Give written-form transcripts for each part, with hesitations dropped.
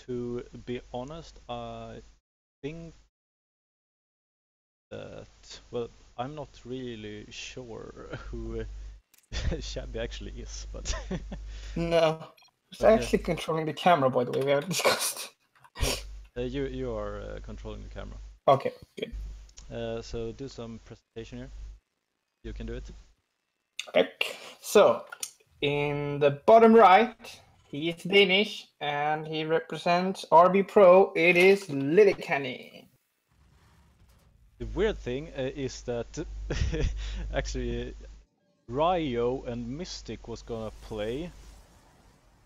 to be honest, I think that, well, I'm not really sure who Chabby actually is, but No. It's actually controlling the camera, by the way, we haven't discussed. you are controlling the camera. Okay, good. So do some presentation here. You can do it. Okay, so in the bottom right, he is Danish and he represents RB Pro. It is Lillekanin. The weird thing is that actually Ryo and Mystic was gonna play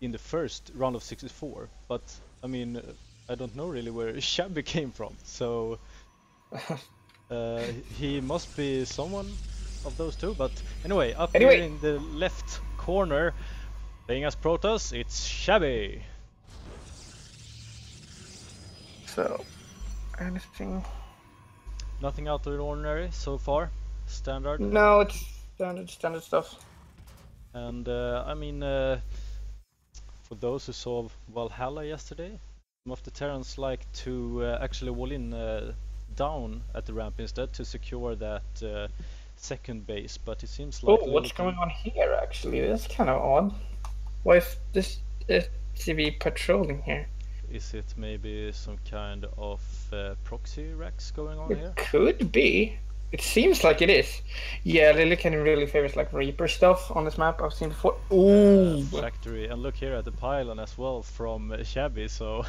in the first round of 64, but I mean, I don't know really where Chabby came from, so he must be someone of those two. But anyway, here in the left corner, playing as Protoss, it's Chabby. So, anything? Nothing out of the ordinary so far. Standard. No, it's standard stuff. And I mean, for those who saw Valhalla yesterday, some of the Terrans like to actually wall in down at the ramp instead to secure that second base, but it seems like... Oh, what's going on here actually? That's kind of odd. Why is this SCV patrolling here? Is it maybe some kind of proxy racks going on here? It could be. It seems like it is. Yeah, Lillekanin really favors like Reaper stuff on this map I've seen before. Ooh! Factory, and look here at the pylon as well from Chabby, so...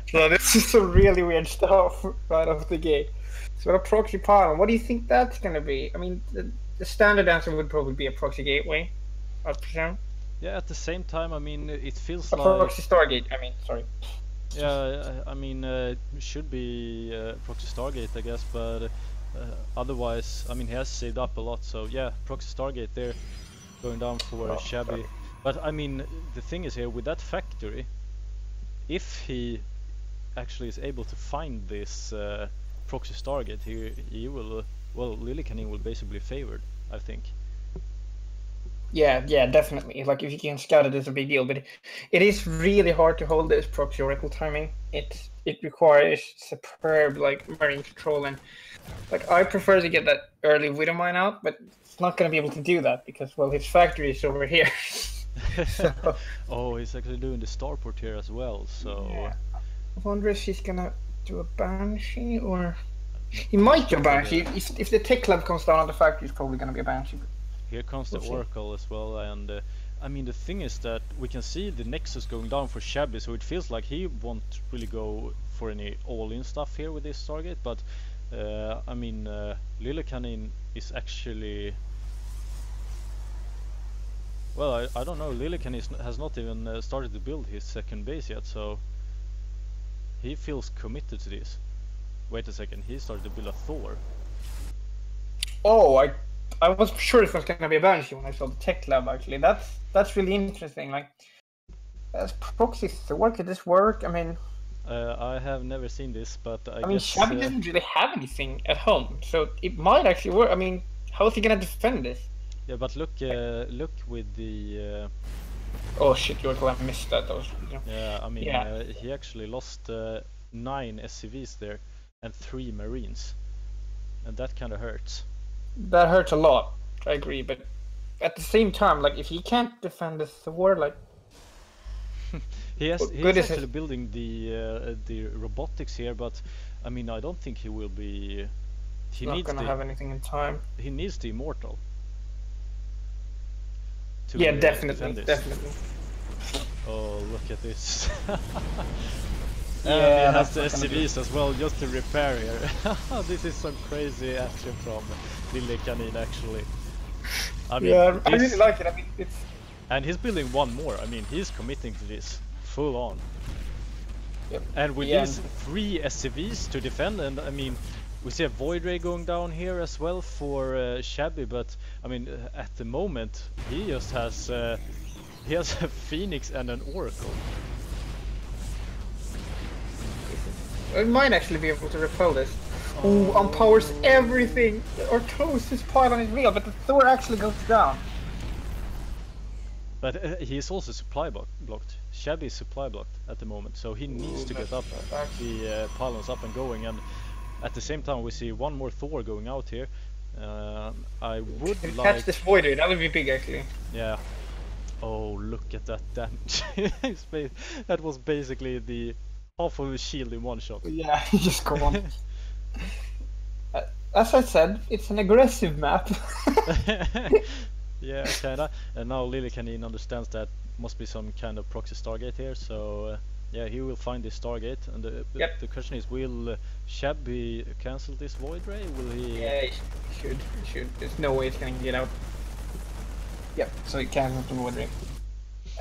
So this is some really weird stuff right off the gate. So a proxy pylon, what do you think that's going to be? I mean, the standard answer would probably be a proxy gateway, I presume. Yeah, at the same time, I mean, it feels like... A proxy Stargate, I mean, sorry. Yeah, I mean, should be proxy Stargate, I guess, but otherwise, I mean, he has saved up a lot, so yeah, proxy Stargate there, going down for Chabby. But I mean, the thing is here, with that factory, if he actually is able to find this proxy Stargate, he will, well, Lillekanin will basically be favored, I think. Yeah, definitely. Like if you can scout it, it's a big deal. But it is really hard to hold this proxy oracle timing. It requires superb like marine control, and like I prefer to get that early widow mine out, but it's not going to be able to do that because well his factory is over here. So, oh, he's actually doing the starport here as well. So yeah. I wonder if he's gonna do a Banshee or he might do a Banshee. If the tech lab comes down on the factory, it's probably gonna be a Banshee. Here comes the Oracle as well, and I mean the thing is that we can see the Nexus going down for Chabby, so it feels like he won't really go for any all-in stuff here with this target, but I mean Lillekanin is actually... Well, I don't know, Lillekanin has not even started to build his second base yet, so he feels committed to this. Wait a second, he started to build a Thor. Oh, I was sure it was gonna be a Banshee when I saw the tech lab. Actually, that's really interesting. Like, as proxy Thor, could this work? I mean, I have never seen this, but I mean, guess... Chabby doesn't really have anything at home, so it might actually work. I mean, how is he gonna defend this? Yeah, but look, look with the... Oh shit, Oracle, I missed that. Yeah, I mean, he actually lost 9 SCVs there and 3 Marines, and that kind of hurts. That hurts a lot, I agree, but at the same time, like, if he can't defend the Thor, like... he's actually building the robotics here, but, I mean, I don't think he will be... He's not gonna have anything in time. He needs the Immortal. Yeah, definitely. Oh, look at this. Yeah, and he has the SCVs as well, just to repair here. This is some crazy action from Lillekanin, actually. I mean, yeah, I really like it. I mean, it's... And he's building one more. I mean, he's committing to this full on. Yep. And with these 3 SCVs to defend, and I mean, we see a Void Ray going down here as well for Chabby, but I mean, at the moment, he just has a Phoenix and an Oracle. It might actually be able to repel this. Oh, unpowers everything! Orthosis pylon is real, but the Thor actually goes down. But he is also supply blocked. Chabby is supply blocked at the moment, so he needs to get up the pylons up and going. And at the same time, we see one more Thor going out here. I would like catch this voider. That would be big, actually. Yeah. Oh, look at that damage! That was basically the half of the shield in one shot. Yeah, he just gone. As I said, it's an aggressive map. Yeah, kinda. And now Lillekanin understands that must be some kind of proxy Stargate here, so yeah, he will find this Stargate. And the question is, will Chabby cancel this Void Ray? Will he? Yeah, he should. There's no way it's gonna get out. Yep, so he cancels the Void Ray.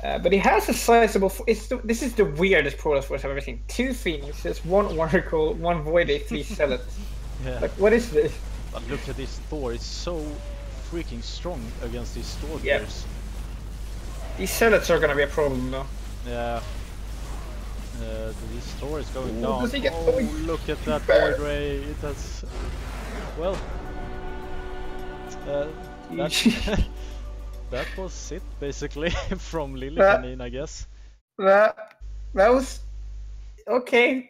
But he has a sizable. This is the weirdest Protoss Force I've ever seen. 2 Phoenixes, 1 Oracle, 1 Void Ray, 3 Zealots. Yeah. Like, what is this? But look at this Thor, it's so freaking strong against these Stormbears. Yep. These Zealots are gonna be a problem though. Yeah. This Thor is going Ooh, down. Oh, look at that Void Ray. It has... Well... that was it, basically, from Lillekanin, I guess. That was... Okay.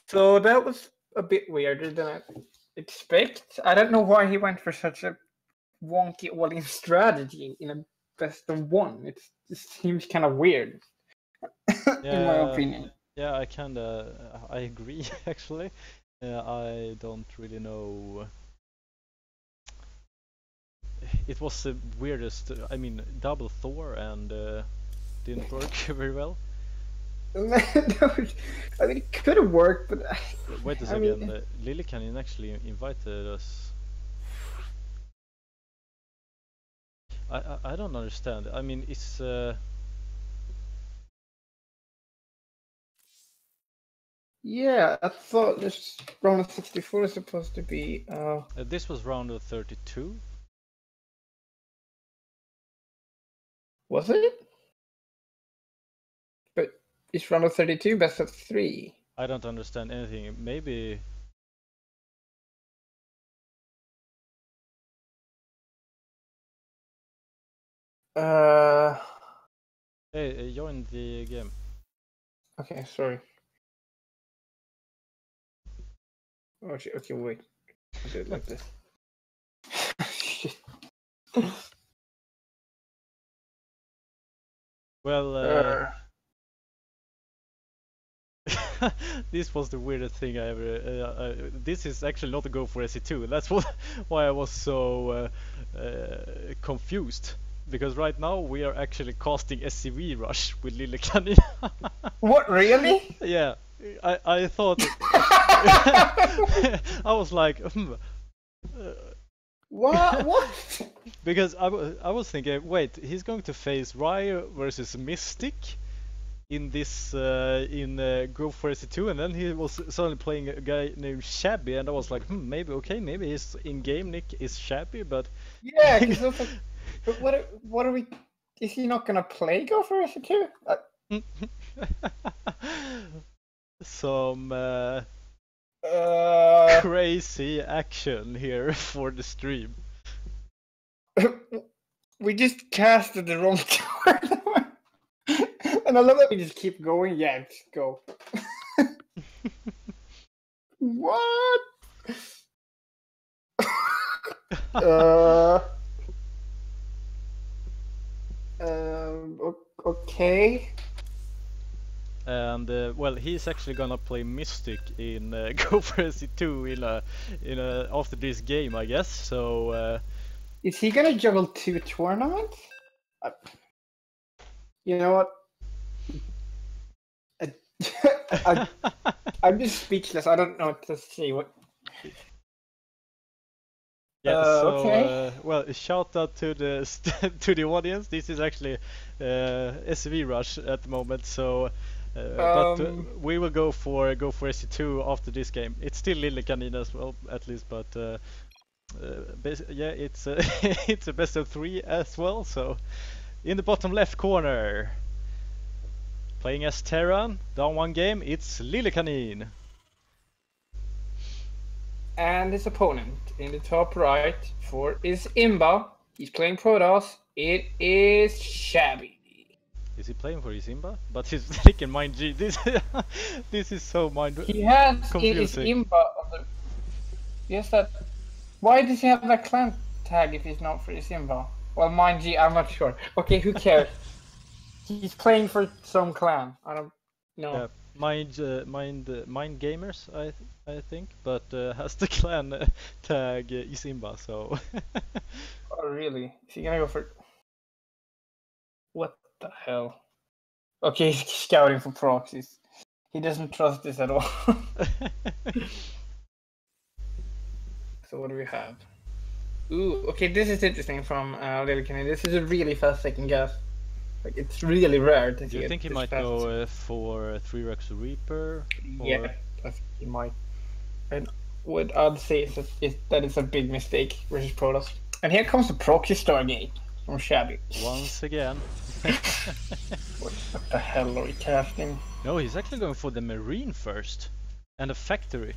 So that was a bit weirder than I expect. I don't know why he went for such a wonky all-in strategy in a best-of-1. It just seems kind of weird, in my opinion. Yeah, I agree, actually. I don't really know. It was the weirdest, I mean, double Thor and didn't work very well. I mean, it could have worked, but... Wait a second, Lillekanin actually invited us. I don't understand. I mean, it's... Yeah, I thought this round of 64 is supposed to be... This was round of 32. Was it? But it's round of 32, best of 3. I don't understand anything. Maybe... Hey, join the game. Okay, sorry. Oh, okay, wait. I'll do it like this. Shit. Well, this was the weirdest thing I ever... this is actually not a Go4SC2, that's why I was so confused. Because right now we are actually casting SCVRush with Lillekanin. What, really? Yeah, I thought... I was like... What? Because I was thinking, wait, he's going to face Rye versus Mystic in this in Go4SC2, and then he was suddenly playing a guy named Chabby, and I was like, maybe his in-game nick is Chabby, but yeah, because I was like, but what are we? Is he not gonna play Go4SC2? Some crazy action here for the stream. We just casted the wrong card. And I love that we just keep going. Yeah, let's go. What? Okay. And well, he's actually gonna play Mystic in Go4SC2 in a after this game, I guess. So. Is he gonna juggle 2 tournaments? You know what? I'm just speechless. I don't know what to say. What? Yeah. So okay. Well, shout out to the to the audience. This is actually SCVRush at the moment. So, but we will go for Go4SC2 after this game. It's still Lillekanin as well, at least, but. Yeah, it's it's a best of 3 as well. So, in the bottom left corner, playing as Terran, down 1 game, it's Lillekanin. And his opponent in the top right is Imba. He's playing Protoss. It is Chabby. Is he playing for Isimba? But he's taking Mind G. This is so mind He has his confusing. Imba on the... Yes, that... Why does he have that clan tag if he's not for his Imba? Well, mind you, I'm not sure. Okay, who cares? He's playing for some clan. I don't know. Yeah, Mind Gamers, I think, but has the clan tag Isimba. So. Oh, really? Is he gonna go for... What the hell? Okay, he's scouting for proxies. He doesn't trust this at all. So what do we have? Ooh, okay, this is interesting from Lillekanin. This is a really fast second guess. Like, it's really rare to see. Do you think he might go for 3 Rex Reaper? Yeah, I think he might. And what I'd say is that it's a big mistake versus Protoss. And here comes the proxy Stargate from Chabby. Once again. What the hell are we casting? No, he's actually going for the Marine first. And a factory.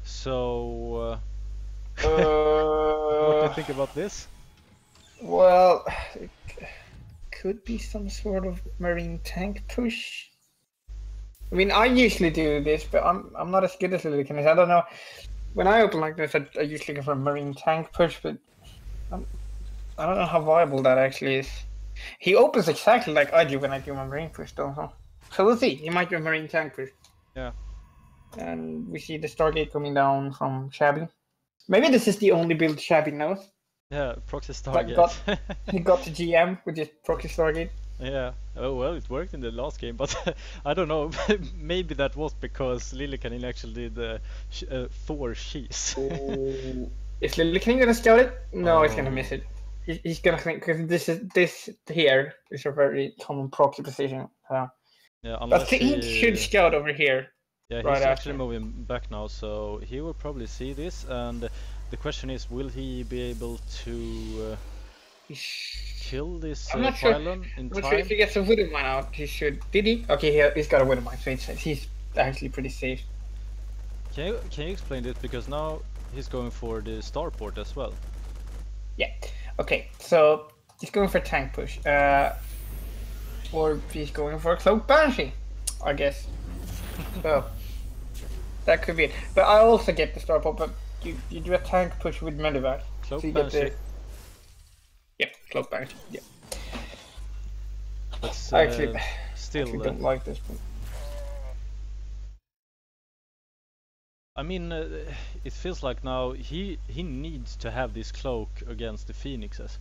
So... what do you think about this? Well, it could be some sort of Marine tank push. I mean, I usually do this, but I'm not as good as Lillekanin. I don't know. When I open like this, I usually go for a Marine tank push, but I don't know how viable that actually is. He opens exactly like I do when I do my Marine push, though. So we'll see. He might do a Marine tank push. Yeah. And we see the Stargate coming down from Chabby. Maybe this is the only build Chabby knows. Yeah, proxy Stargate. He got the GM with his proxy Stargate. Yeah, oh well, it worked in the last game, but I don't know, maybe that was because Lillekanin actually did 4 cheese. Is Lillekanin gonna scout it? No, he's gonna miss it. He's gonna think, because this here is a very common proxy position. Yeah, I think he should scout over here. Yeah, he's actually moving back now, so he will probably see this, and the question is, will he be able to kill this pylon in time? I'm not sure if he gets a Widow Mine out, he should. Did he? Okay, he's got a Widow Mine, so he's actually pretty safe. Can you explain this, because now he's going for the starport as well? Yeah, okay, so he's going for tank push, or he's going for a Cloak Banshee, I guess. So that could be it. But I also get the starport, but you do a tank push with medevac. Cloak so you Banshee. get the... Yeah, Cloak Banshee. Yeah. But I actually don't like this one. I mean, it feels like now he needs to have this cloak against the phoenixes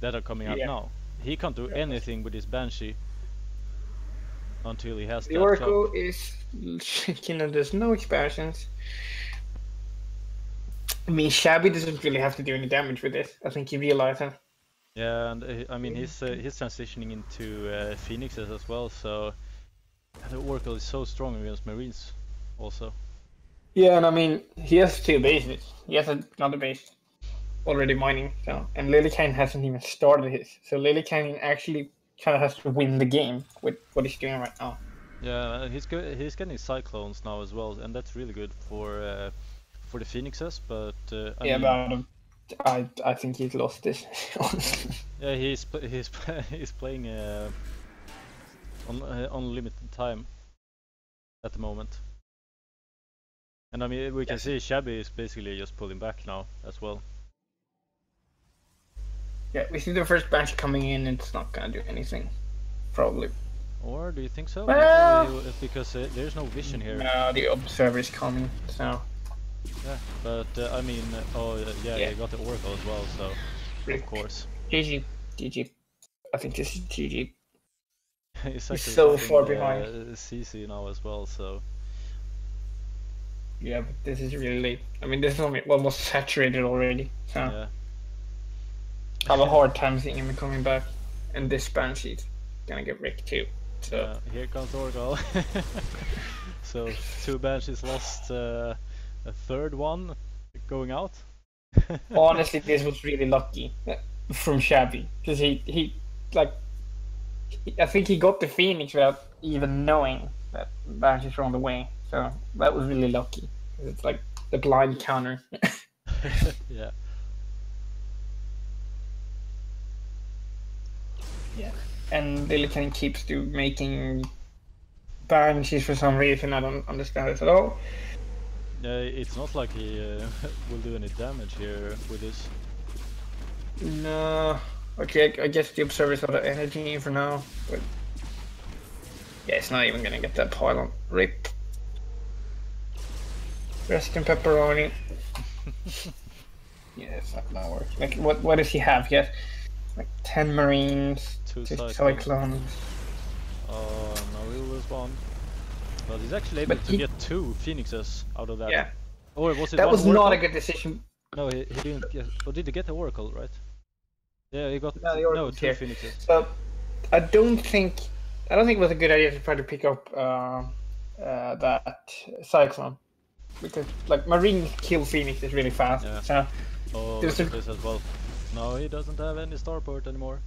that are coming out now. He can't do anything with his Banshee until he has the Oracle is killing. There's no expansions. I mean, Chabby doesn't really have to do any damage with this. I think he realizes. Yeah, and I mean he's transitioning into phoenixes as well, so the Oracle is so strong against Marines also. Yeah, and I mean he has 2 bases. He has another base already mining, so and Lillekanin hasn't even started his. So Lillekanin actually kind of has to win the game with what he's doing right now. Yeah, he's getting cyclones now as well, and that's really good for the phoenixes. But I mean, but I think he's lost this. Yeah, he's playing on limited time at the moment, and I mean we can see Chabby is basically just pulling back now as well. Yeah, we see the first Banshee coming in, and it's not gonna do anything, probably. Or do you think so? Well, because there's no vision here. No, the observer is coming, so. Yeah, but I mean, they got the Oracle as well, so of course. GG. I think this is GG. He's so far behind. CC now as well, so. Yeah, but this is really late. I mean, this is almost saturated already, so. Yeah. I have a hard time seeing him coming back, and this Banshee's gonna get wrecked too. So. Yeah, here comes Oracle. So 2 Banshees lost, a 3rd one going out. Honestly, this was really lucky from Chabby, because he I think he got the Phoenix without even knowing that Banshees were on the way. So that was really lucky. It's like the blind counter. Yeah. Yeah. and Lillekanin keeps making banshees for some reason. I don't understand it at all. It's not like he will do any damage here with this. No. Okay, I guess the observer's out of energy for now, but yeah, it's not even gonna get that pylon. Rip. Rest in pepperoni. Yeah, it's not gonna work. Like, what does he have? He has like 10 marines, 2 cyclones. Oh, no, he was one. But he's actually able to get 2 phoenixes out of that. Yeah. Or was it that one was oracle? not a good decision. No, he didn't get. Or did he get the oracle, right? Yeah, he got 2 phoenixes. So I don't think it was a good idea to try to pick up that cyclone, because like marine kill phoenixes really fast. Yeah. So oh, this as well. No, he doesn't have any starport anymore.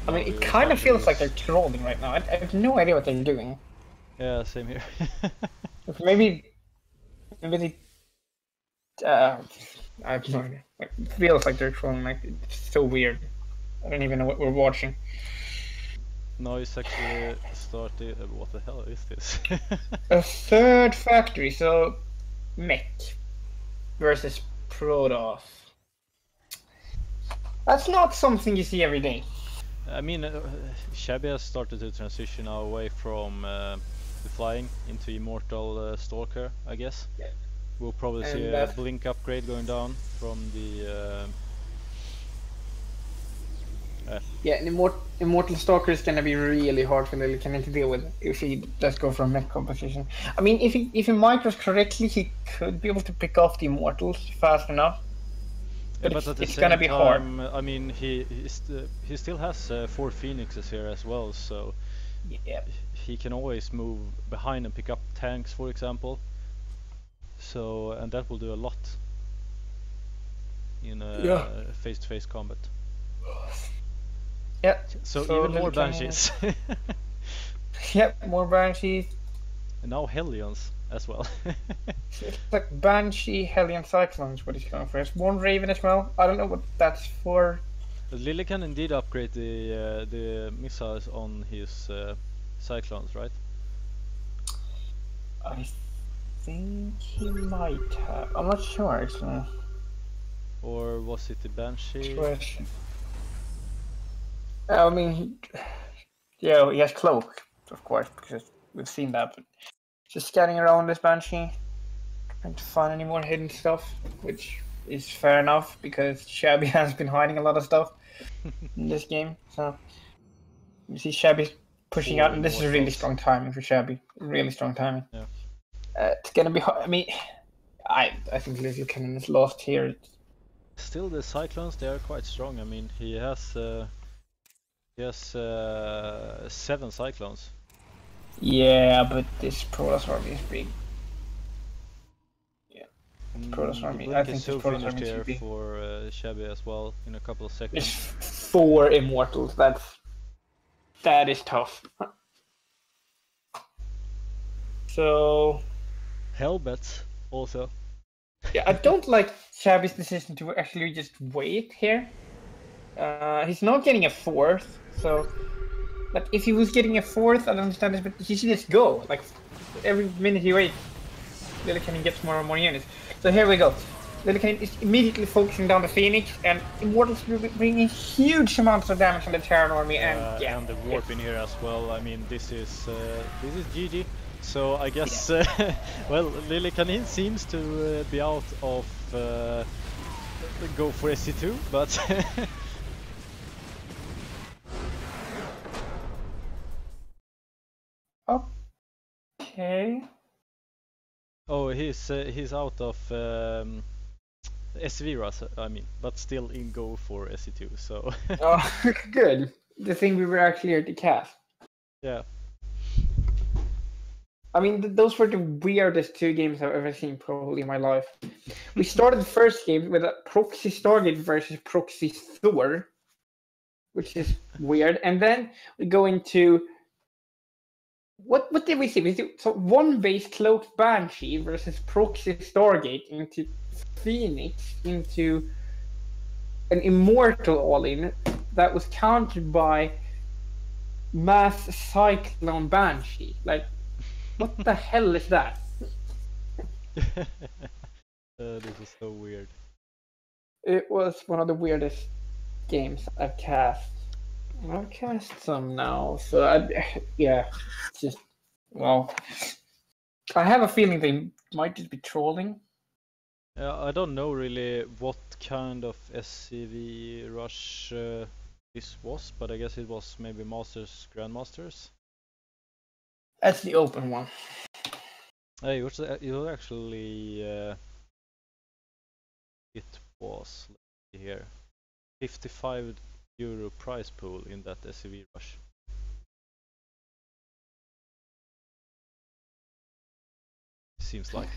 I mean, it kind of feels like they're trolling right now. I have no idea what they're doing. Yeah, same here. maybe they. I have no idea. Like, it feels like they're trolling. Like, it's so weird. I don't even know what we're watching. No, it's actually started. What the hell is this? A third factory. So, mech versus Protoss. That's not something you see every day. I mean, Chabby has started to transition away from the flying into Immortal Stalker, I guess. Yeah. We'll probably see a blink upgrade going down from the... Yeah, and Immortal Stalker is gonna be really hard for Lillekanin to deal with if he does go for a mech composition. I mean, if he micros correctly, he could be able to pick off the Immortals fast enough. But, yeah, but it's gonna be hard. I mean, he still has 4 phoenixes here as well, so yeah, he can always move behind and pick up tanks, for example. So, and that will do a lot in face-to-face combat. Yeah. So even more banshees. Yep, more banshees. And now Hellions as well. It's like Banshee, Hellion, Cyclones, what he's going for. It's one Raven as well. I don't know what that's for. But Lillekanin did upgrade the missiles on his Cyclones, right? I think he might have. I'm not sure actually. Or was it the Banshee? I mean, yeah, he has cloak, of course, because we've seen that. But just scanning around this Banshee, trying to find any more hidden stuff, which is fair enough because Chabby has been hiding a lot of stuff in this game. So you see Chabby pushing out, and this is really strong timing for Chabby. Really strong timing. Yeah. It's gonna be hard. I mean, I think Lillekanin is lost here. Still, the Cyclones, they are quite strong. I mean, he has 7 Cyclones. Yeah, but this Protoss army is big. Yeah, Protoss army. I think so this Protoss finished army here should be. for Chabby as well in a couple of seconds. It's 4 Immortals. That is tough. So. Hellbets also. Yeah, I don't like Chabby's decision to actually just wait here. He's not getting a 4th, so. Like, if he was getting a 4th, I don't understand this, but he should just go. Like, every minute he waits, Lillekanin gets more and more units. So here we go. Lillekanin is immediately focusing down the Phoenix, and Immortals will be bringing huge amounts of damage on the Terran army, and yeah. And the warp in here as well. I mean, this is GG. So I guess, well, Lillekanin seems to be out of Go4SC2, but. Okay. Oh, he's out of SCVRush, I mean, but still in Go4SC2. So. Oh, good. The thing we were actually here to cast. Yeah. I mean, those were the weirdest 2 games I've ever seen probably in my life. We started the first game with a Proxy Stargate versus Proxy Thor, which is weird, and then we go into what did we see? We see so 1 base Cloaked Banshee versus Proxy Stargate into Phoenix into an immortal all-in that was countered by Mass Cyclone Banshee. Like, what the hell is that? This is so weird. It was one of the weirdest games I've cast. And I've cast some now, so yeah, it's just, well, I have a feeling they might just be trolling. I don't know really what kind of SCVRush this was, but I guess it was maybe Masters, Grandmasters. That's the open one. It was actually it was, let's see here, €55 prize pool in that SCVRush. Seems like.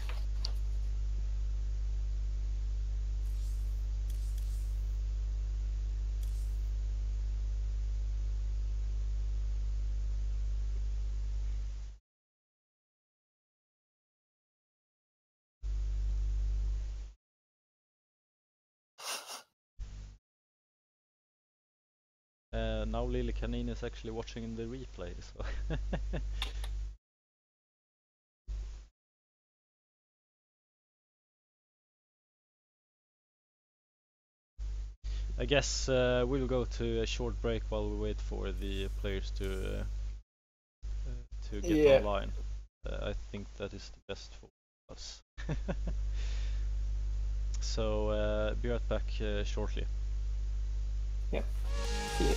Now Lillekanin is actually watching the replay, so I guess we'll go to a short break while we wait for the players to get online. I think that is the best for us. So be right back shortly. Yep. See you.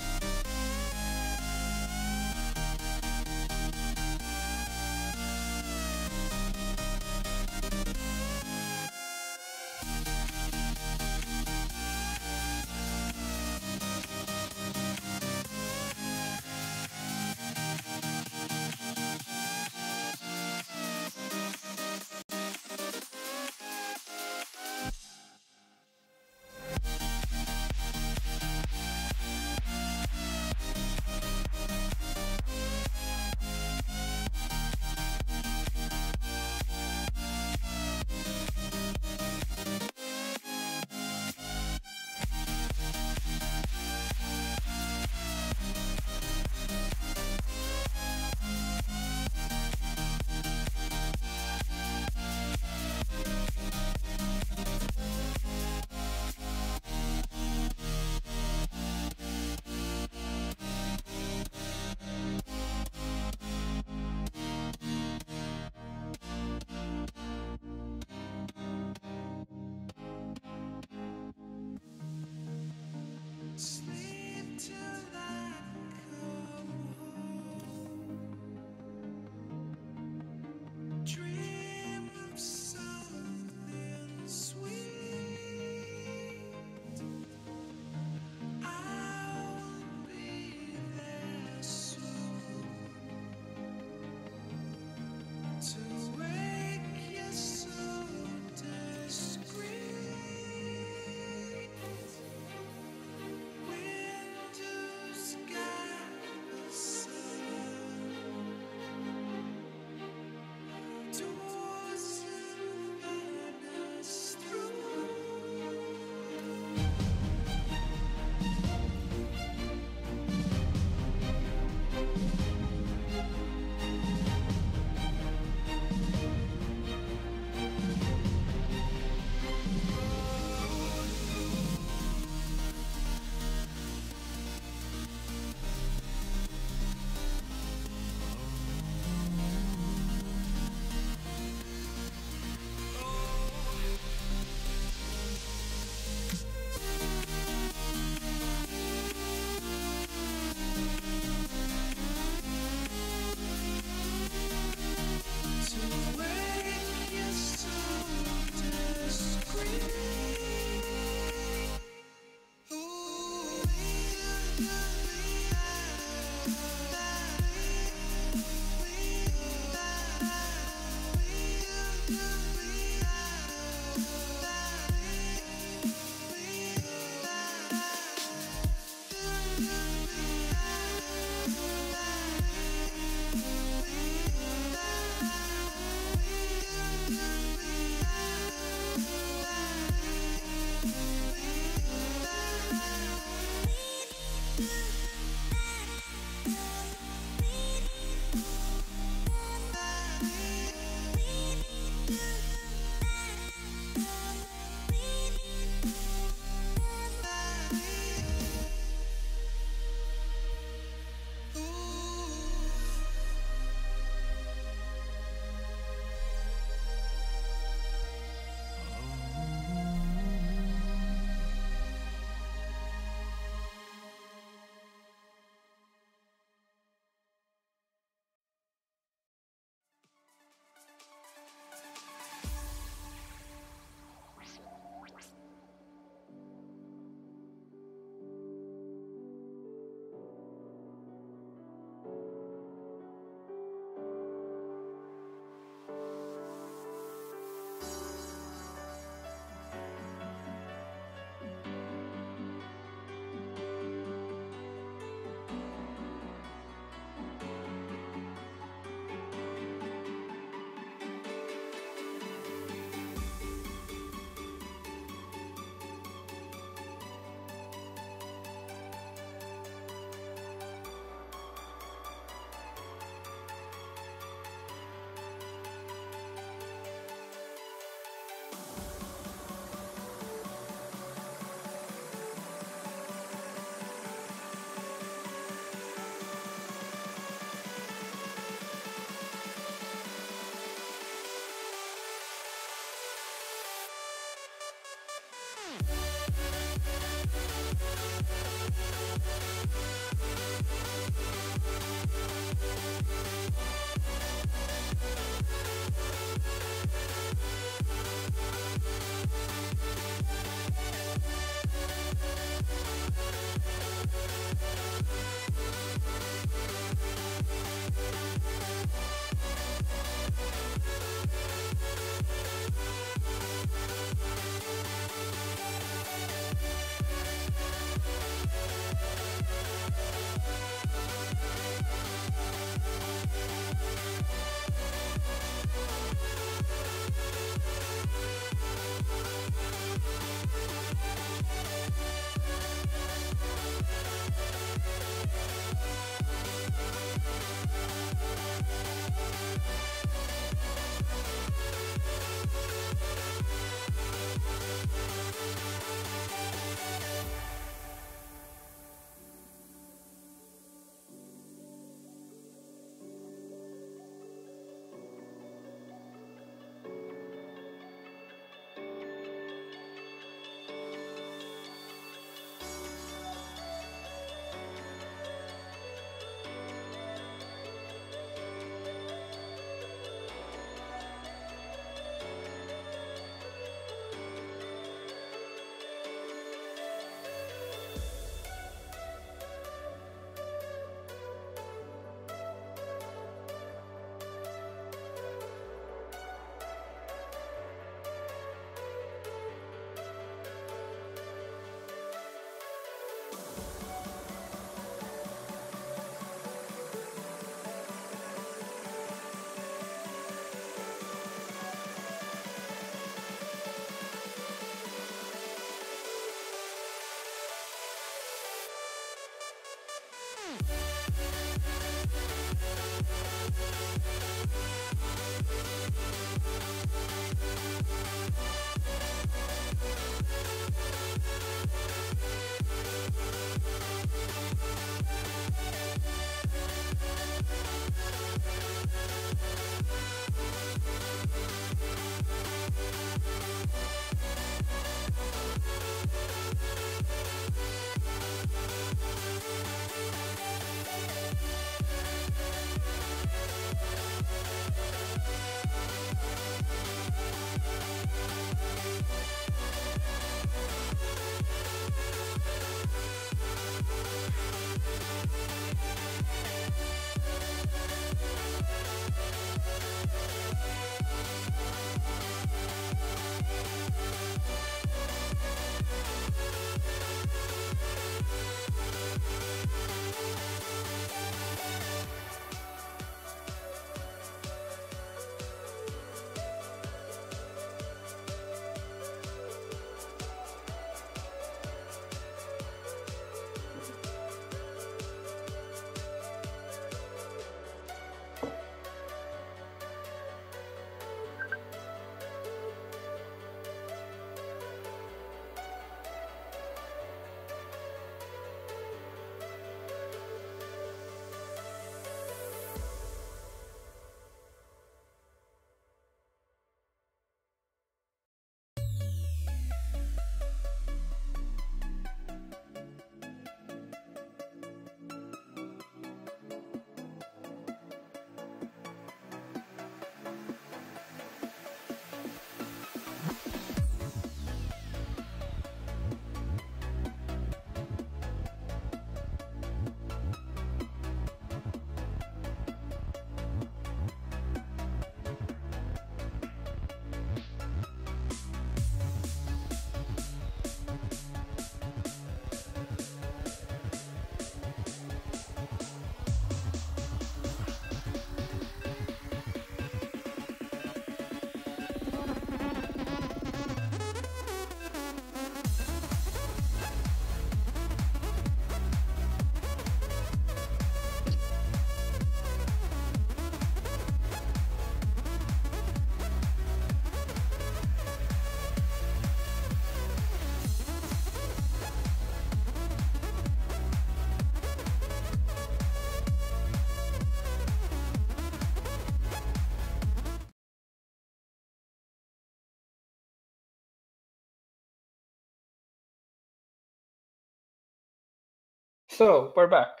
So we're back.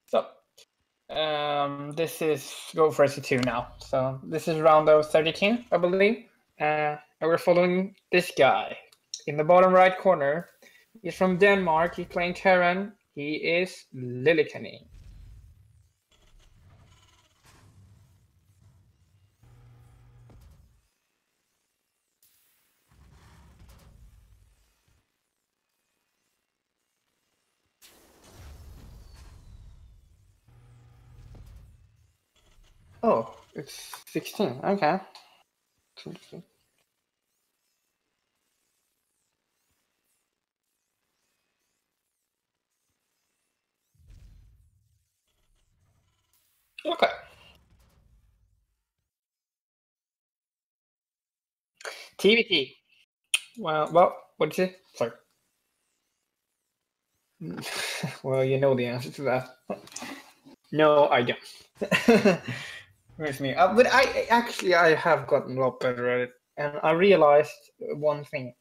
So this is Go4SC2 now. So this is round of 32, I believe. And we're following this guy in the bottom right corner. He's from Denmark. He's playing Terran. He is Lillekanin. Oh, it's 16. Okay. Okay. TBT. Well, what'd you say? Sorry. Well, you know the answer to that. No, I don't. Where's me? But I have gotten a lot better at it, and I realized one thing.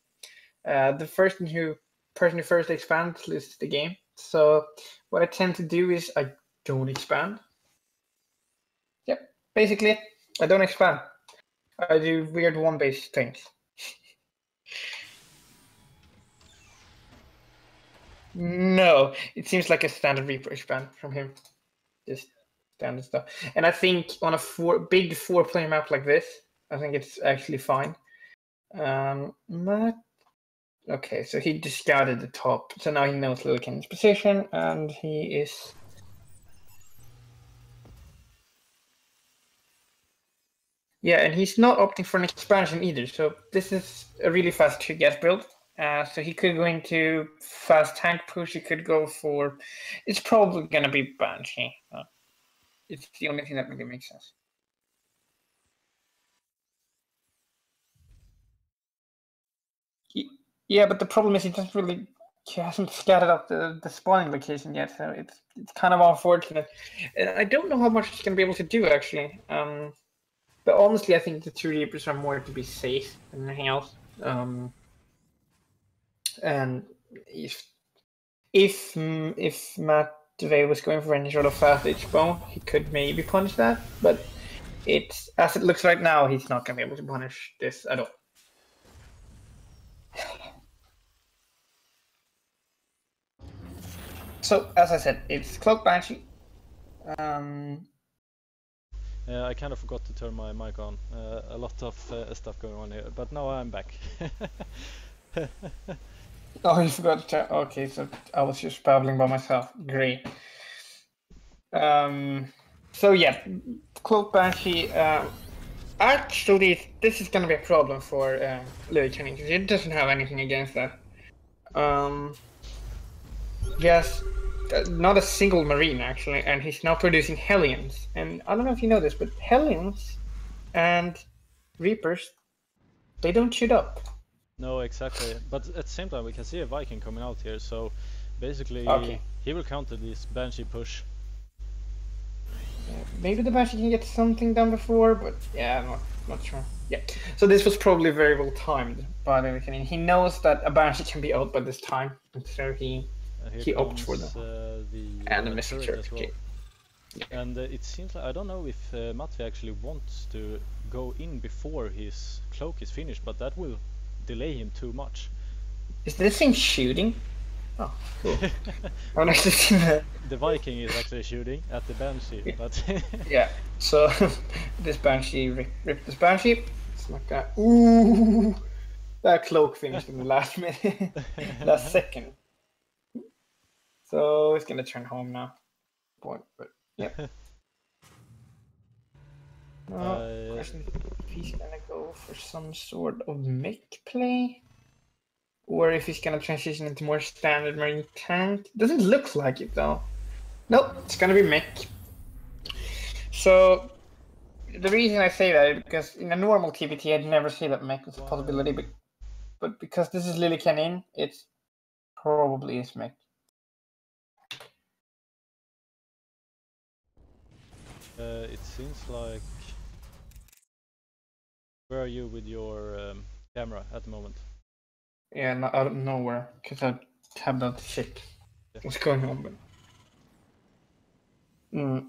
The person who first expands loses the game. So what I tend to do is I don't expand. Yep, basically I don't expand. I do weird one-base things. No, it seems like a standard Reaper expand from him. Just standard stuff. And I think on a big four-player map like this, I think it's actually fine. Okay, so he discarded the top. So now he knows Lillekanin's position, and he is... Yeah, and he's not opting for an expansion either, so this is a really fast 2-gas build. So he could go into fast tank push, he could go for... It's probably going to be Banshee. It's the only thing that really makes sense. Yeah, but the problem is he hasn't scattered up the spawning location yet, so it's kind of unfortunate. And I don't know how much he's going to be able to do, actually. But honestly, I think the 2 Reapers are more to be safe than anything else. And if Matvey was going for any sort of fast H-bone, he could maybe punish that. But as it looks right now, he's not going to be able to punish this at all. So, as I said, it's Cloak Banshee. I kind of forgot to turn my mic on. A lot of stuff going on here, but now I'm back. Oh, you forgot to turn... Okay, so I was just babbling by myself. Great. So yeah, Cloak Banshee... actually, this is going to be a problem for Lillekanin, because he doesn't have anything against that. Yes, not a single Marine, actually, and he's now producing Hellions. And I don't know if you know this, but Hellions and Reapers, they don't shoot up. No, exactly. But at the same time, we can see a Viking coming out here, so basically he will counter this Banshee push. Maybe the Banshee can get something done before, but yeah, I'm not sure. Yeah, so this was probably very well timed by Lillekanin. He knows that a Banshee can be out by this time, and so he opts for the missile turret as well. And it seems like, I don't know if Matvey actually wants to go in before his cloak is finished, but that will delay him too much. Is this thing shooting? Oh, cool. I've actually seen that. The Viking is actually shooting at the Banshee, but... Yeah, so this Banshee ripped this Banshee. It's like that. Ooh! That cloak finished in the last minute. Last second. So it's gonna turn home now. But yep. Question if he's gonna go for some sort of mech play, or if he's gonna transition into more standard Marine tank. Doesn't look like it though. Nope, it's gonna be mech. So the reason I say that is because in a normal TBT I'd never say that mech was a possibility, but because this is Lillekanin, it's probably is mech. It seems like... Where are you with your camera at the moment. Yeah, not out of nowhere, because I have that shit. Yeah. What's going on?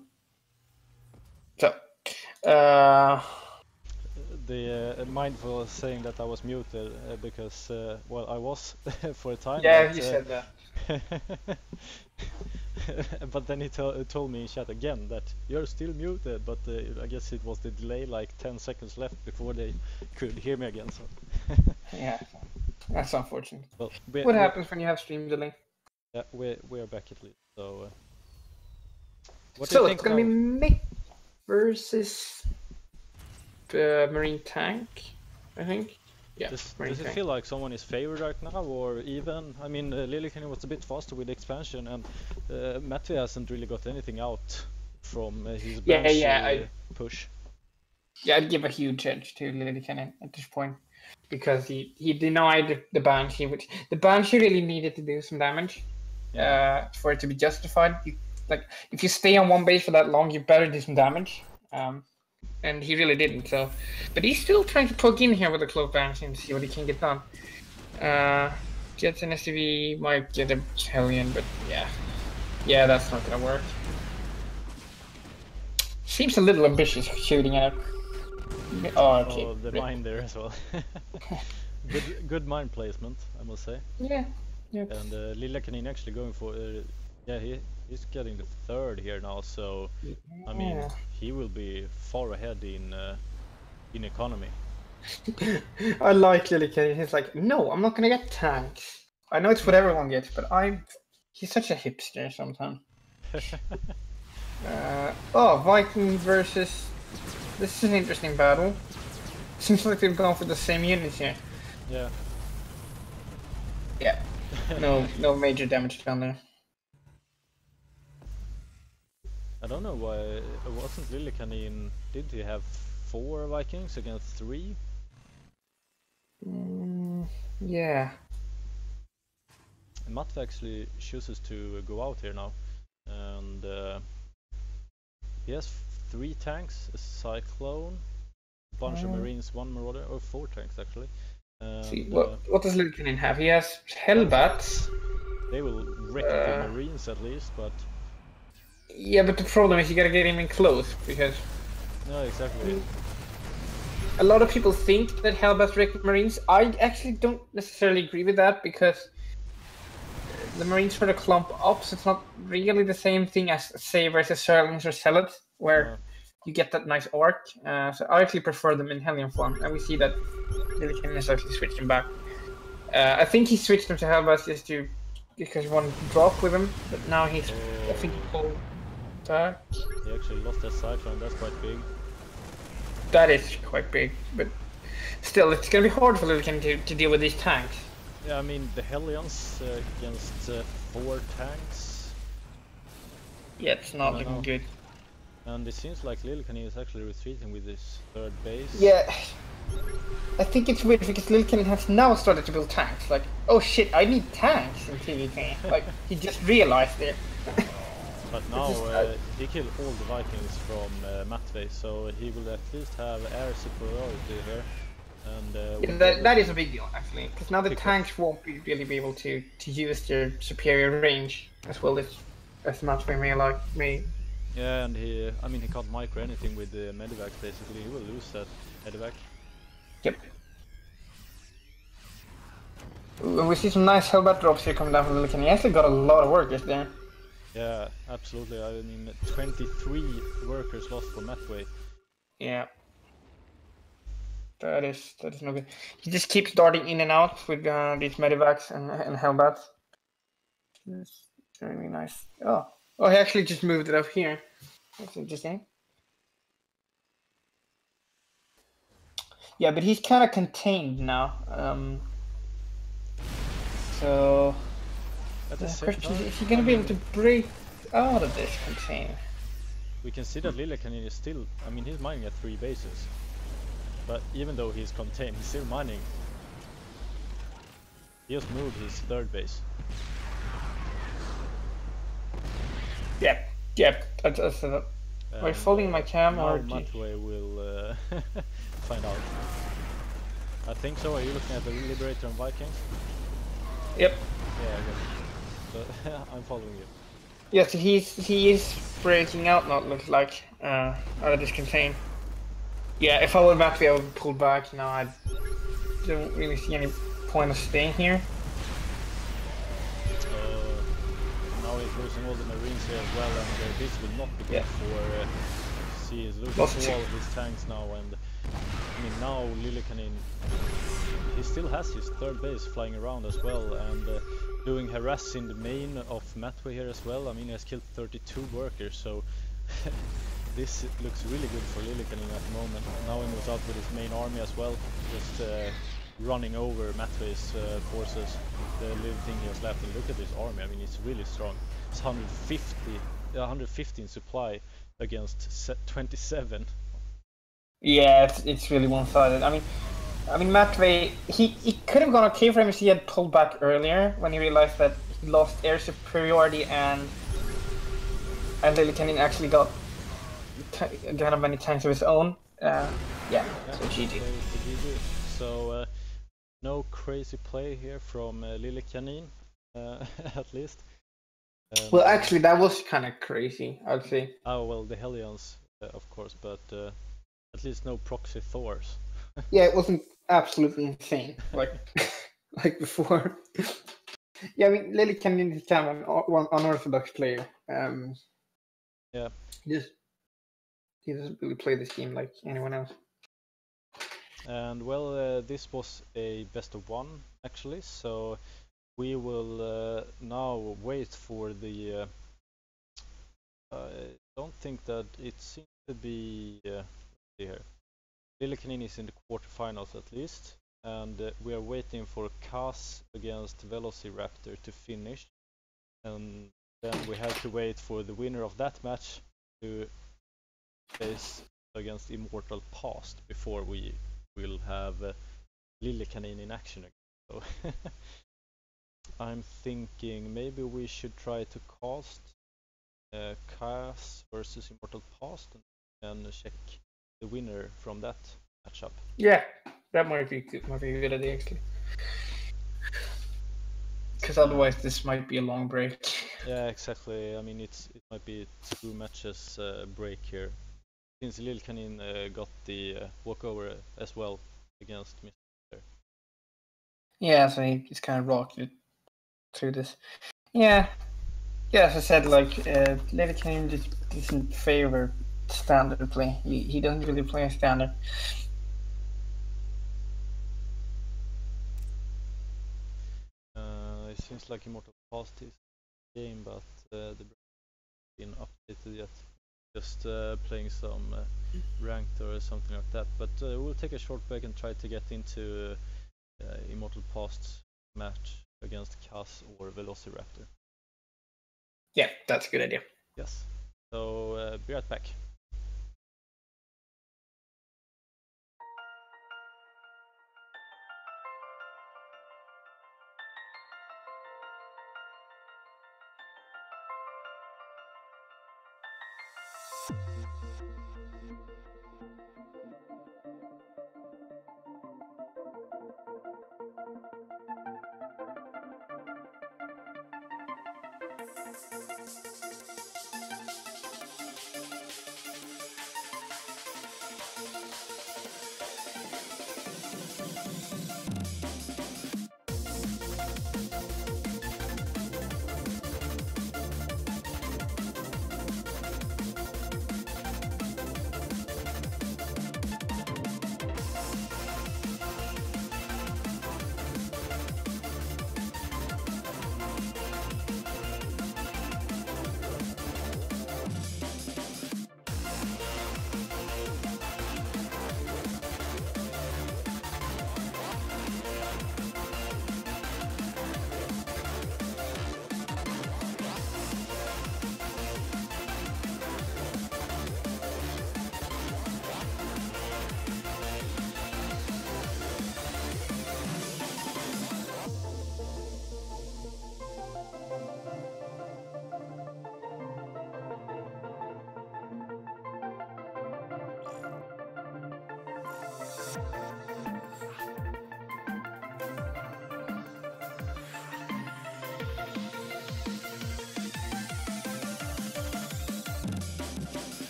So, The mindful saying that I was muted because well, I was for a time. yeah, but, you said that. but then he told me in chat again that you're still muted, but I guess it was the delay, like 10 seconds left before they could hear me again. So Yeah, that's unfortunate. well, What happens when you have stream delay? Yeah, we're back at least. So what do So you it's think gonna be now? Mick versus the Marine Tank, I think. Yeah, Does it feel like someone is favored right now, or even? I mean, Lillekanin was a bit faster with the expansion, and Matvey hasn't really got anything out from his Banshee push. Yeah, I'd give a huge edge to Lillekanin at this point, because he denied the Banshee, which the Banshee really needed to do some damage for it to be justified. Like, if you stay on one base for that long, you better do some damage. And he really didn't. So, but he's still trying to poke in here with a close Banshee and see what he can get done. Gets an SCV, might get a Hellion, but yeah, that's not gonna work. Seems a little ambitious shooting at it. Oh, okay. Oh, the mine there as well. good mine placement, I must say. Yeah. And Lillekanin actually going for he's getting the third here now, so I mean he will be far ahead in economy. I like Lillekanin. He's like, no, I'm not gonna get tanks. I know it's what everyone gets, but he's such a hipster sometimes. Viking versus. This is an interesting battle. Seems like they've gone for the same units here. Yeah. Yeah. No major damage down there. I don't know why it wasn't Lillekanin. Did he have 4 Vikings against 3? Yeah. And Matvey actually chooses to go out here now, and he has 3 tanks, a Cyclone, a bunch of Marines, 1 Marauder, or 4 tanks actually. See, what does Lillekanin have? He has Hellbats. They will wreck the Marines at least, but... Yeah, but the problem is you gotta get him in close, because... No, exactly. A lot of people think that Hellbats wreck Marines. I actually don't necessarily agree with that, because the Marines sort of clump up, so it's not really the same thing as, say, versus Serlings or Zealots, where you get that nice arc. So I actually prefer them in Hellion form, and we see that Lillekanin has actually switched them back. I think he switched them to Hellbats just because he wanted to drop with him, but now he's, I think he pulled back. He actually lost that Cyclone, that's quite big. That is quite big, but still, it's gonna be hard for Lillekanin to deal with these tanks. Yeah, I mean, the Hellions against 4 tanks. Yeah, it's not looking good. And it seems like Lillekanin is actually retreating with his 3rd base. Yeah, I think it's weird because Lillekanin has now started to build tanks. Like, oh shit, I need tanks in PvP. Like, he just realized it. But now he killed all the Vikings from Matvey, so he will at least have air superiority here. And that is a big deal actually, because now the tanks won't really be able to use their superior range as well as Matvey may. Yeah, and he can't micro anything with the medivac basically. He will lose that medivac. Yep. We see some nice Hellbat drops here coming down from Lillekanin. He actually got a lot of workers there. Yeah, absolutely. I mean, 23 workers lost for Matvey. Yeah. That is no good. He just keeps darting in and out with these medivacs and Hellbats. It's very nice. Oh, he actually just moved it up here. That's interesting. Yeah, but he's kind of contained now. So the question is he going to be able to break out of this container? We can see that Lillekanin is still, I mean, he's mining at 3 bases. But even though he's contained, he's still mining. He just moved his 3rd base. Yep. Are you following my cam or? Matvey will find out. I think so. Are you looking at the Liberator and Vikings? Yep. Yeah, I guess. So I'm following you. Yes, he is breaking out now, it looks like, out of this campaign. Yeah, if I were Matvey, I would pull back. Now I don't really see any point of staying here. Now he's losing all the Marines here as well, and this will not be good for... see, he's losing all of his tanks now, and I mean now Lillekanin, he still has his third base flying around as well, and doing harass in the main of Matvey here as well. I mean, he has killed 32 workers, so this looks really good for Lillekanin at the moment. Now he moves out with his main army as well, just running over Matvey's forces, the little thing he has left. And look at this army, I mean, it's really strong. It's 150 in supply against 27. Yeah, it's really one-sided. I mean, Matvey, he could have gone okay for him if he had pulled back earlier when he realized that he lost air superiority and Lillekanin actually got kind of many tanks of his own. Yeah, so GG. So no crazy play here from Lillekanin, at least. Well, actually, that was kind of crazy, I'd say. Oh well, the Hellions, of course, but at least no proxy Thors. Yeah, it wasn't absolutely insane like like before. Yeah, I mean, Lillekanin is kind of an unorthodox player. Yeah. He doesn't really play this game like anyone else. And well, this was a best of one actually, so we will now wait for the. I don't think that it seems to be here. Lillekanin is in the quarterfinals at least, and we are waiting for Cas against Velociraptor to finish, and then we have to wait for the winner of that match to face against ImmortalPast before we will have Lillekanin in action again. So I'm thinking maybe we should try to cast Cas versus ImmortalPast and check the winner from that matchup. Yeah, that might be a good idea actually. Because otherwise this might be a long break. Yeah, exactly. I mean, it might be 2 matches break here, since Lillekanin got the walkover as well against Mr. Yeah, so he just kind of rocked it through this. Yeah, as I said, like Lillekanin just doesn't favor standard play. He doesn't really play standard. It seems like ImmortalPast is game, but the been updated yet. Just playing some ranked or something like that. But we'll take a short break and try to get into ImmortalPast's match against Cas or Velociraptor. Yeah, that's a good idea. Yes. So be right back.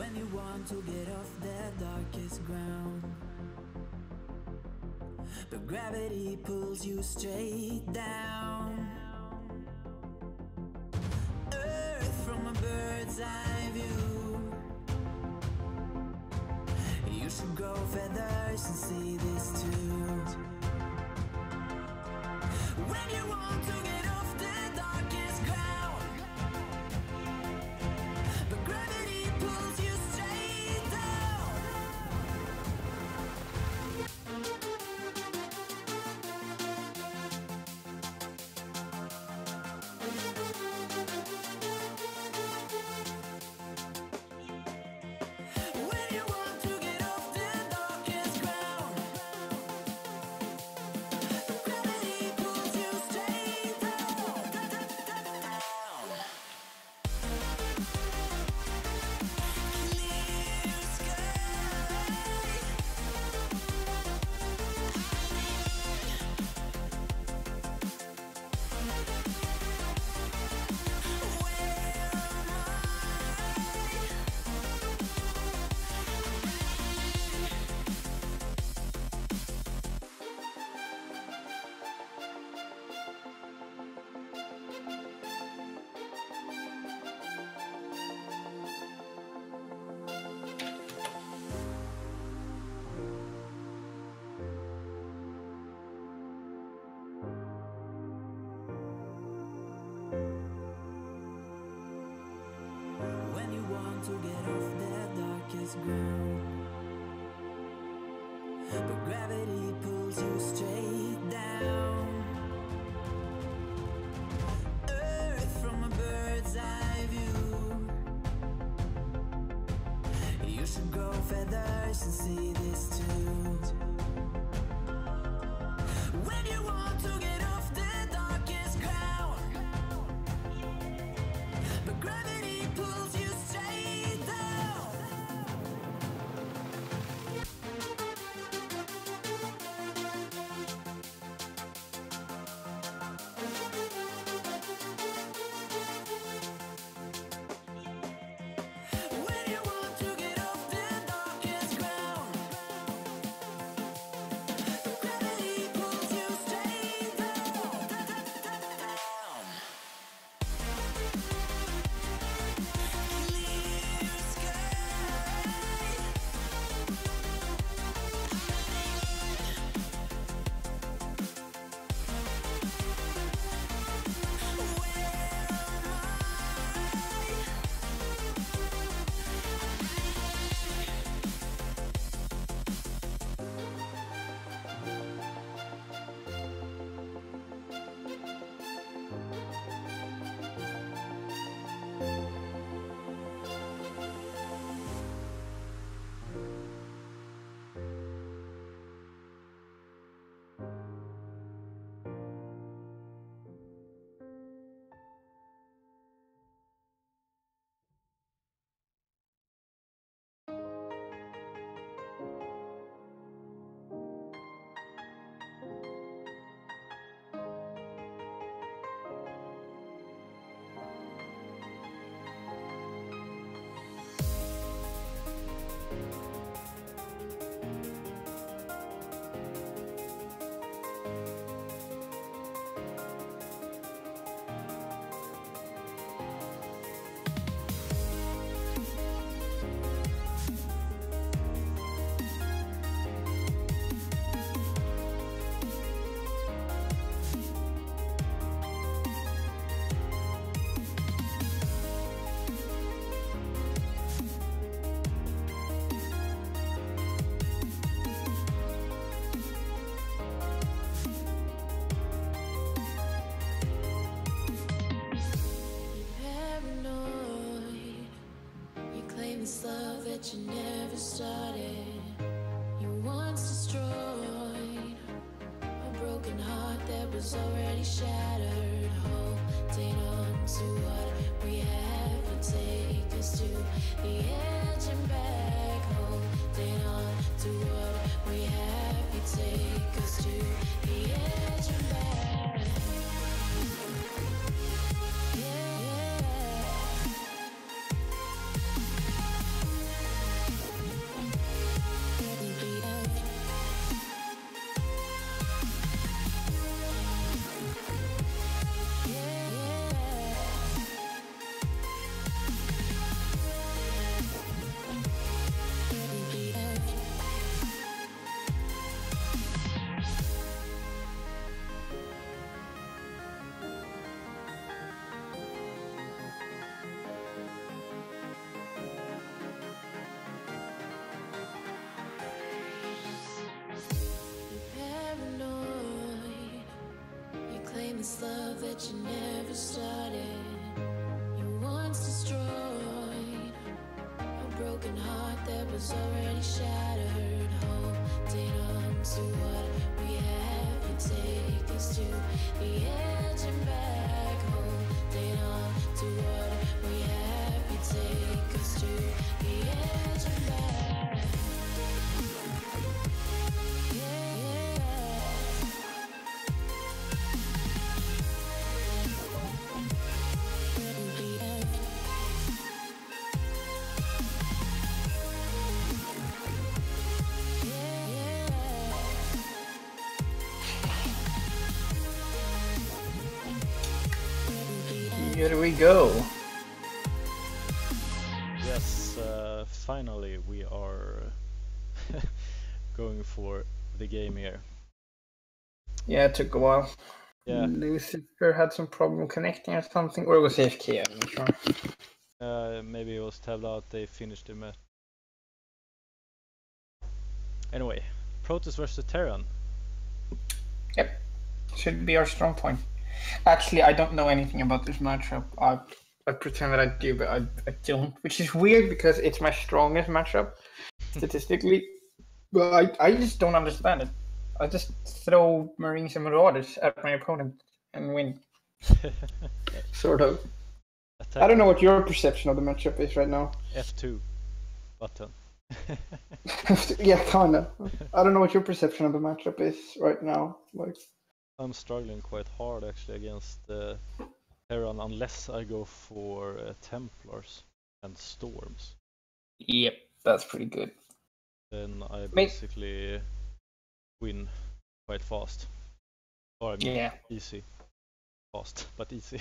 When you want to get off the darkest ground, but gravity pulls you straight down. Earth from a bird's eye view. You should grow feathers and see this too. When you want to get off the darkest ground, but gravity pulls you straight down. When you want to get off the darkest ground, but gravity pulls you straight down. Clear When you want to get off that darkest ground, but gravity pulls you straight down. Earth from a bird's eye view. You should grow feathers and see this too. When you want to get off the darkest ground, but gravity pulls you straight down. When you want to get off the darkest ground, but gravity pulls you straight down. Clear sky. Paranoid, you claim this love that you never started. You once destroyed a broken heart that was already shattered. Holding on to what we have and take us to the edge and back. Holding on to what we have, you take us to the edge and back. Yeah. this love that you never started. You once destroyed a broken heart that was already shattered. Holding on to what we have, you take us to the edge and back. Holding on to what we have, you take us to the edge and back. Here we go. Yes, finally we are going for the game here. Yeah, it took a while. Yeah. Lucifer had some problem connecting or something, or it was AFK, I'm not sure. Maybe it was tabbed out, they finished the match. Anyway, Protoss versus Terran. Yep, should be our strong point. Actually, I don't know anything about this matchup. I pretend that I do, but I don't, which is weird because it's my strongest matchup statistically. But I just don't understand it. I just throw Marines and Marauders at my opponent and win. Sort of. Attack. I don't know what your perception of the matchup is right now. F2 button. Yeah, kinda. I don't know what your perception of the matchup is right now. Like, I'm struggling quite hard actually against Terran unless I go for Templars and Storms. yep, that's pretty good. Then I basically win quite fast. Or I mean, Yeah. easy. Fast, but easy.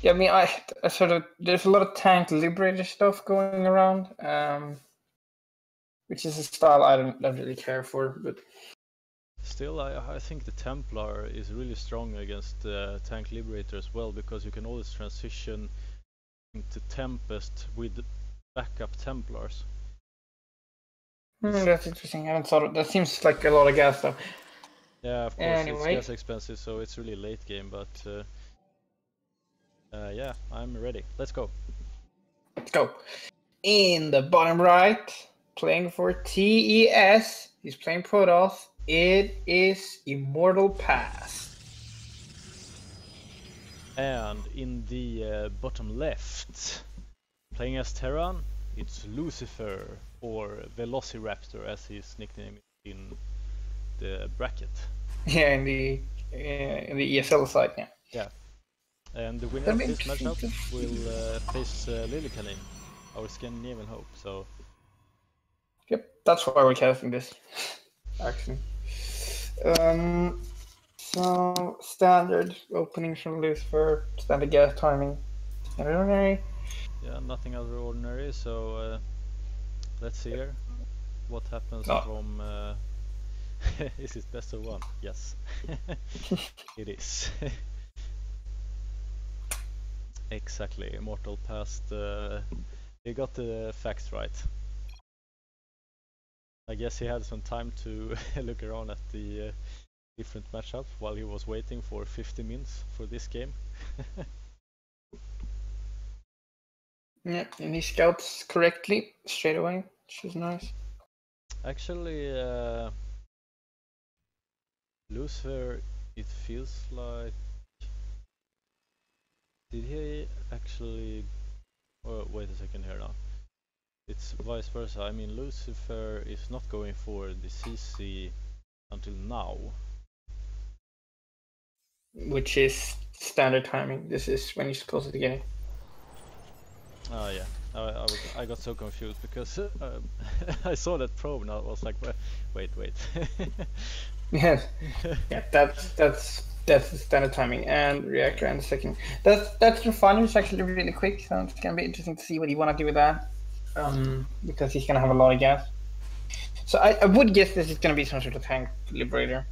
Yeah, I mean, I sort of, there's a lot of tank liberator stuff going around, which is a style I don't really care for, but Still, I think the Templar is really strong against Tank Liberator as well, because you can always transition into Tempest with backup Templars. that's interesting. I haven't thought of that. Seems like a lot of gas though. Yeah, of course, Anyway. it's gas expensive, so it's really late game, but yeah, I'm ready. Let's go. Let's go. In the bottom right, playing for TES, he's playing Protoss. It is ImmortalPast. And in the bottom left, playing as Terran, it's Lucifer, or Velociraptor as his nickname is in the bracket. Yeah, in the ESL side, yeah. Yeah. And the winner of this matchup will face Lillekanin, our Scandinavian hope. So Yep, that's why we're casting this, actually. So standard openings from Lucifer, standard gas timing, standard ordinary. yeah, nothing out of the ordinary. So let's see here what happens No. from. Is it best of one? Yes, it is. Exactly, ImmortalPast. He got the facts right. I guess he had some time to look around at the different matchups while he was waiting for 50 minutes for this game. Yeah, and he scouts correctly straight away, which is nice. Actually, Lucifer, it feels like. Did he actually. Oh, wait a second here now. It's vice versa. I mean, Lucifer is not going for the CC until now. Which is standard timing. This is when you're supposed to get it. Oh yeah, I got so confused because I saw that probe and I was like, wait. Yeah, yeah, that's the standard timing, and reactor and the second. That's refiner is actually really quick, so it's gonna be interesting to see what you want to do with that. Because he's gonna have a lot of gas. So I would guess this is gonna be some sort of tank liberator.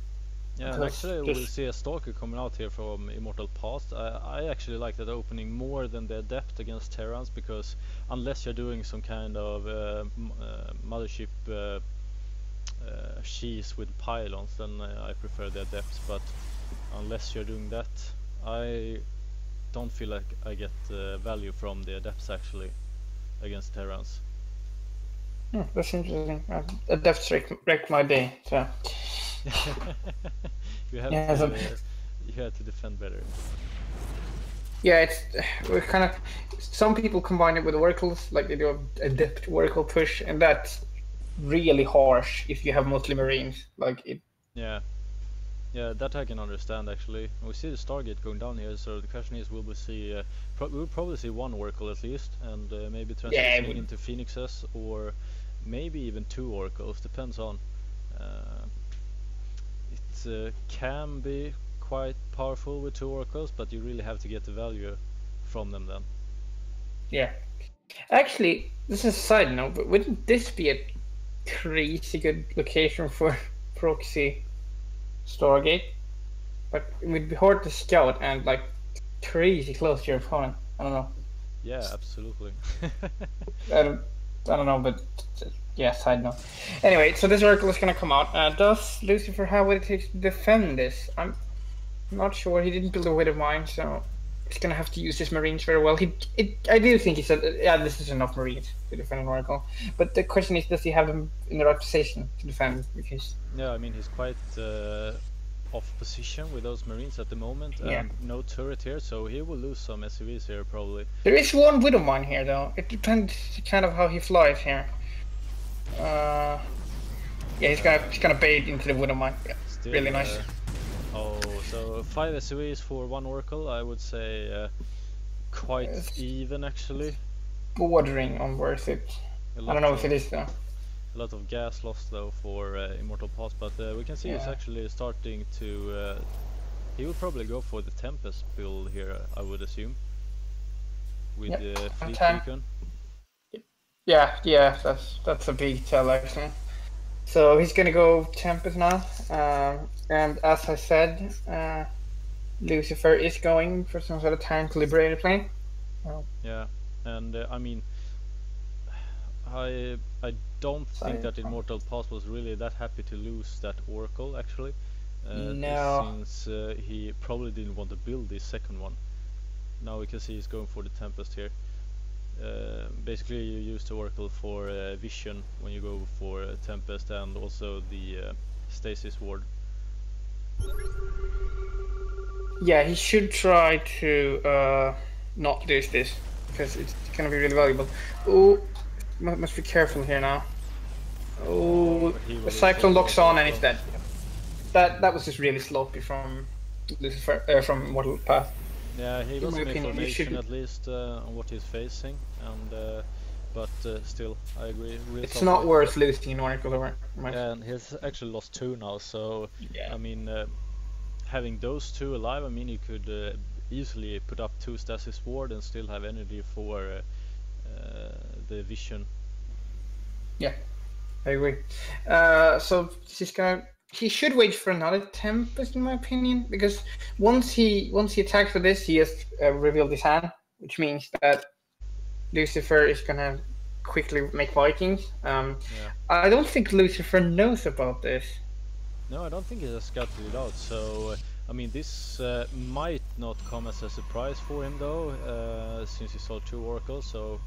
Yeah, and actually we'll see a Stalker coming out here from ImmortalPast. I actually like that opening more than the Adept against Terrans, because unless you're doing some kind of mothership cheese with pylons, then I prefer the Adepts. But unless you're doing that, I don't feel like I get value from the adepts actually against Terrans. That's interesting. Adepts wreck my day, so... you have Yeah, to you have to defend better. Yeah, we're kind of... Some people combine it with oracles, like they do a adept oracle push, and that's really harsh if you have mostly marines. Like it. Yeah, that I can understand actually. We see the Stargate going down here, so the question is, will we see? We'll probably see one oracle at least, and maybe transitioning into phoenixes, or maybe even 2 oracles. Depends on. It can be quite powerful with 2 oracles, but you really have to get the value from them then. Yeah. Actually, this is a side note, but wouldn't this be a crazy good location for proxy Stargate? Like, it would be hard to scout and like crazy close to your opponent. I don't know. Yeah, absolutely. I don't know, but yeah, side note. Anyway, so this oracle is gonna come out. Does Lucifer have what it takes to defend this? I'm not sure. He didn't build a Wit of Mine, so he's gonna have to use his marines very well. I do think he said, yeah, this is enough marines to defend an oracle. But the question is, does he have them in the right position to defend? Because yeah, I mean he's quite off position with those marines at the moment, and no turret here, so he will lose some SCVs here probably. There is one Wit of Mine here though. It depends kind of how he flies here. Yeah, he's gonna bait into the Wit of Mine. Yeah, Still, really nice. Oh, so 5 SCVs for 1 oracle, I would say quite even actually. Bordering on worth it. I don't know if it is though. A lot of gas lost though for ImmortalPast, but we can see it's actually starting to... he will probably go for the Tempest build here, I would assume. With the Fleet Beacon. Yeah, that's a big tell actually. So he's gonna go Tempest now, and as I said, Lucifer is going for some sort of time to liberate a plane. Yeah, and I mean, I don't think that ImmortalPast was really that happy to lose that Oracle actually. No. Since he probably didn't want to build this second one. Now we can see he's going for the Tempest here. Basically you use the Oracle for vision when you go for Tempest, and also the Stasis Ward. Yeah, he should try to not lose this, because it's gonna be really valuable. Oh, must be careful here now. Oh, the Cyclone locks on and it's dead. That was just really sloppy from Lucifer, from ImmortalPast. Yeah, he got some information at least on what he's facing, and but still, I agree. Really it's not worth losing an Oracle over. Yeah, and he's actually lost 2 now, so yeah. I mean, having those 2 alive, I mean, you could easily put up 2 Stasis Ward and still have energy for the vision. Yeah, I agree. So he should wait for another Tempest, in my opinion, because once he attacks with this, he has revealed his hand, which means that Lucifer is gonna quickly make Vikings. I don't think Lucifer knows about this. No, I don't think he has scouted it out. So I mean, this might not come as a surprise for him though, since he saw 2 oracles. So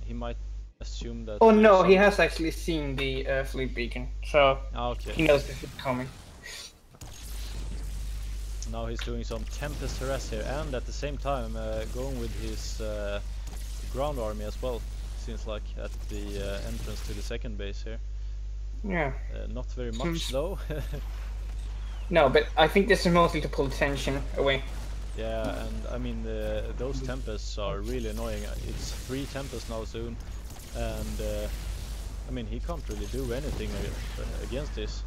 he might assume that. Oh no, he has actually seen the Fleet Beacon, so he knows this is coming. Now he's doing some Tempest harass here, and at the same time going with his ground army as well. Seems like at the entrance to the second base here. Yeah. Not very much though. No, but I think this is mostly to pull attention away. Yeah, and I mean those Tempests are really annoying. It's 3 Tempests now soon, and I mean he can't really do anything against this.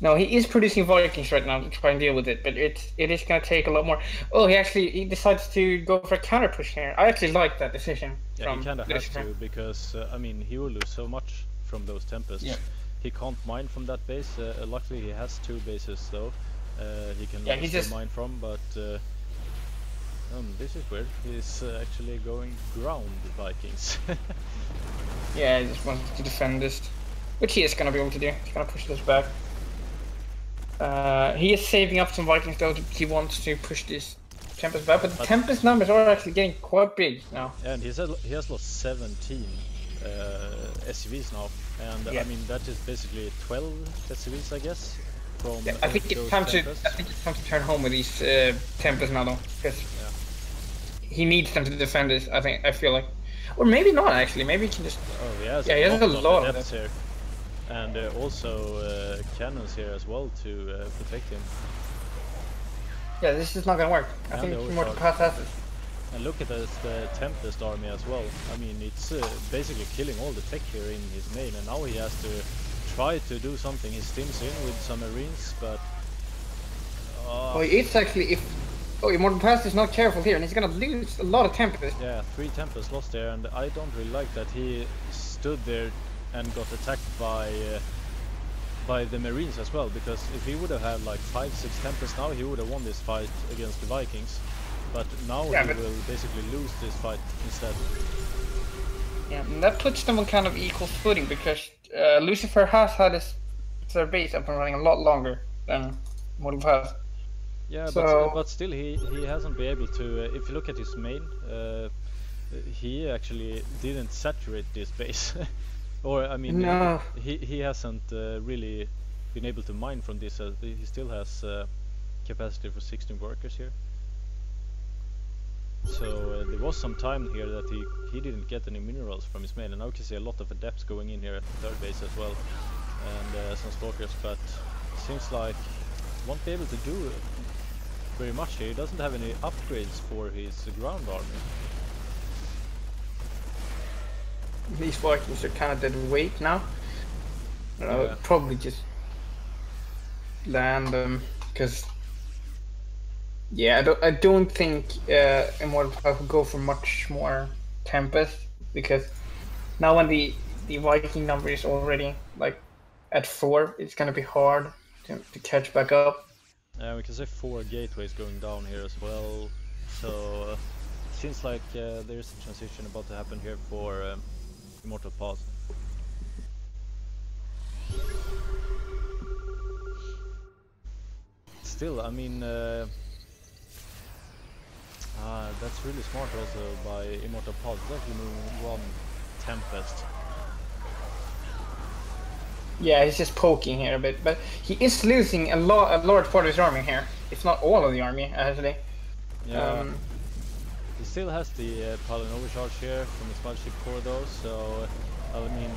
No, he is producing Vikings right now to try and deal with it, but it is going to take a lot more. Oh, he decides to go for a counter push here. I actually like that decision. Yeah, he kind of has to, because I mean he will lose so much from those Tempests. Yeah. He can't mine from that base. Luckily he has 2 bases though. He can also mine from, but this is weird. He's actually going ground Vikings. Yeah, he just wants to defend this, which he is going to be able to do. He's going to push this back. He is saving up some Vikings though. He wants to push this Tempest back, but the Tempest numbers are actually getting quite big now. And he has lost 17 SCVs now, and I mean that is basically 12 SCVs, I guess. From I think it's time to turn home with these Tempest now, though, because he needs them to defend this. I feel like, or maybe not actually. Maybe he can just. Oh, he has a lot of depths here, and also cannons here as well to protect him. Yeah, this is not gonna work. I think ImmortalPast has it. And look at the Tempest army as well. I mean, it's basically killing all the tech here in his main, and now he has to try to do something. He stims in with some Marines, but... it's actually... ImmortalPast is not careful here, and he's gonna lose a lot of Tempest. Yeah, 3 Tempests lost there, and I don't really like that he stood there and got attacked by the Marines as well, because if he would have had like 5-6 Tempests now, he would have won this fight against the Vikings. But now he will basically lose this fight instead. Yeah, and that puts them on kind of equal footing, because Lucifer has had their base up and running a lot longer than ImmortalPast. Yeah, so... but still he hasn't been able to, if you look at his main, he actually didn't saturate this base. Or, I mean, no. he hasn't really been able to mine from this, he still has capacity for 16 workers here. So there was some time here that he didn't get any minerals from his main, and now you can see a lot of adepts going in here at the third base as well, and some stalkers, but it seems like he won't be able to do very much here. He doesn't have any upgrades for his ground army. These Vikings are kind of dead weight now. Probably just land them, because I don't think ImmortalPast will go for much more Tempest, because now when the Viking number is already like at 4, it's gonna be hard to catch back up. Yeah, we can see 4 gateways going down here as well, so seems like there's a transition about to happen here for ImmortalPast. Still, I mean, that's really smart also by ImmortalPast. It's actually moving 1 Tempest. Yeah, he's just poking here a bit, but he is losing a large part of his army here. It's not all of the army, actually. Yeah. He still has the pylon overcharge here from his Magic Core though, so I mean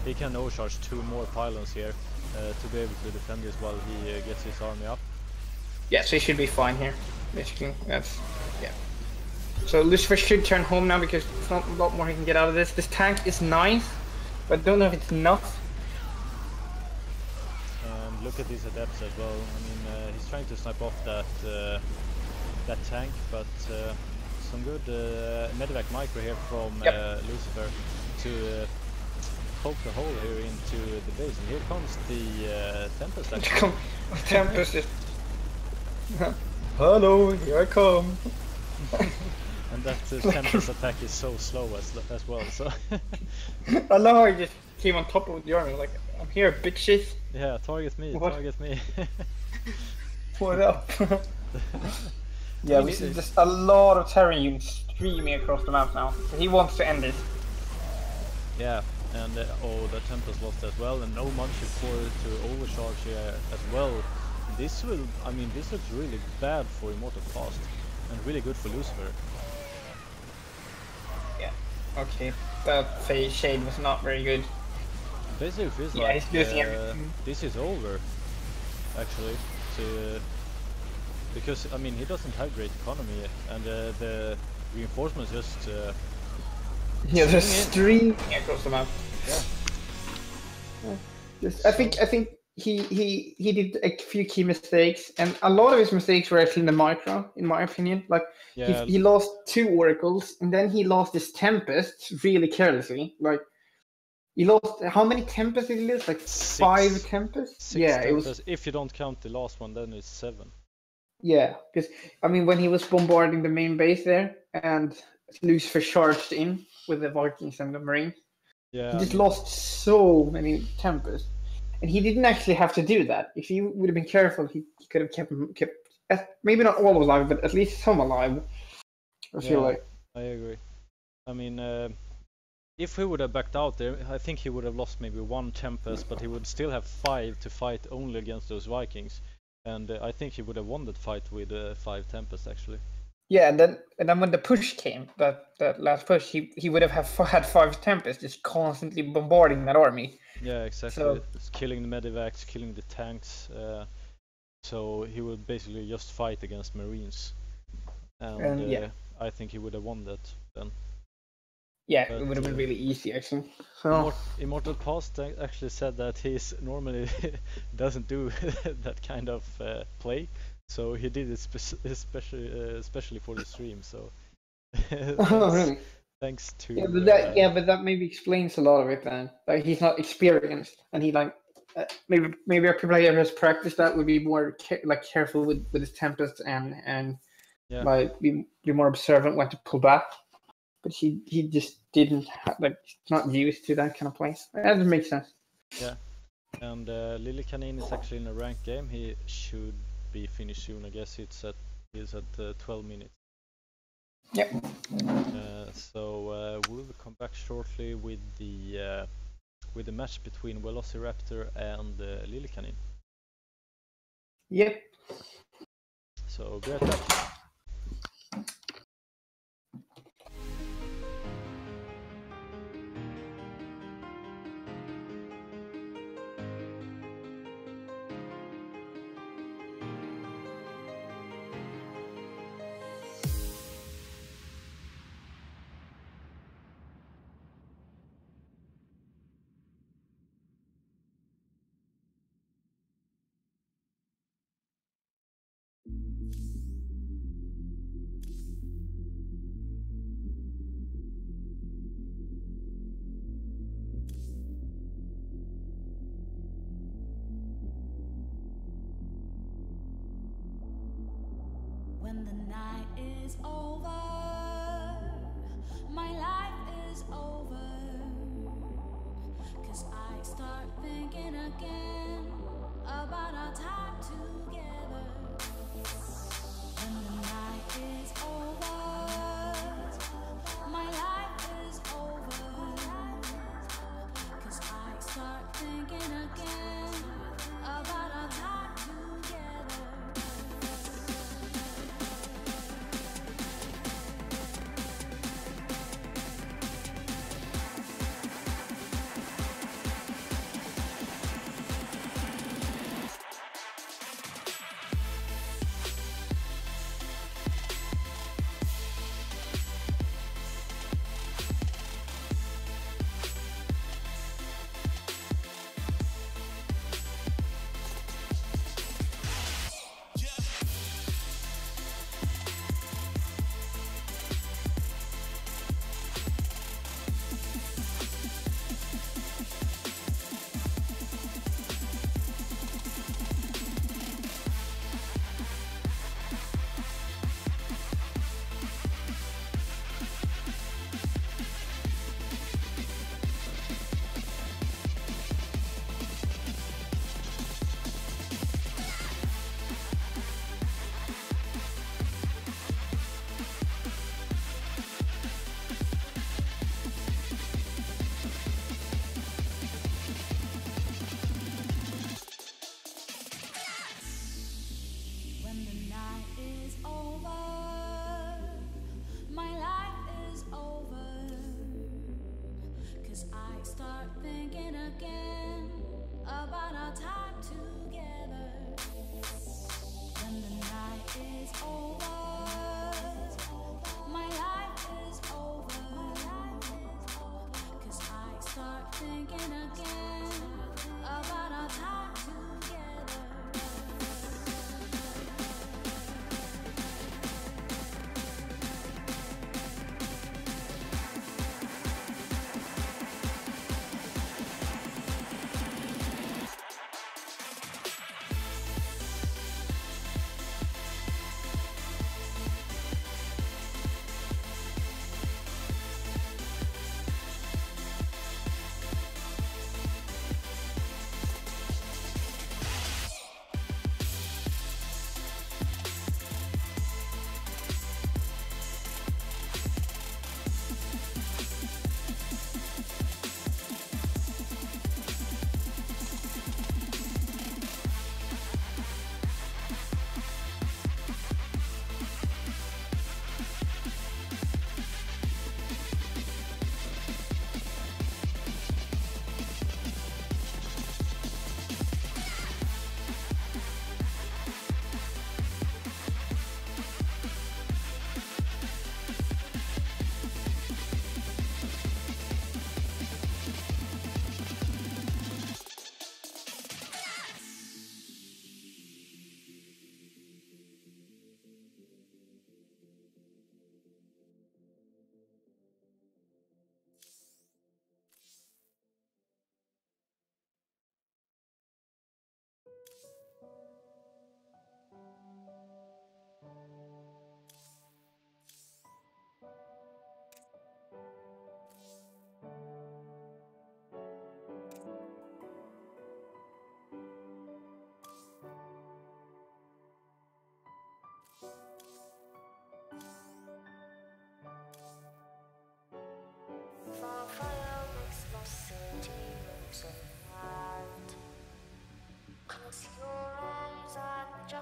he can overcharge 2 more pylons here to be able to defend this while he gets his army up. Yeah, so he should be fine here, basically. So Lucifer should turn home now, because there's not a lot more he can get out of this. This tank is nice, but I don't know if it's enough. And look at these adepts as well. I mean, he's trying to snipe off that tank, but some good medevac micro here from Lucifer to poke the hole here into the base. And here comes the Tempest actually. Tempest is... Hello, here I come. And that Tempest attack is so slow as well, so... I love how he just came on top of the army, like, I'm here, bitches. Yeah, target me, target me. What up? Yeah, we see just a lot of Terran units streaming across the map now. So he wants to end this. Yeah, and the Tempest lost as well, and no Munchie to overcharge here as well. This will, I mean, this looks really bad for ImmortalPast, and really good for Lucifer. Yeah, okay, that phase shade was not very good. Basically feels like he's losing this is over, actually, because, I mean, he doesn't have great economy, and the reinforcements just... they're streaming across the map. Yeah. I think he did a few key mistakes, and a lot of his mistakes were actually in the micro, in my opinion. Like, he lost 2 oracles, and then he lost his Tempest really carelessly. Like, he lost, how many Tempests did he lose? Like 6. 5 Tempests? 6 yeah, Tempests. It was. If you don't count the last one, then it's 7. Yeah, because I mean, when he was bombarding the main base there, and Lucifer charged in with the Vikings and the Marines, he just lost so many Tempests. and he didn't actually have to do that. If he would have been careful, he could have kept maybe not all alive, but at least some alive. I feel like. I agree. I mean, if he would have backed out there, I think he would have lost maybe 1 Tempest, but he would still have 5 to fight only against those Vikings. And I think he would have won that fight with 5 Tempest actually. Yeah, and then when the push came, that last push, he would have had 5 Tempests just constantly bombarding that army. Yeah, exactly. So, it's killing the medivacs, killing the tanks. So he would basically just fight against Marines. And yeah. I think he would have won that then. Yeah, But, it would have been really easy actually. So ImmortalPast actually said that he's normally doesn't do that kind of play, so he did it especially for the stream. So really? Thanks to but that maybe explains a lot of it. Then like he's not experienced, and he like maybe a player has practiced that would be more careful with his tempest and like be more observant when to pull back. But he just didn't not used to that kind of play. That doesn't make sense. Yeah, and Lillekanin is actually in a ranked game. He should be finished soon. I guess he's at 12 minutes. Yep. So we'll come back shortly with the match between Velociraptor and Lillekanin. Yep. So be right back. When the night is over, my life is over. 'Cause I start thinking again about our time together. When the night is over, my life is over. 'Cause I start thinking again about our time together.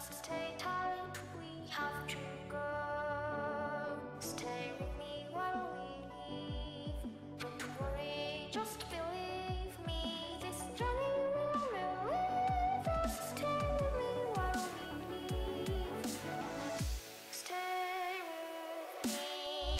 Just stay tight, we have to go. Stay with me while we leave. Don't worry, just believe me. This journey will relieve us. Stay with me while we leave. Stay with me.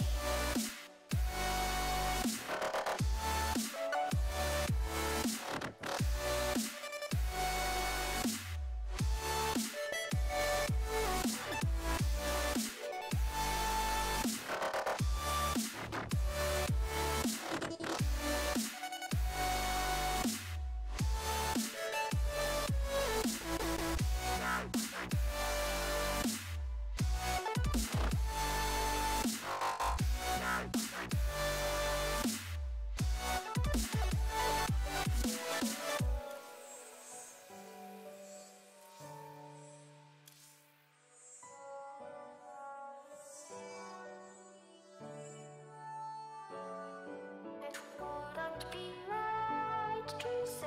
It wouldn't be right to say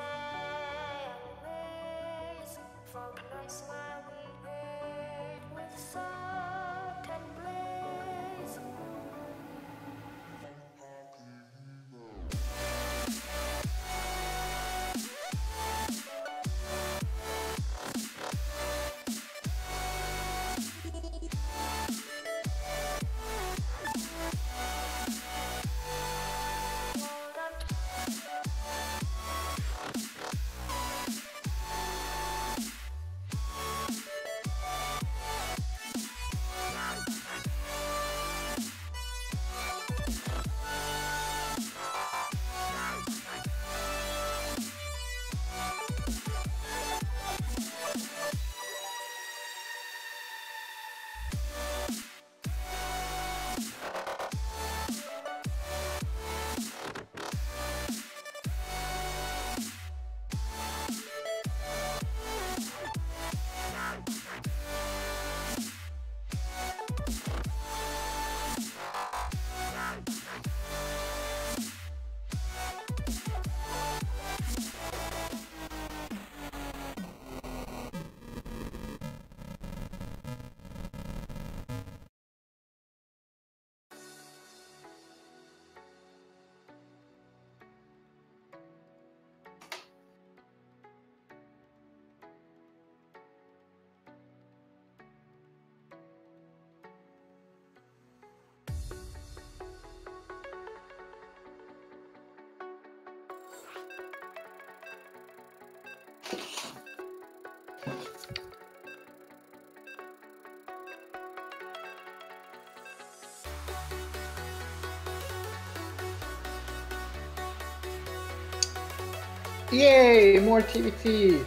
anyways. For the place where we wait with salt and blaze. Yay! More TVT!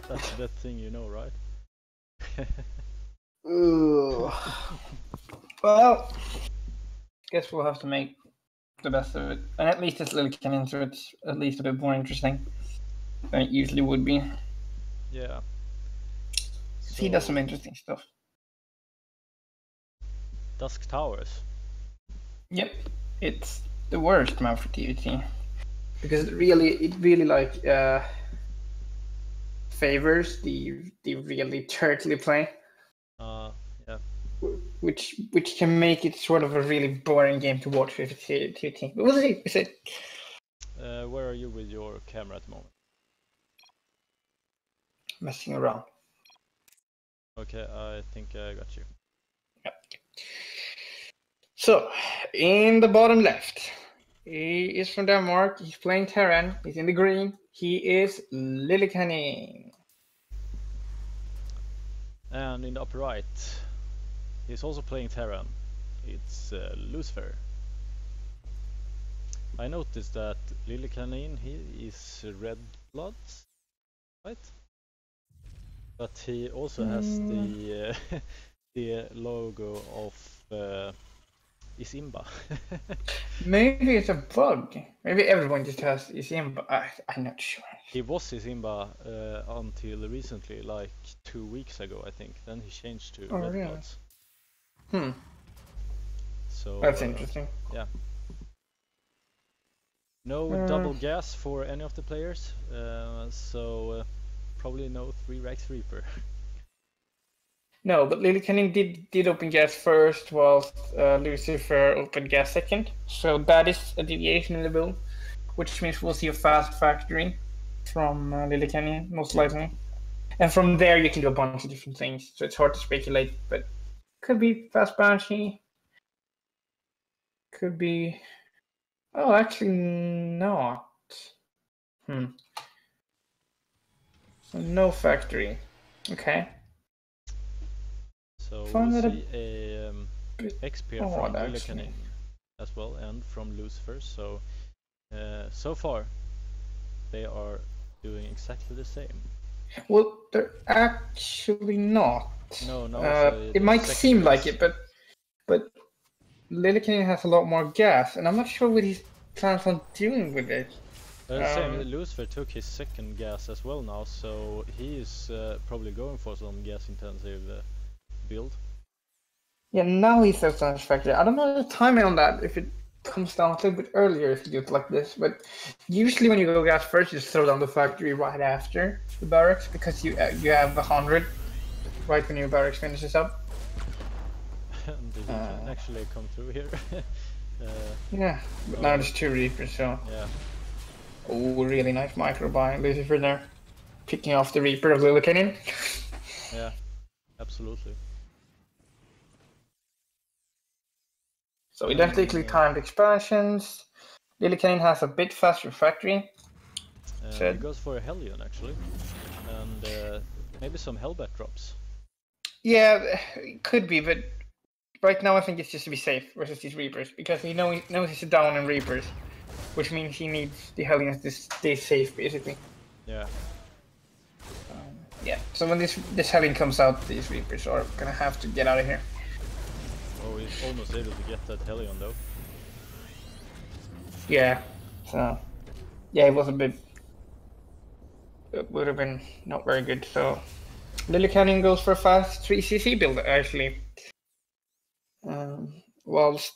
That's the thing you know, right? Ooh. Well, guess we'll have to make the best of it. And at least it's Lillekanin, so it's at least a bit more interesting than it usually would be. Yeah. He does some interesting stuff. Dusk Towers. Yep, it's the worst map for TVT because it really like favors the really turtly play, Yeah. which can make it sort of a really boring game to watch with TVT. But we'll see. Where are you with your camera at the moment? Messing around. Okay, I think I got you. Yep. So, in the bottom left, he is from Denmark. He's playing Terran. He's in the green. He is Lillekanin. And in the upper right, he's also playing Terran. It's Lucifer. I noticed that Lillekanin, he is red blood, right? But he also has the the logo of Isimba. Maybe it's a bug. Maybe everyone just has Isimba. I'm not sure. He was Isimba until recently, like 2 weeks ago, I think. Then he changed to red really? bloods. So That's interesting. Yeah. No double gas for any of the players, so probably no 3 Rex Reaper. No, but Lillekanin did open gas first, whilst Lucifer opened gas second. So that is a deviation in the build, which means we'll see a fast factory from Lillekanin, most likely. And from there you can do a bunch of different things, so it's hard to speculate, but could be fast Banshee, could be... Oh, actually not. So no factory. Okay. So Find we'll that see a XP from odd, Lillekanin actually. as well, and from Lucifer. So so far they are doing exactly the same. Well, they're actually not. No, no. It might seem like it, but Lillekanin has a lot more gas, and I'm not sure what he plans on doing with it. Same, Lucifer took his second gas as well now, so he is probably going for some gas-intensive build. Yeah, now he says on his factory. I don't know the timing on that, if it comes down a little bit earlier if you do it like this, but usually when you go gas first, you just throw down the factory right after the barracks, because you have 100 right when your barracks finishes up. And he can actually come through here. Yeah, but now there's 2 Reapers, so... Yeah. Oh, really nice micro by Lucifer there. Picking off the Reaper of Lillekanin. Yeah, absolutely. So identically timed expansions. Lillekanin has a bit faster factory. He goes for a Hellion actually, and maybe some Hellbat drops. Yeah, it could be, but right now I think it's just to be safe versus these Reapers, because he knows he's down in Reapers, which means he needs the Hellions to stay safe, basically. Yeah. Yeah. So when this Hellion comes out, these Reapers are gonna have to get out of here. Oh, he's almost able to get that Hellion though. Yeah. So yeah, it was a bit. It would have been not very good. So Lillekanin goes for a fast 3cc build actually. Whilst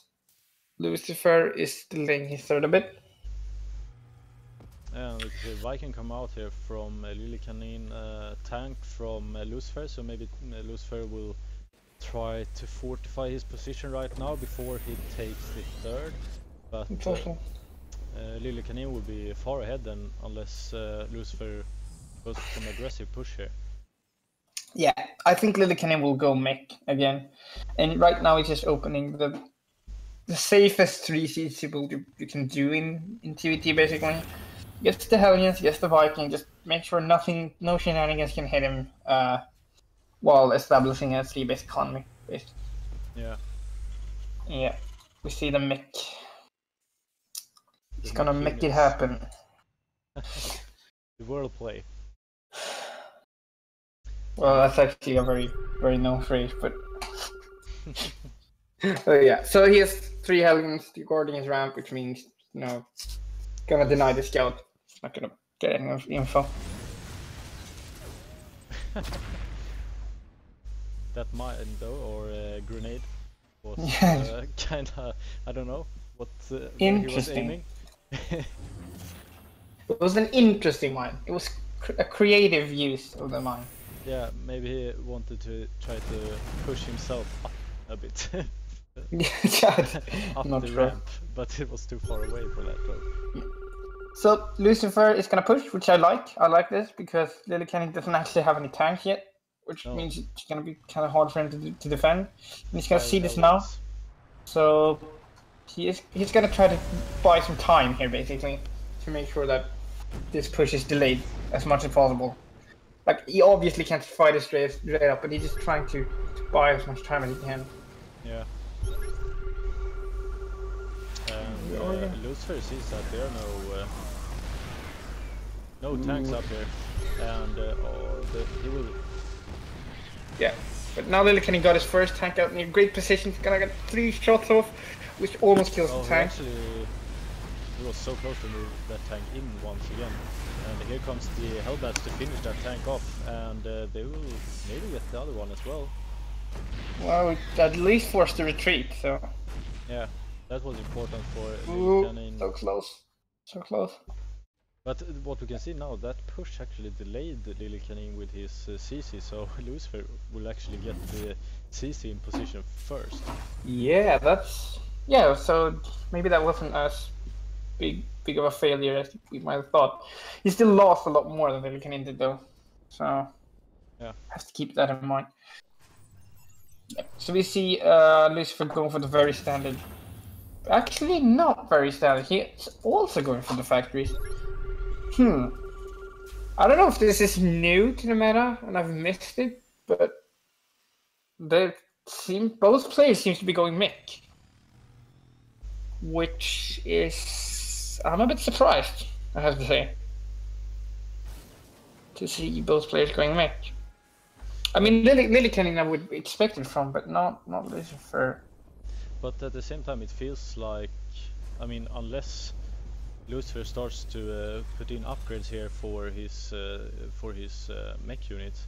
Lucifer is delaying his third a bit. And the Viking come out here from Lillekanin, tank from Lucifer, so maybe Lucifer will try to fortify his position right now before he takes the third. But Lillekanin will be far ahead then, unless Lucifer goes for some aggressive push here. Yeah, I think Lillekanin will go mech again, and right now he's just opening the safest 3cc build you can do in TVT basically. Just the Hellions, just the Viking, just make sure no shenanigans can hit him while establishing a 3-base economy. Basically. Yeah. Yeah, we see the mech. He's The gonna mech make it units. happen. The world play. Well, that's actually a very, very known phrase, but... yeah, so he has 3 Hellions guarding his ramp, which means, gonna deny the scout. Not gonna get any info. That mine though, or grenade, was kinda, I don't know what where he was aiming. It was an interesting mine. It was a creative use of the mine. Yeah, maybe he wanted to try to push himself up a bit. Up not the sure. ramp, but it was too far away for that though. So Lucifer is gonna push, which I like. I like this because Lillekanin doesn't actually have any tanks yet, which means it's gonna be kind of hard for him to defend. And he's gonna see this now, so he's gonna try to buy some time here, basically, to make sure that this push is delayed as much as possible. Like, he obviously can't fight it straight up, but he's just trying to buy as much time as he can. Yeah. And Lucifer sees that there are no tanks up here, and he will. Yeah, but now Lillekanin got his first tank out in a great position. He's gonna get 3 shots off, which almost kills the tank. He was so close to move that tank in once again. And here comes the Hellbats to finish that tank off, and they will maybe get the other one as well. Well, at least forced the retreat, so... Yeah, that was important for Ooh, Lillekanin. so close. So close. But what we can see now, that push actually delayed Lillekanin with his CC, so Lucifer will actually get the CC in position first. Yeah, so maybe that wasn't as big of a failure as we might have thought. He still lost a lot more than Lillekanin did though. So yeah, have to keep that in mind. Yeah. So we see Lucifer going for the very standard. Actually, not very standard. He's also going for the factories. I don't know if this is new to the meta and I've missed it, but both players seem to be going mech, which is I'm a bit surprised, I have to say, to see both players going mech. I mean, Lillekanin I would expect it from, but not Lucifer. But at the same time, it feels like, I mean, unless Lucifer starts to put in upgrades here for his mech units,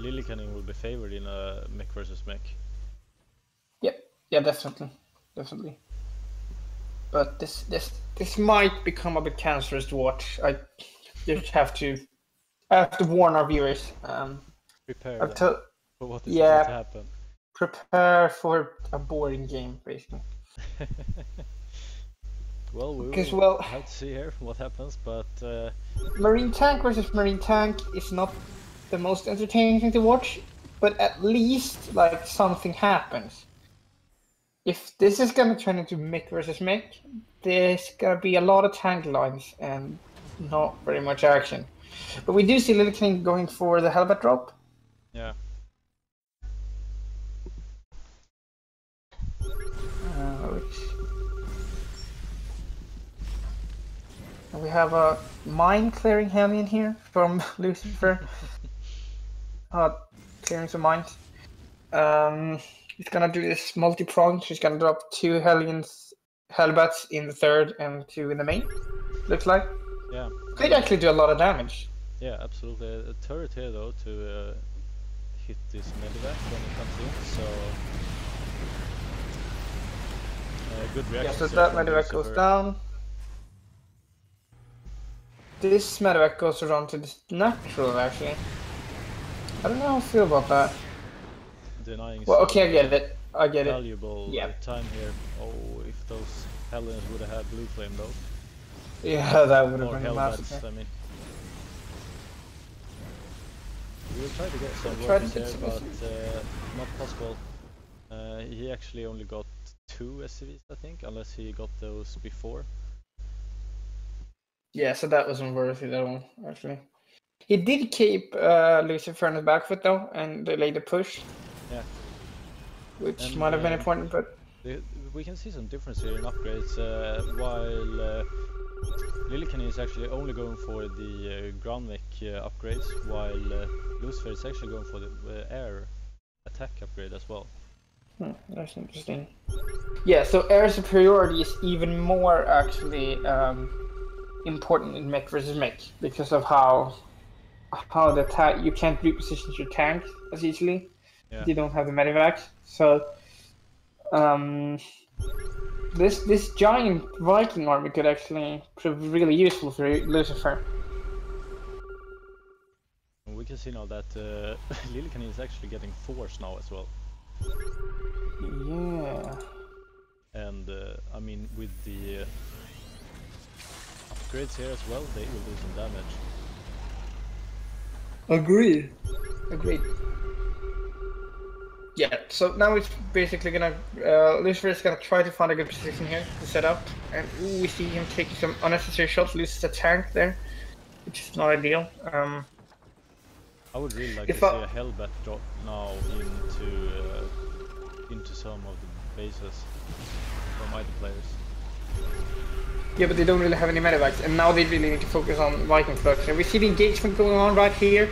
Lillekanin will be favored in a mech versus mech. Yeah, definitely. But this might become a bit cancerous to watch. I just have to warn our viewers. Prepare for what is about to happen. Prepare for a boring game, basically. Well, we will have to see here what happens, but Marine Tank versus Marine Tank is not the most entertaining thing to watch, but at least like something happens. If this is gonna turn into mech versus mech, there's gonna be a lot of tank lines and not very much action. But we do see Lillekanin going for the Hellbat drop. Yeah. We have a mine clearing Hellion here from Lucifer. Clearing some mines. He's gonna do this multi-pronged. He's gonna drop 2 Hellbats in the third and 2 in the main. Looks like. Yeah. Could actually do a lot of damage. Yeah, absolutely. A turret here though to hit this medevac when it comes in. So good reaction. Yeah, so that medevac goes down. This medevac goes around to this natural actually. I don't know how I feel about that. Denying okay, I get it. Valuable time here. Oh, if those Hellions would have had blue flame though. Yeah, that would have been a massive. I mean, we'll try to get some workers here, but not possible. He actually only got 2 SCVs, I think, unless he got those before. Yeah, so that wasn't worthy, that one, actually. He did keep Lucifer on the back foot, though, and delay the push. Yeah. Which might have been important, but... We can see some difference here in upgrades, while Lillekanin is actually only going for the ground mech upgrades, while Lucifer is actually going for the air attack upgrade as well. That's interesting. Yeah, so air superiority is even more actually important in mech versus mech because of how the tank, you can't reposition your tank as easily if you don't have the medevac. So this giant Viking army could actually prove really useful for Lucifer. We can see now that Lillekanin is actually getting force now as well. Yeah. And I mean, with the upgrades here as well, they will do some damage. Agreed. Yeah, so now it's basically gonna Lucifer is gonna try to find a good position here to set up, and we see him taking some unnecessary shots, loses a tank there, which is not ideal. I would really like to see a Hellbat drop now into some of the bases from either players. Yeah, but they don't really have any medevacs, and now they really need to focus on Viking production. We see the engagement going on right here.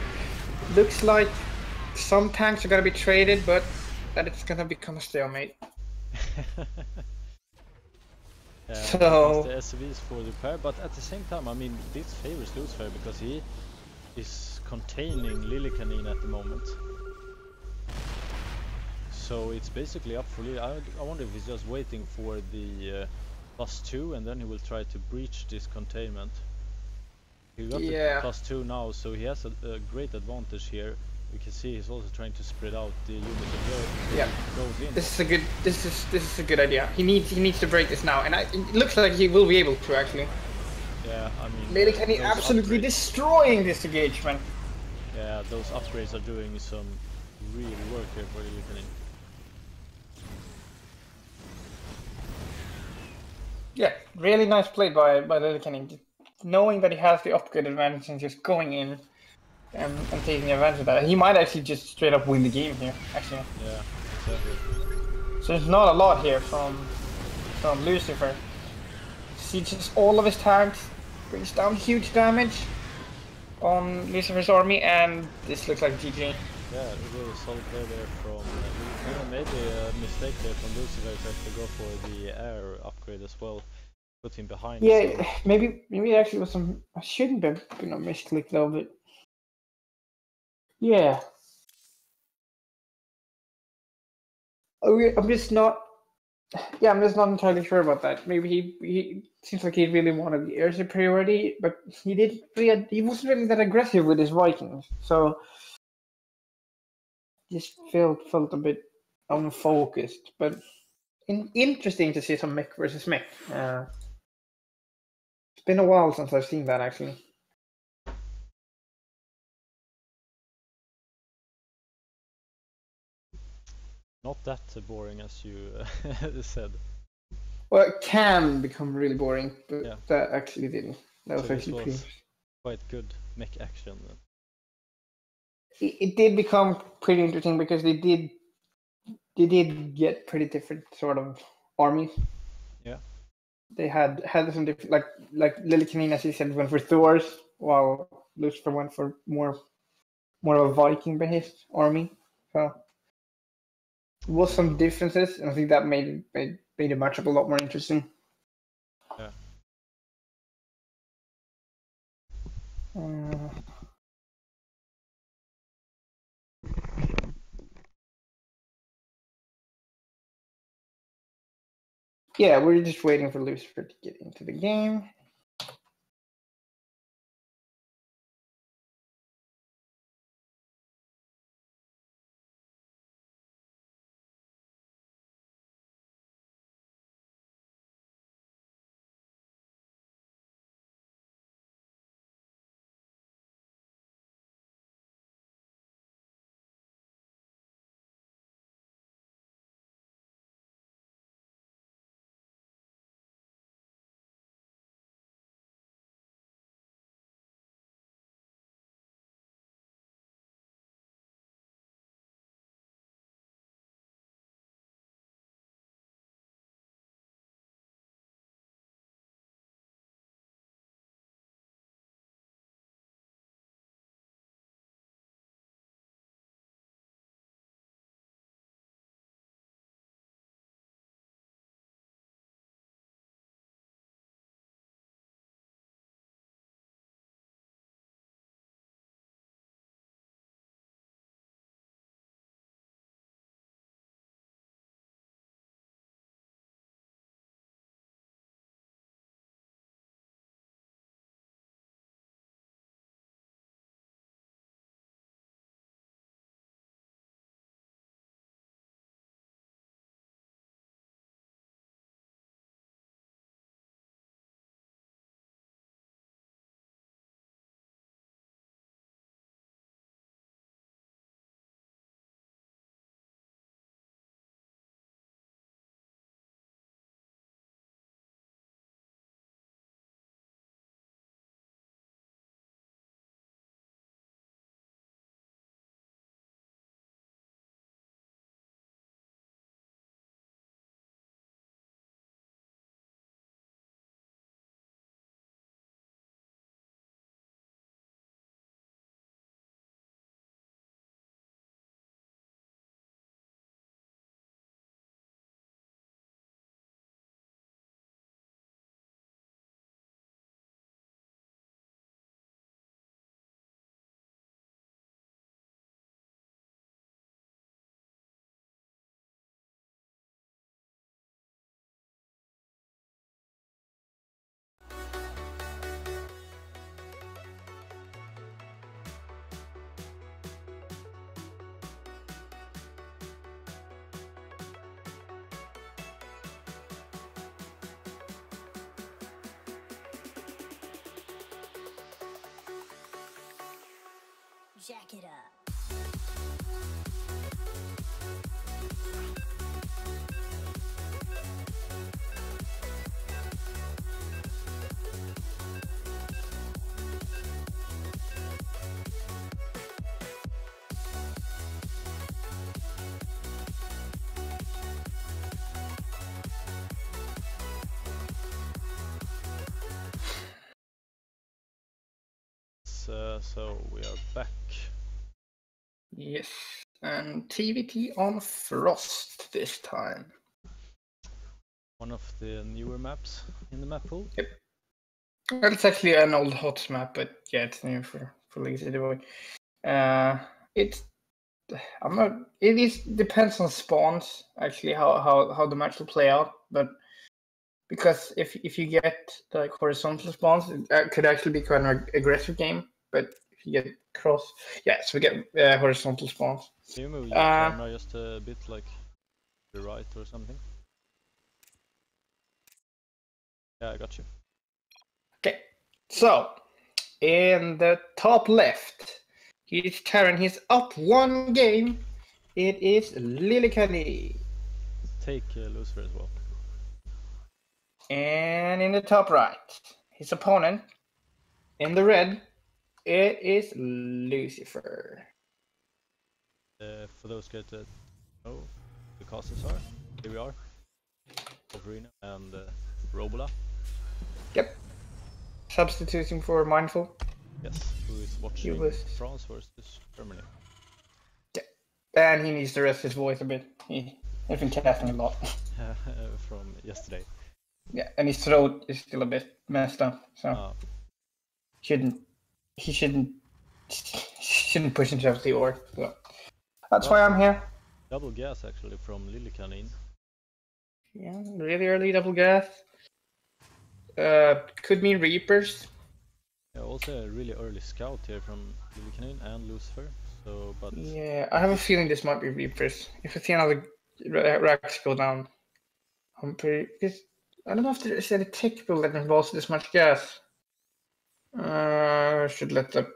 Looks like some tanks are gonna be traded, but that it's gonna become a stalemate. So the SCVs for the pair, but at the same time, I mean, this favors Lucifer because he is containing Lillekanin at the moment. So it's basically up for Lily. I wonder if he's just waiting for the +2, and then he will try to breach this containment. He got the Yeah. +2 now, so he has a great advantage here. You can see he's also trying to spread out the units of Earth. Yeah. Goes in. This is a good idea. He needs to break this now, and it looks like he will be able to actually. Yeah, I mean. Lillekanin those absolutely upgrades- destroying this engagement. Yeah, those upgrades are doing some real work here for Lillekanin. Yeah, really nice play by Lillekanin. Knowing that he has the upgrade advantage and just going in and taking advantage of that. He might actually just straight up win the game here, actually. Yeah, exactly. So there's not a lot here from Lucifer. See, just all of his tags brings down huge damage on Lucifer's army, and this looks like GG. Yeah, a really solid play there from maybe a mistake there from Lucifer to actually go for the air upgrade as well. Put him behind. Yeah, So. maybe it actually was some. I shouldn't have been a misclick though, but yeah. I'm just not. Yeah, I'm just not entirely sure about that. Maybe he seems like he really wanted the air superiority, but he didn't. He wasn't really that aggressive with his Vikings, so just felt a bit unfocused. But interesting to see some mech versus mech. It's been a while since I've seen that actually. Not that boring as you said. Well, it can become really boring, but Yeah. that actually didn't. That was So this actually was quite good mech action. it did become pretty interesting because they did get pretty different sort of armies. Yeah. They had some different like Lillekanin, as you said, went for Thor's, while Lucifer went for more of a Viking based army. So there was some differences, and I think that made the matchup a lot more interesting. Yeah. Yeah, we're just waiting for Lucifer to get into the game. Jack it up. So we are back. Yes, and TVT on Frost this time. One of the newer maps in the map pool. Yep. Well, it's actually an old hot map, but yeah, it's new for Legacy Boy. It depends on spawns actually how the match will play out, but because if you get like horizontal spawns, it could actually be quite an aggressive game. But if you get cross, so we get horizontal spawns. Can you move your camera just a bit like to the right or something? Yeah, I got you. Okay, so in the top left, he's Terran. He's up one game. It is Lillekanin. Take Lucifer as well. And in the top right, his opponent in the red, it is Lucifer. For those guys that know the casters are, here we are. Overina and Robola. Yep. Substituting for Mindful. Yes, who is watching France versus Germany. Yeah. And he needs to rest his voice a bit. He's been casting a lot. From yesterday. Yeah, and his throat is still a bit messed up, so he shouldn't push himself to the org. So that's why I'm here. Double gas actually from Lillekanin. Yeah, really early double gas. Could mean Reapers. Yeah, also a really early scout here from Lillekanin and Lucifer. So, but yeah, I have a feeling this might be Reapers. If I see another racks go down, I'm pretty. Because I don't know if there's any tech build that involves this much gas. I should let that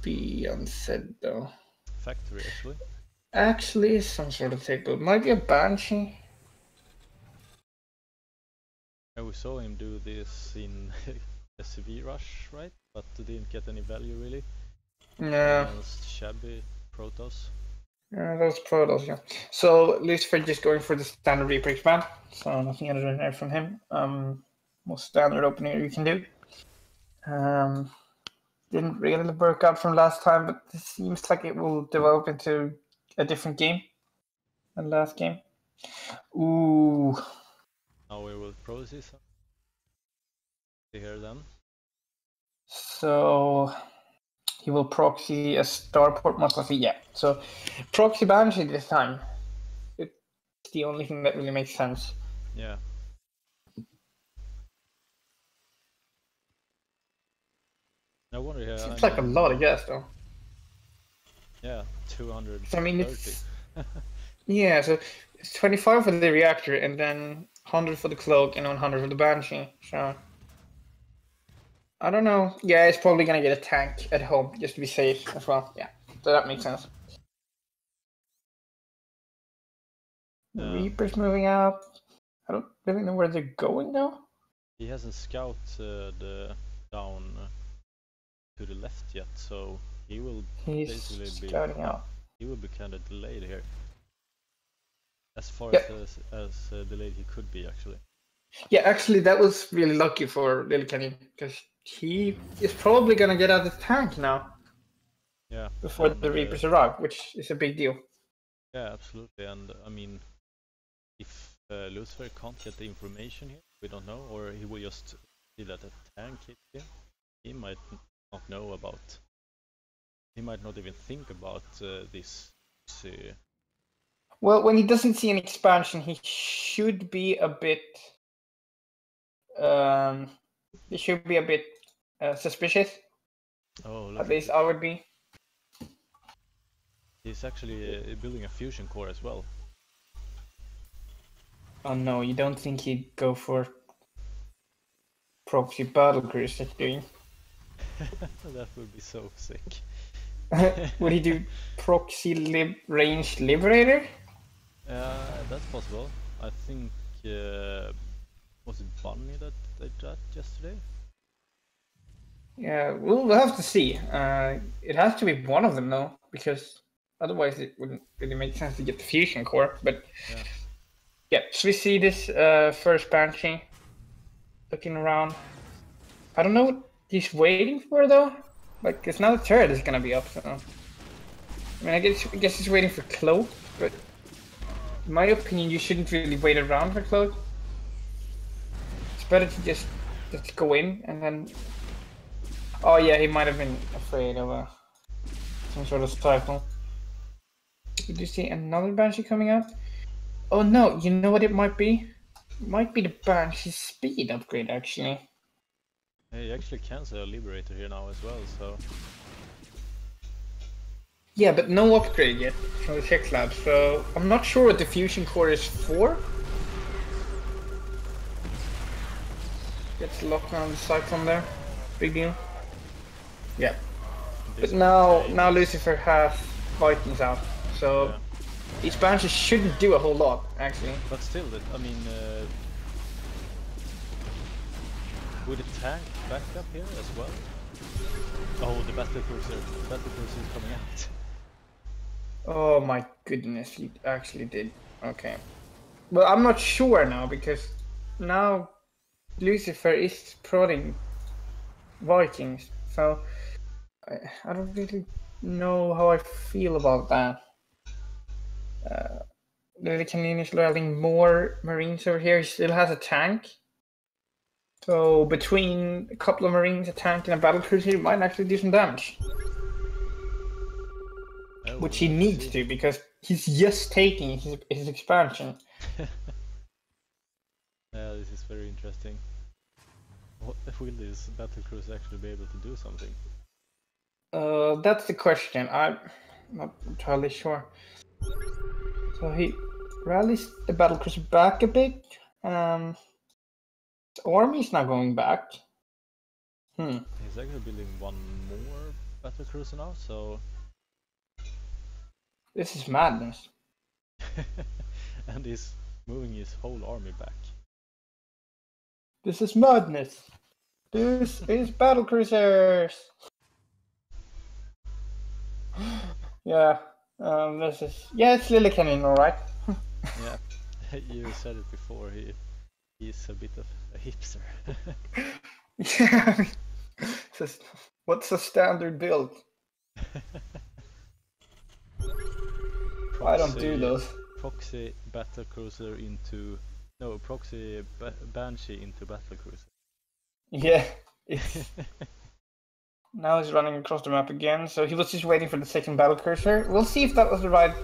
be unsaid though. Factory actually. Actually, some sort of tech build. Might be a Banshee. Yeah, we saw him do this in SCVRush, right? But didn't get any value really. Yeah. Against Chabby, Protoss. Yeah, those Protoss, yeah. So Lucifer just going for the standard Reaper expand. So nothing other than that from him. Most standard opening you can do. Didn't really work out from last time, but it seems like it will develop into a different game than last game. Ooh. Now we will process here then. So he will proxy a starport most likely, yeah. So proxy Banshee this time. It's the only thing that really makes sense. Yeah. I wonder here. Seems like a lot of gas though. Yeah, 230. I mean, it's yeah. So it's 25 for the reactor, and then 100 for the cloak, and 100 for the Banshee. So I don't know. Yeah, it's probably gonna get a tank at home just to be safe as well. Yeah, so that makes sense. Reapers moving out. I don't really know where they're going though. He hasn't scouted down to the left yet, so he will basically be scouting out. He will be kind of delayed here. As far Yep. as delayed he could be actually. Yeah, actually that was really lucky for Lillekanin because he is probably gonna get out of the tank now. Yeah. Before the Reapers arrive, which is a big deal. Yeah, absolutely. And I mean, if Lucifer can't get the information here, we don't know, or he will just see that a tank hit him. He might not know about. He might not even think about this. Well, when he doesn't see an expansion, he should be a bit. He should be a bit suspicious. Oh, at least I would be. He's actually building a fusion core as well. Oh no, you don't think he'd go for proxy battle cruise that doing? That would be so sick. Would he do proxy ranged liberator? That's possible. I think was it Bunny that did that yesterday? Yeah, we'll have to see. It has to be one of them though, because otherwise it wouldn't really make sense to get the fusion core. But yeah, so we see this first Banshee looking around. I don't know what he's waiting for though. Like, it's now the turret is gonna be up, so I mean, I guess he's waiting for Cloak, but in my opinion, you shouldn't really wait around for Cloak. It's better to just go in and then. Oh yeah, he might have been afraid of some sort of cycle. Did you see another Banshee coming out? Oh no, you know what it might be? It might be the Banshee speed upgrade actually. Yeah, you actually can sell a Liberator here now as well, so... Yeah, but no upgrade yet from the Tech Lab, so I'm not sure what the fusion core is for. Gets locked on the cyclone there. Big deal. Yeah. But now Lucifer has Vikings out, so these Banshees shouldn't do a whole lot, actually. But still, I mean, would a tank back up here as well? Oh, the battlecruiser is coming out. Oh my goodness, he actually did. Okay. Well, I'm not sure now, because now Lucifer is prodding Vikings, so I don't really know how I feel about that. Lillekanin is rallying more Marines over here. He still has a tank. So between a couple of Marines, a tank, and a battlecruiser, he might actually do some damage. Which he needs to, because he's just taking his expansion. Yeah, this is very interesting. What will this battlecruiser actually be able to do something? That's the question. I'm not entirely sure. So he rallies the battlecruiser back a bit. The army's not going back. He's actually building one more battlecruiser now, so... This is madness. And he's moving his whole army back. This is madness. This is battlecruisers. Yeah, this is... Yeah, it's Lillekanin, alright. Yeah, you said it before, he's a bit of a hipster. Yeah, what's a standard build? I don't do those. Proxy battlecruiser into... No, proxy Banshee into battlecruiser. Yeah. Now he's running across the map again, so he was just waiting for the second battlecruiser. We'll see if that was the right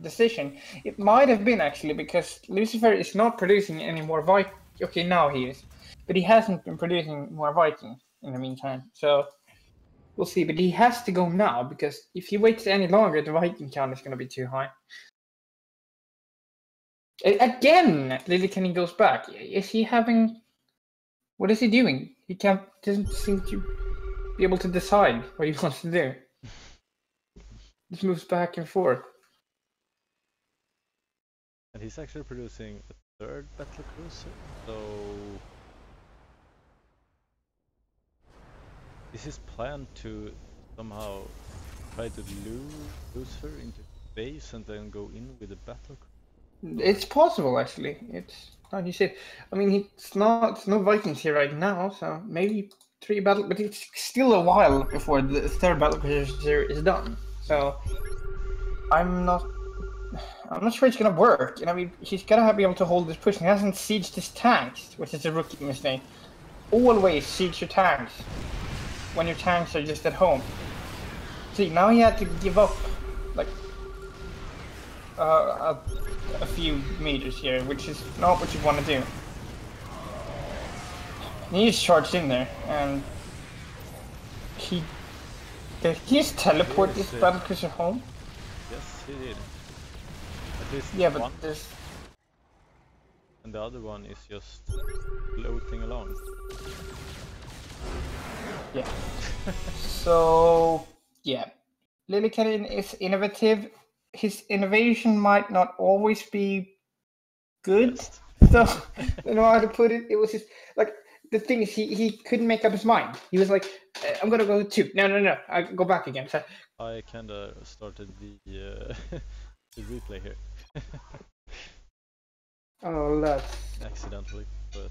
decision. It might have been actually, because Lucifer is not producing any more Vikings. Okay, now he is, but he hasn't been producing more Vikings in the meantime. So we'll see. But he has to go now, because if he waits any longer, the Viking count is going to be too high. Again, Lillekanin goes back. Is he having? What is he doing? He doesn't seem to be able to decide what he wants to do. Just moves back and forth. And he's actually producing a third battlecruiser, so... Is his plan to somehow try to lure Lucifer into base and then go in with a battlecruiser? It's possible, actually. It's like you said. I mean, it's no Vikings here right now, so maybe 3 battle, but it's still a while before the third battlecruiser is done. So I'm not sure it's gonna work. And I mean, he's gotta be able to hold this push. He hasn't sieged his tanks, which is a rookie mistake. Always siege your tanks when your tanks are just at home. See, now he had to give up like a few meters here, which is not what you want to do. He just charged in there, and did he just teleport this battlecruiser home? Yes, he did. At least but one. there's... And the other one is just floating along. Yeah. So yeah, Lillekanin is innovative. His innovation might not always be good. Best. So I don't know how to put it. It was just like the thing is he couldn't make up his mind. He was like, I'm gonna go with 2. No. I go back again. So, I kinda started the the replay here. oh, that's Accidentally, but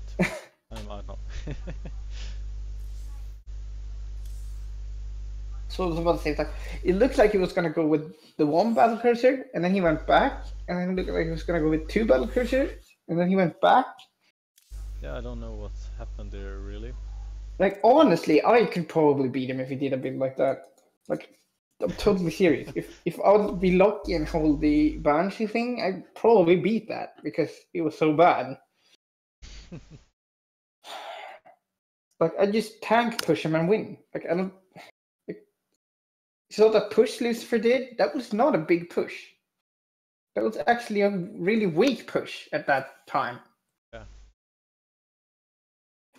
I don't know. so I was about to say it's like it looked like he was gonna go with the 1 battle cursor, and then he went back, and then it looked like he was gonna go with 2 battle cursors, and then he went back. Yeah, I don't know what happened there really. Like honestly, I could probably beat him if he did a bit like that. Like I'm totally serious. If I would be lucky and hold the Banshee thing, I'd probably beat that because it was so bad. Like I just tank push him and win. Like I don't. Like, so that push Lucifer did, that was not a big push. That was actually a really weak push at that time. Yeah.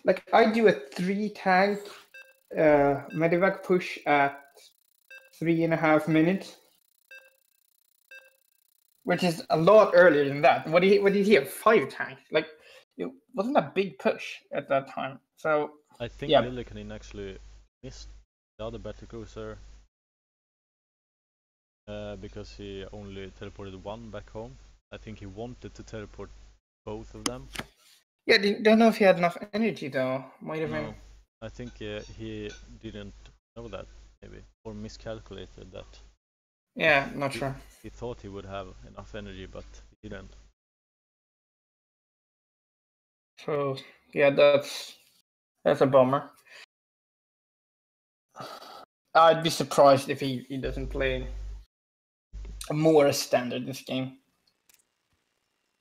Like I do a 3 tank medevac push at 3.5 minutes, which is a lot earlier than that. What did he have? 5 tanks? Like it wasn't a big push at that time. So I think yeah. Lillekanin actually missed the other battle cruiser because he only teleported 1 back home. I think he wanted to teleport both of them. Yeah, don't know if he had enough energy though. Might have been. I think he didn't know that maybe, or miscalculated that. Yeah, not sure. He thought he would have enough energy, but he didn't. So yeah, that's a bummer. I'd be surprised if he doesn't play more standard this game.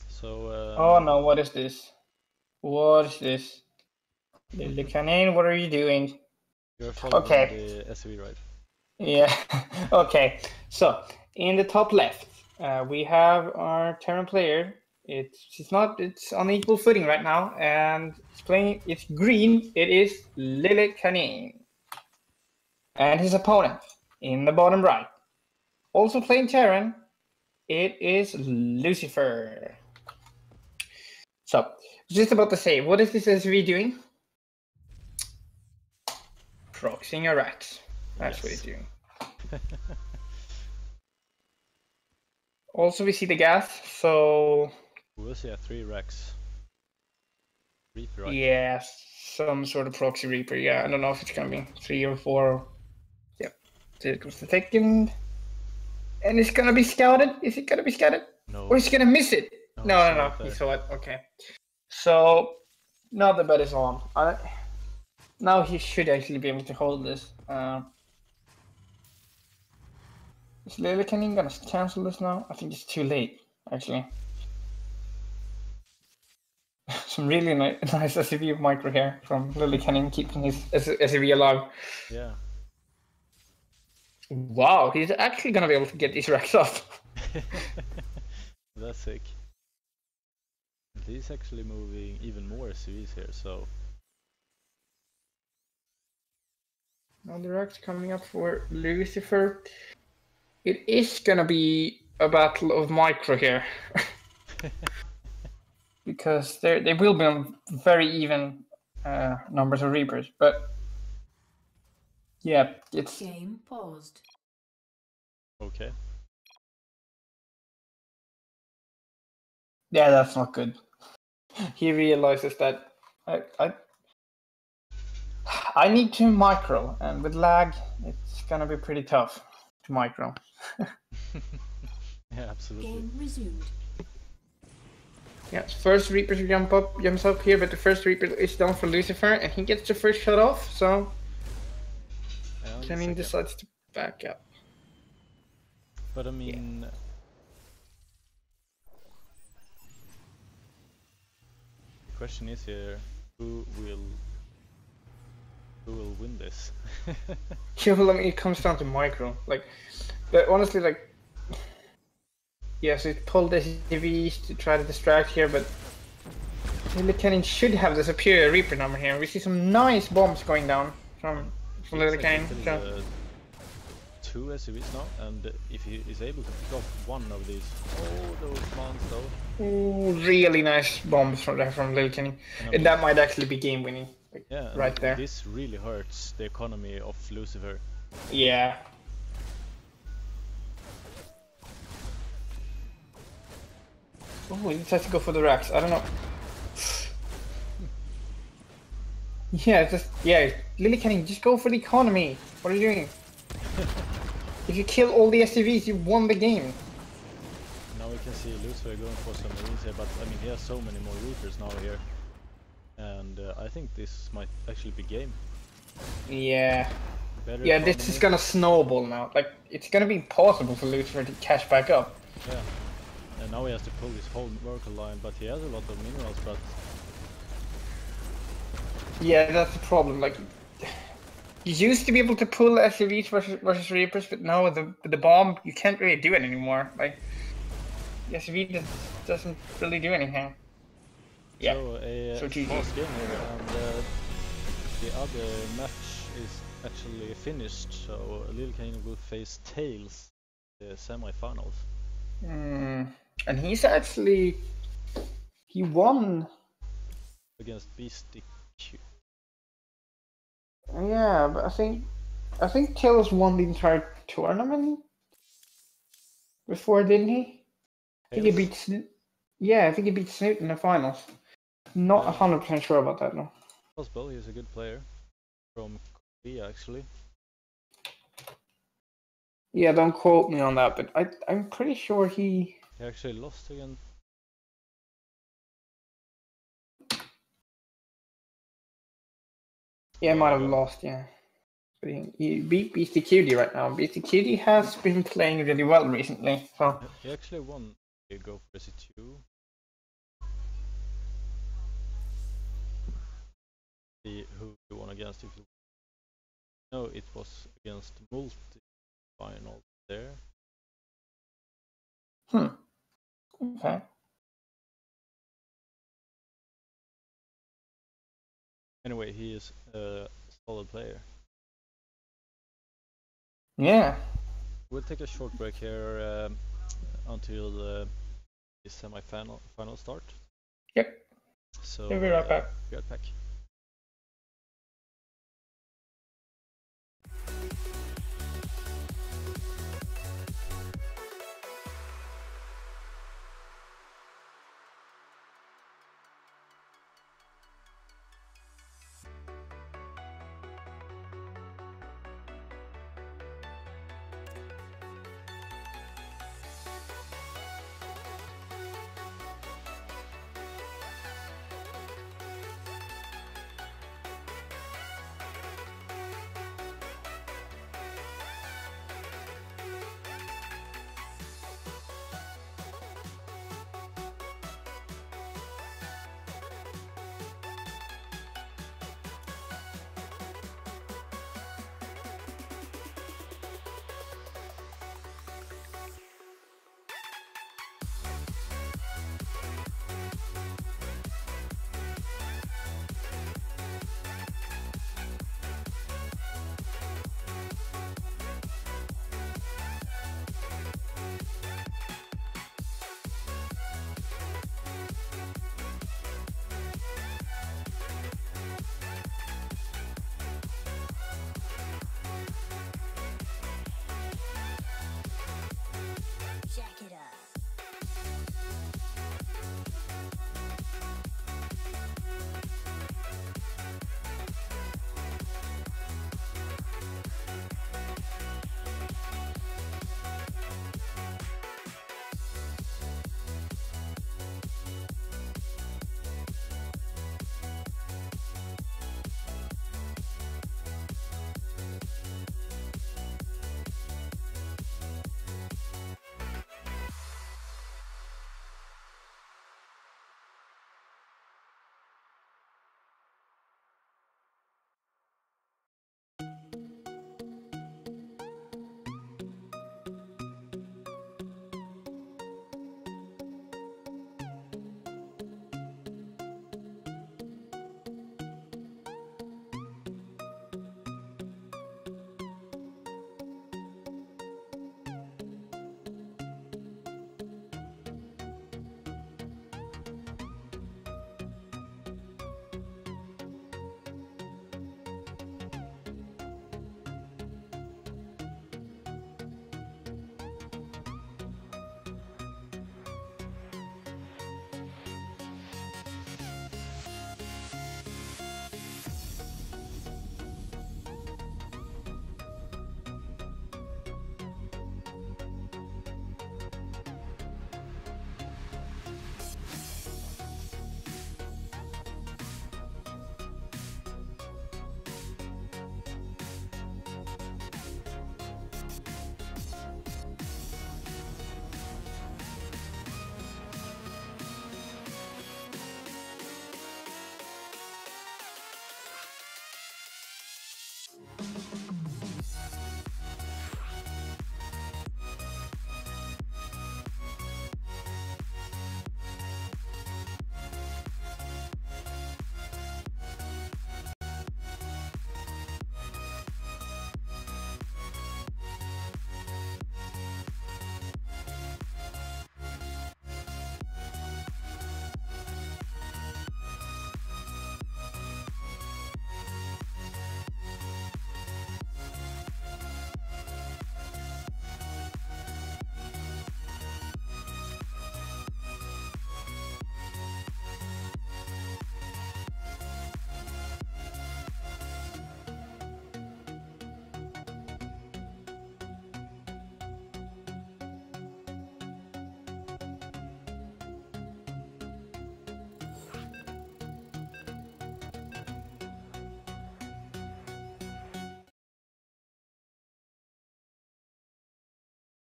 So. Oh no! What is this? What is this? Lillekanin, what are you doing? You're following the SCV, right? Yeah. Okay. So in the top left, we have our Terran player. It's on equal footing right now, and it's playing. It's green. It is Lillekanin, and his opponent in the bottom right, also playing Terran. It is Lucifer. So just about to say, what is this SCV doing? Proxying a rat. That's what he's doing. Also, we see the gas, so... We'll see 3 Rex. Reaper, right? Yeah, some sort of proxy Reaper, yeah. I don't know if it's gonna be 3 or 4. Yep. So it goes the second. And it's gonna be scouted? Is it gonna be scouted? No. Or is he gonna miss it? No. He He saw it, okay. So, now the bet is on. Now he should actually be able to hold this. Is Lillekanin gonna cancel this now? I think it's too late, actually. Some really nice SCV micro here from Lillekanin, keeping his SCV alive. Yeah. Wow, he's actually gonna be able to get these racks off. That's sick. He's actually moving even more SCVs here, so... Now the racks coming up for Lucifer. It is gonna be a battle of micro here. Because they will be on very even numbers of Reapers, but yeah, it's... Game paused. Okay. Yeah, that's not good. He realizes that I need to micro, and with lag, it's gonna be pretty tough to micro. Yeah, absolutely. Game resumed. Yeah, first Reaper jumps up here, but the first Reaper is down for Lucifer, and he gets the first shot off, so Kenny decides to back up. But I mean... Yeah. The question is here, who will win this? Yeah, well, I mean, it comes down to micro. Like, but honestly, like, yes, it pulled the SCVs to try to distract here, but Lillekanin should have the superior Reaper number here. We see some nice bombs going down from from Lillekanin. Exactly, 2 SCVs now, and if he is able to pick off one of these, those mons though. Ooh, really nice bombs from Lillekanin. And that might actually be game winning. Like, yeah, right there. This really hurts the economy of Lucifer. Yeah. Oh, he tries to go for the racks. I don't know. Yeah, Lillekanin, just go for the economy. What are you doing? If you kill all the SCVs, you won the game. Now we can see Lucifer going for some marines here, but I mean he has so many more Reapers now here. And I think this might actually be game. Yeah. Better Yeah, this is gonna snowball now. Like, it's gonna be impossible for Lucifer to catch back up. Yeah. And now he has to pull his whole vertical line, but he has a lot of minerals, but... Yeah, that's the problem. Like, you used to be able to pull SCVs versus Reapers, but now with the bomb, you can't really do it anymore. Like, the SCV doesn't really do anything. Yeah. So a So GG. fast game here, and the other match is actually finished, so Lillekanin will face Tails in the semi-finals. And he's actually... He won. Against Beastie Q. Yeah, but I think Tails won the entire tournament before, didn't he? I think he beat I think he beat Snoot in the finals. Not 100% sure about that, no. Possible, he's a good player. From Korea, actually. Yeah, don't quote me on that, but I'm pretty sure he... He actually lost again. Yeah, might have lost, yeah. But he beat Beastie Cutie right now. Beastie Cutie has been playing really well recently, so... He actually won the Go4SC2. See who he won against. If no, it was against multi-final there. Okay. Anyway, he is a solid player. Yeah. We'll take a short break here until the semi-final start. Yep. So We'll be right back. Be right back.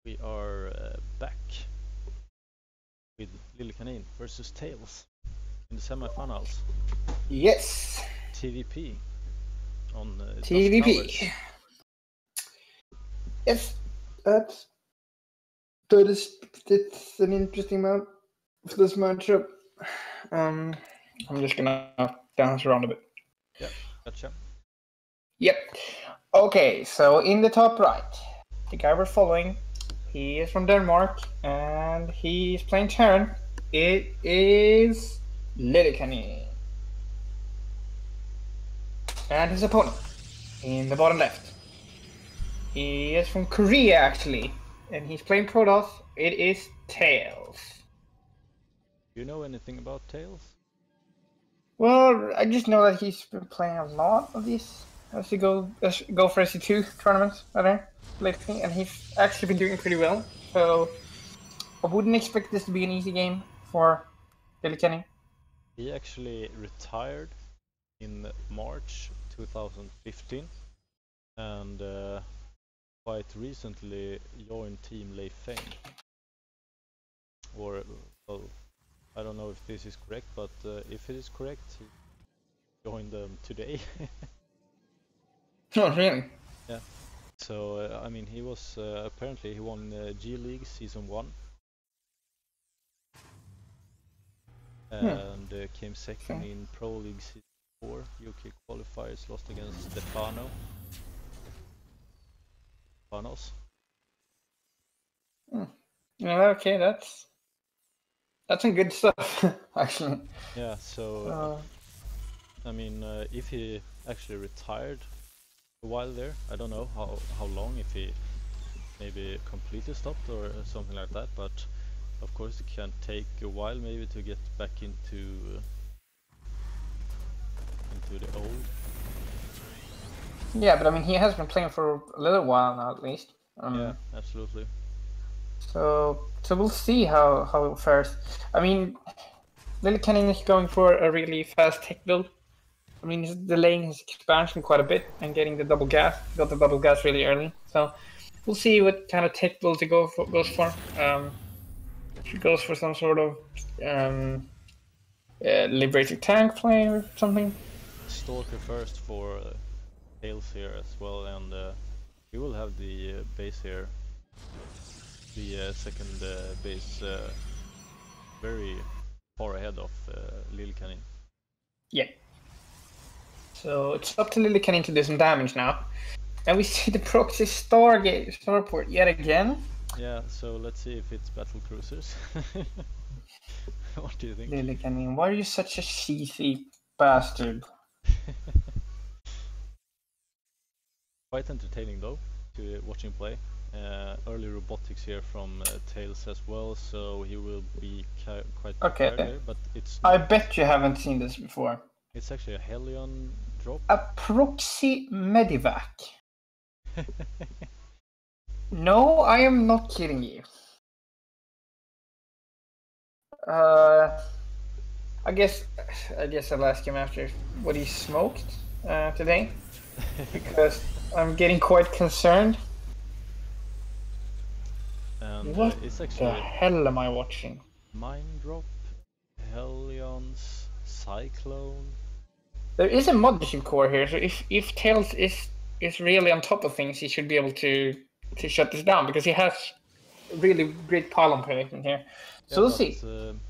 We are back with Lillekanin versus Tails in the semifinals. Yes. TVP on Dust TVP. Towers. Yes, that's an interesting map for this matchup. I'm just gonna dance around a bit. Yeah, gotcha. Yep. Okay, so in the top right, the guy we're following, he is from Denmark and he's playing Terran. It is Lillekanin. And his opponent in the bottom left, he is from Korea actually, and he's playing Protoss. It is Tails. Do you know anything about Tails? Well, I just know that he's been playing a lot of these Go4SC2 tournaments lately, and he's actually been doing pretty well. So I wouldn't expect this to be an easy game for Lillekanin. He actually retired in March 2015 and quite recently joined Team Lei Feng. Or, well, I don't know if this is correct, but if it is correct, he joined them today. Oh, really? Yeah. So, I mean, he was, apparently he won G League Season 1. And came second in Pro League Season 4. UK qualifiers, lost against Stefanos. Yeah, okay, that's some good stuff, actually. Yeah, so I mean, if he actually retired a while there, I don't know how long, if he maybe completely stopped or something like that, but of course it can take a while maybe to get back into the old. Yeah, but I mean, he has been playing for a little while now, at least. Yeah, absolutely. So we'll see how it fares. I mean, Lillekanin is going for a really fast tech build. I mean, he's delaying his expansion quite a bit and getting the double gas. He got the double gas really early, so we'll see what kind of tech build he goes for. If he goes for some sort of liberated tank play or something. Stalker first for Tails here as well, and we will have the base here, the second base very far ahead of Lillekanin. Yeah. So it's up to Lillekanin to do some damage now. And we see the proxy starport yet again. Yeah, so let's see if it's battle cruisers. What do you think? Lillekanin, why are you such a cheesy bastard? Quite entertaining though, to watch him play. Early robotics here from Tails as well, so he will be quite prepared here, but it's I bet you haven't seen this before. It's actually a Hellion drop. A proxy medivac. No, I am not kidding you. I guess I'll ask him after what he smoked today, because I'm getting quite concerned. And what it's actually the hell am I watching? Mind Drop, Hellions, Cyclone. There is a mod machine core here, so if Tails is really on top of things, he should be able to shut this down, because he has really great pylon prediction here. Yeah, so we'll see.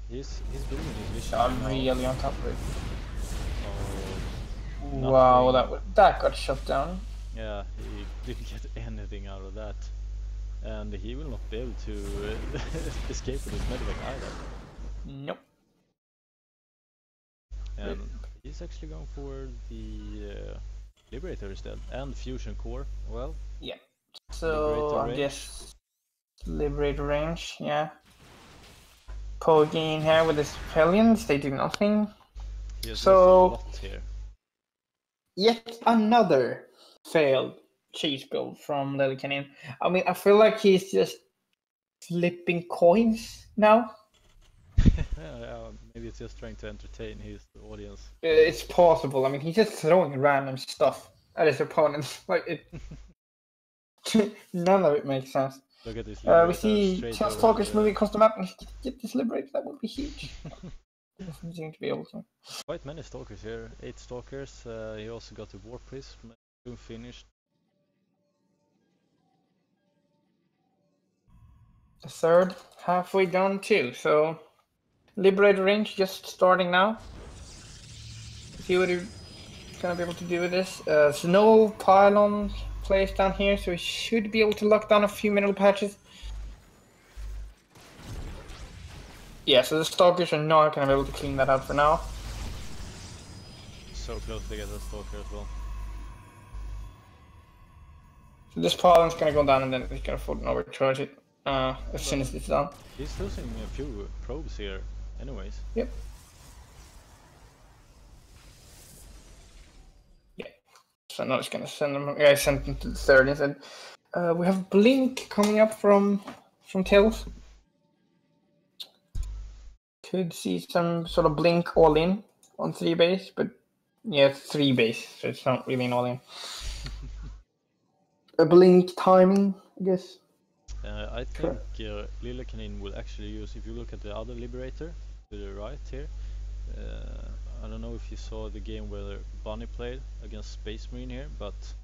He's building his vision. I'm really on top of it. Oh, wow, that got shut down. Yeah, he didn't get anything out of that. And he will not be able to escape with his medevac either. Nope. And he's actually going for the Liberator instead, and Fusion Core. Well, yeah. So I guess Liberator range, yeah. Pogging here with his Hellions, they do nothing. So a lot here. Yet another failed cheese build from Lillekanin. I mean, I feel like he's just flipping coins now. Maybe it's just trying to entertain his audience. It's possible. I mean, he's just throwing random stuff at his opponents. Like it, none of it makes sense. Look at this We Liberator see straight Tail over Stalkers the- moving across the map, and if he could get this Liberator, that would be huge. Doesn't seem to be able to. Quite many Stalkers here, 8 Stalkers. He also got the War Prism, soon finished. The third halfway done too, so Liberator range just starting now. See what he's gonna be able to do with this. There's no pylon placed down here, so he should be able to lock down a few mineral patches. Yeah, so the Stalkers are not gonna be able to clean that out for now. So close to get a Stalker as well. So this pylon's gonna go down and then he's gonna fucking overcharge it as soon as it's done. He's losing a few probes here, anyways. Yep. Yeah. So now it's gonna send them. Yeah, I sent them to the third instead. We have Blink coming up from Tails. Could see some sort of Blink all in on 3 base, but yeah, it's 3 base, so it's not really an all in. A Blink timing, I guess. I think Lillekanin will actually use, if you look at the other Liberator to the right here, I don't know if you saw the game where Bunny played against Space Marine here, but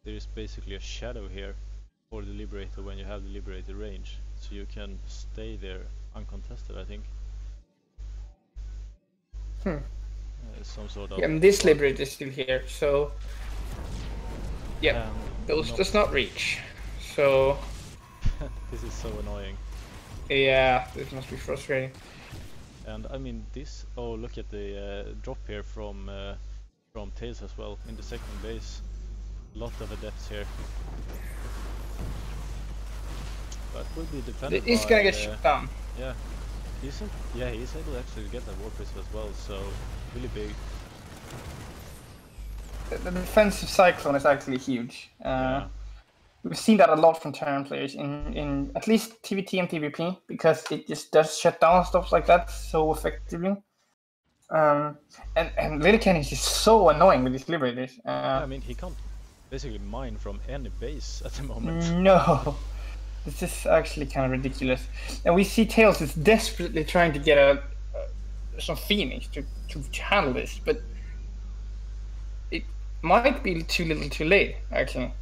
there is basically a shadow here for the Liberator when you have the Liberator range, so you can stay there uncontested, I think. Some sort of... Yeah, and this Liberator is still here, so... Yeah, those does not reach. So... This is so annoying. Yeah, this must be frustrating. And I mean this... Oh, look at the drop here from Tails as well, in the second base. Lot of adepts here. But will be defended He's by, gonna get shut down. Yeah. He's able to actually get that War Prism as well, so really big. The defensive cyclone is actually huge. Yeah. We've seen that a lot from Terran players in at least TVT and PvP, because it just does shut down stuff like that so effectively. And Lillekanin is just so annoying with these Liberators. Yeah, I mean, he can't basically mine from any base at the moment. No, this is actually kind of ridiculous. And we see Tails is desperately trying to get some Phoenix to handle this, but it might be too little too late, actually.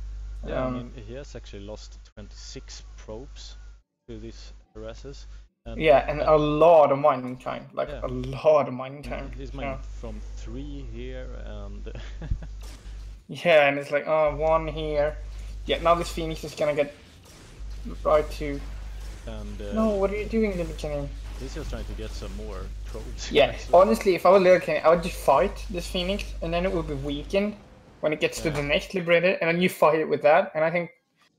Yeah, I mean, he has actually lost 26 probes to these harasses. And yeah, and a lot of mining time, like yeah. a lot of mining time. He's mining from 3 here and... Yeah, and it's like, oh, 1 here. Yeah, now this Phoenix is gonna get right to... And, no, what are you doing, Lillekanin? He's just trying to get some more probes. Yeah, honestly, if I was Lillekanin, I would just fight this Phoenix, and then it would be weakened when it gets to the next Liberator, and then you fight it with that, and I think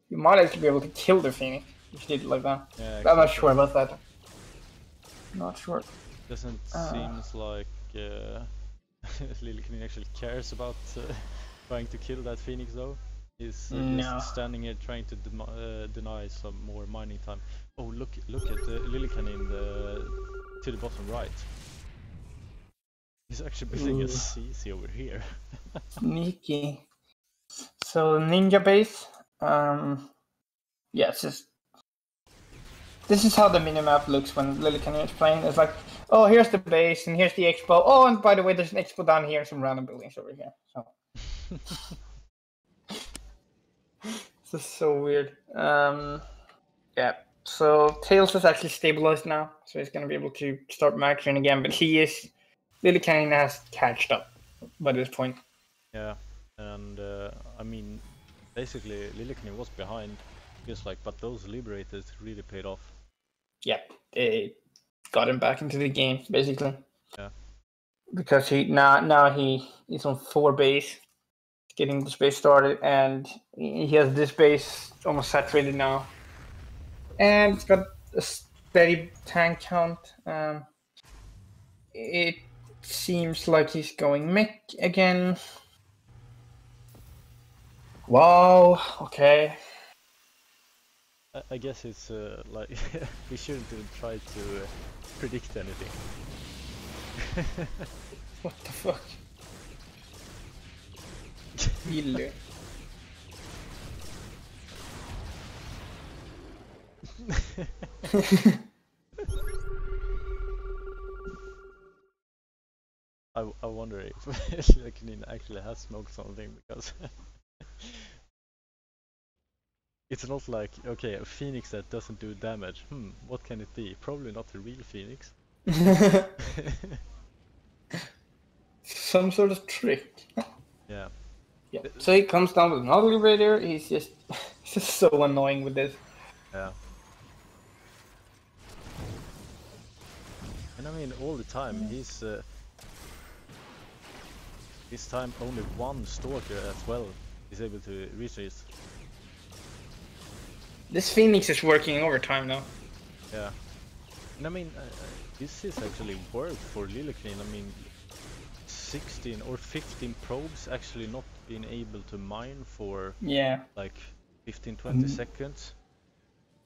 you might actually be able to kill the Phoenix if you did it like that. Yeah, exactly. I'm not sure about that. Not sure. Doesn't seems like Lillekanin actually cares about trying to kill that Phoenix though. He's just standing here trying to deny some more mining time. Oh, look at Lillekanin to the bottom right. He's actually building a CC over here. Sneaky. So ninja base. Yeah, it's just. This is how the minimap looks when Lillekanin is playing. It's like, oh, here's the base and here's the expo. Oh, and by the way, there's an expo down here and some random buildings over here. So. This is so weird. Yeah. So Tails is actually stabilized now, so he's gonna be able to start maxing again. But Lillekanin has catched up by this point. Yeah, and I mean, basically Lillekanin was behind, just like, but those Liberators really paid off. Yeah, they got him back into the game basically. Yeah. Because now he is on 4 base, getting this base started, and he has this base almost saturated now, and it's got a steady tank count. It seems like he's going mech again. Wow. Okay. I guess it's like we shouldn't even try to predict anything. What the fuck? Gilly. I wonder if Lillekanin actually has smoked something, because it's not like, okay, a phoenix that doesn't do damage. What can it be? Probably not a real phoenix. Some sort of trick. Yeah. Yeah. So he comes down with another liberator. He's just so annoying with this. Yeah. And I mean, all the time he's this time only one stalker as well is able to reach this. This Phoenix is working overtime now. Yeah. And I mean, this is actually work for Lillekanin. I mean, 16 or 15 probes actually not being able to mine for like 15-20 seconds.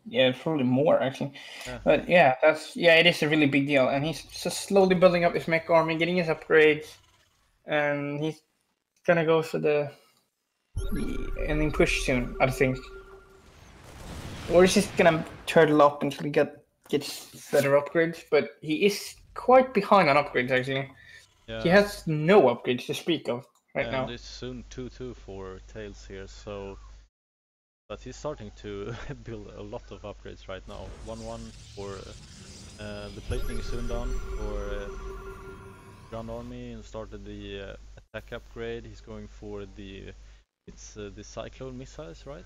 Yeah, probably more actually. Yeah. But yeah, it is a really big deal, and he's just slowly building up his mech army, getting his upgrades, and he's gonna go for the ending push soon, I think. Or he's just gonna turtle up until he gets better upgrades, but he is quite behind on upgrades actually. Yeah. He has no upgrades to speak of right now. And it's soon 2-2 for Tails here, so... But he's starting to build a lot of upgrades right now. 1-1 for the plating is soon done for Grand Army, and started the attack upgrade. He's going for the Cyclone missiles, right?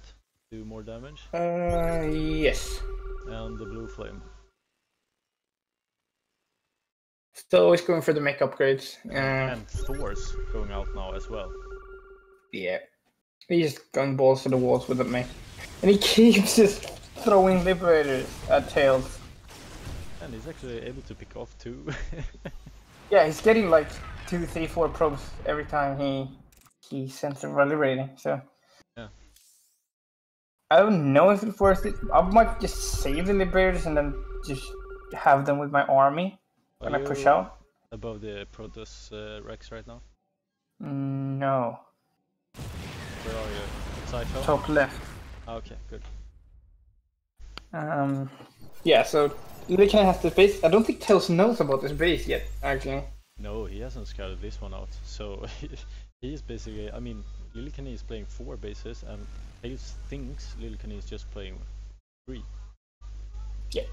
Do more damage. Yes. And the Blue Flame. So he's going for the mech upgrades. And Thor's going out now as well. Yeah. He's going balls to the walls with the mech. And he keeps just throwing liberators at Tails. And he's actually able to pick off 2. Yeah, he's getting like 2, 3, 4 probes every time he sends a liberating, so... Yeah. I don't know if it's worth it. I might just save the liberators and then just have them with my army when I push out. Above the Protoss Rex right now? No. Where are you? Cyclone? Top left. Okay, good. Yeah, so Lillekanin has this base. I don't think Tails knows about this base yet, actually. No, he hasn't scouted this one out. So he is basically, I mean, Lillekanin is playing 4 bases, and Tails thinks Lillekanin is just playing 3. Yeah.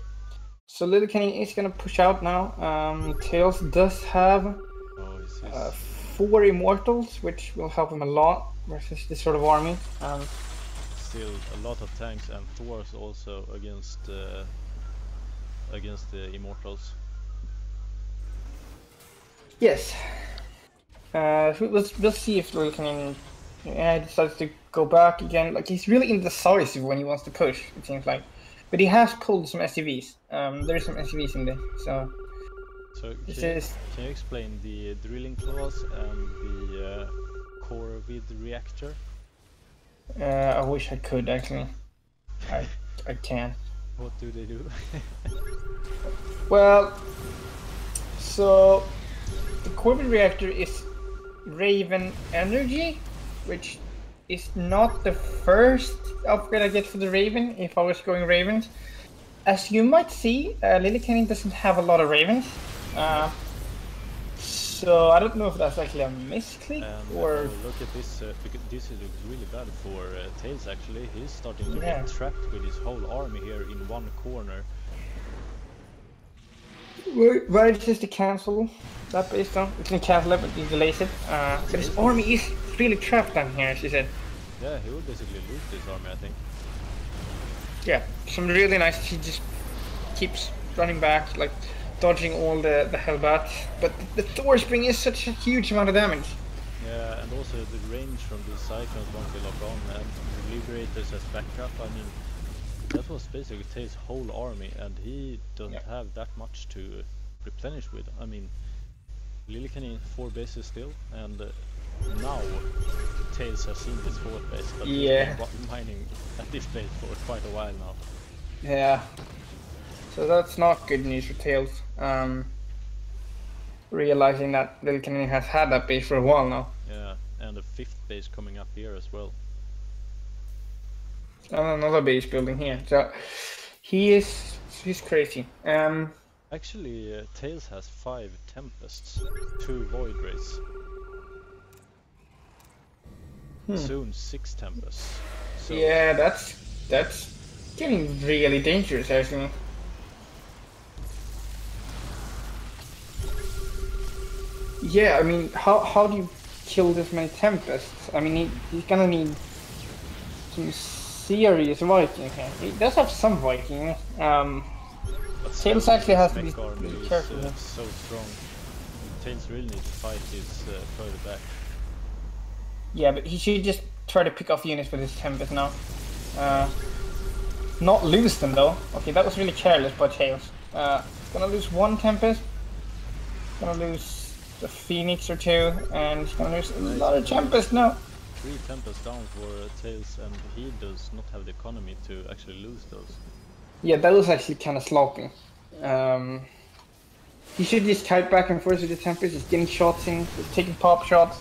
So Lillekanin is gonna push out now. Tails does have 4 immortals, which will help him a lot versus this sort of army. Still a lot of tanks, and Thor's also against the immortals. Yes. We'll see if Lillekanin decides to go back again. Like, he's really indecisive when he wants to push, it seems like. But he has pulled some SCVs. There is some SCVs in there, so... So can you explain the drilling claws and the core vid reactor? I wish I could, actually. I can't. What do they do? Well, so the core vid reactor is Raven Energy, which is not the first upgrade I get for the Raven if I was going Ravens. As you might see, Lillekanin doesn't have a lot of Ravens. So I don't know if that's actually a misclick or... Look at this, because this looks really bad for Tails actually. He's starting to get trapped with his whole army here in one corner. Where is this to cancel that base down? We can cancel it, but he delays it. But his army is really trapped down here, as you said. Yeah, he will basically lose this army, I think. Yeah, some really nice. He just keeps running back, like dodging all the Hellbats. But the Thor Spring is such a huge amount of damage. Yeah, and also the range from these cyclones once they lock on, and the Liberators as backup. I mean, that was basically Tails' whole army, and he doesn't have that much to replenish with. I mean, Lillekanin 4 bases still, and now Tails has seen this 4th base, but he's been mining at this base for quite a while now. Yeah, so that's not good news for Tails. Realizing that Lillekanin has had that base for a while now. Yeah, and the 5th base coming up here as well. And another base building here. So He's crazy. Actually, Tails has 5 Tempests, 2 Void Rays. Soon 6 Tempests. So Yeah, that's getting really dangerous actually. Yeah, I mean, how do you kill this many Tempests? I mean, he's gonna need some serious Viking here. He does have some Viking. but Tails still, actually has to his be mech army really is careful. so strong. Tails really needs to fight his further back. Yeah, but he should just try to pick off units with his Tempest now. Not lose them though. Okay, that was really careless by Tails. Gonna lose 1 Tempest. Gonna lose the Phoenix or 2, and he's gonna lose a lot of Tempest now. 3 Tempests down for Tails, and he does not have the economy to actually lose those. Yeah, that was actually kind of sloppy. He should just kite back and forth with the Tempest, just getting shots in, just taking pop shots.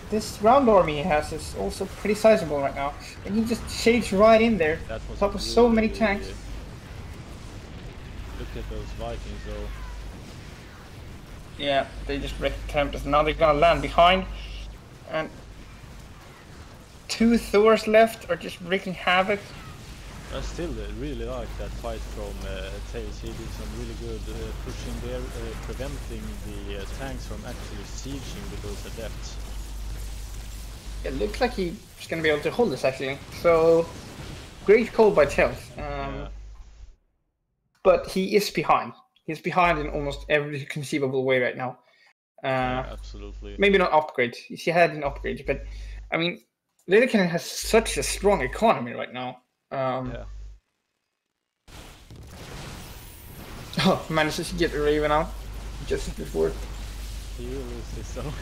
This ground army he has is also pretty sizable right now, and he just shades right in there, That was top of so many tanks. Look at those Vikings though. Yeah, they just wrecked Tempest. Now they're gonna land behind, and 2 Thors left are just wreaking havoc. I still really like that fight from Tails. He did some really good pushing there, preventing the tanks from actually sieging with those adepts. It looks like he's gonna be able to hold this actually. So, great call by Tails. Yeah. But he is behind. He's behind in almost every conceivable way right now. Yeah, absolutely. Maybe not upgrades. He had an upgrade, but I mean, Lillekanin has such a strong economy right now. Yeah. Oh, manages to get a Raven out just before. He will lose this though.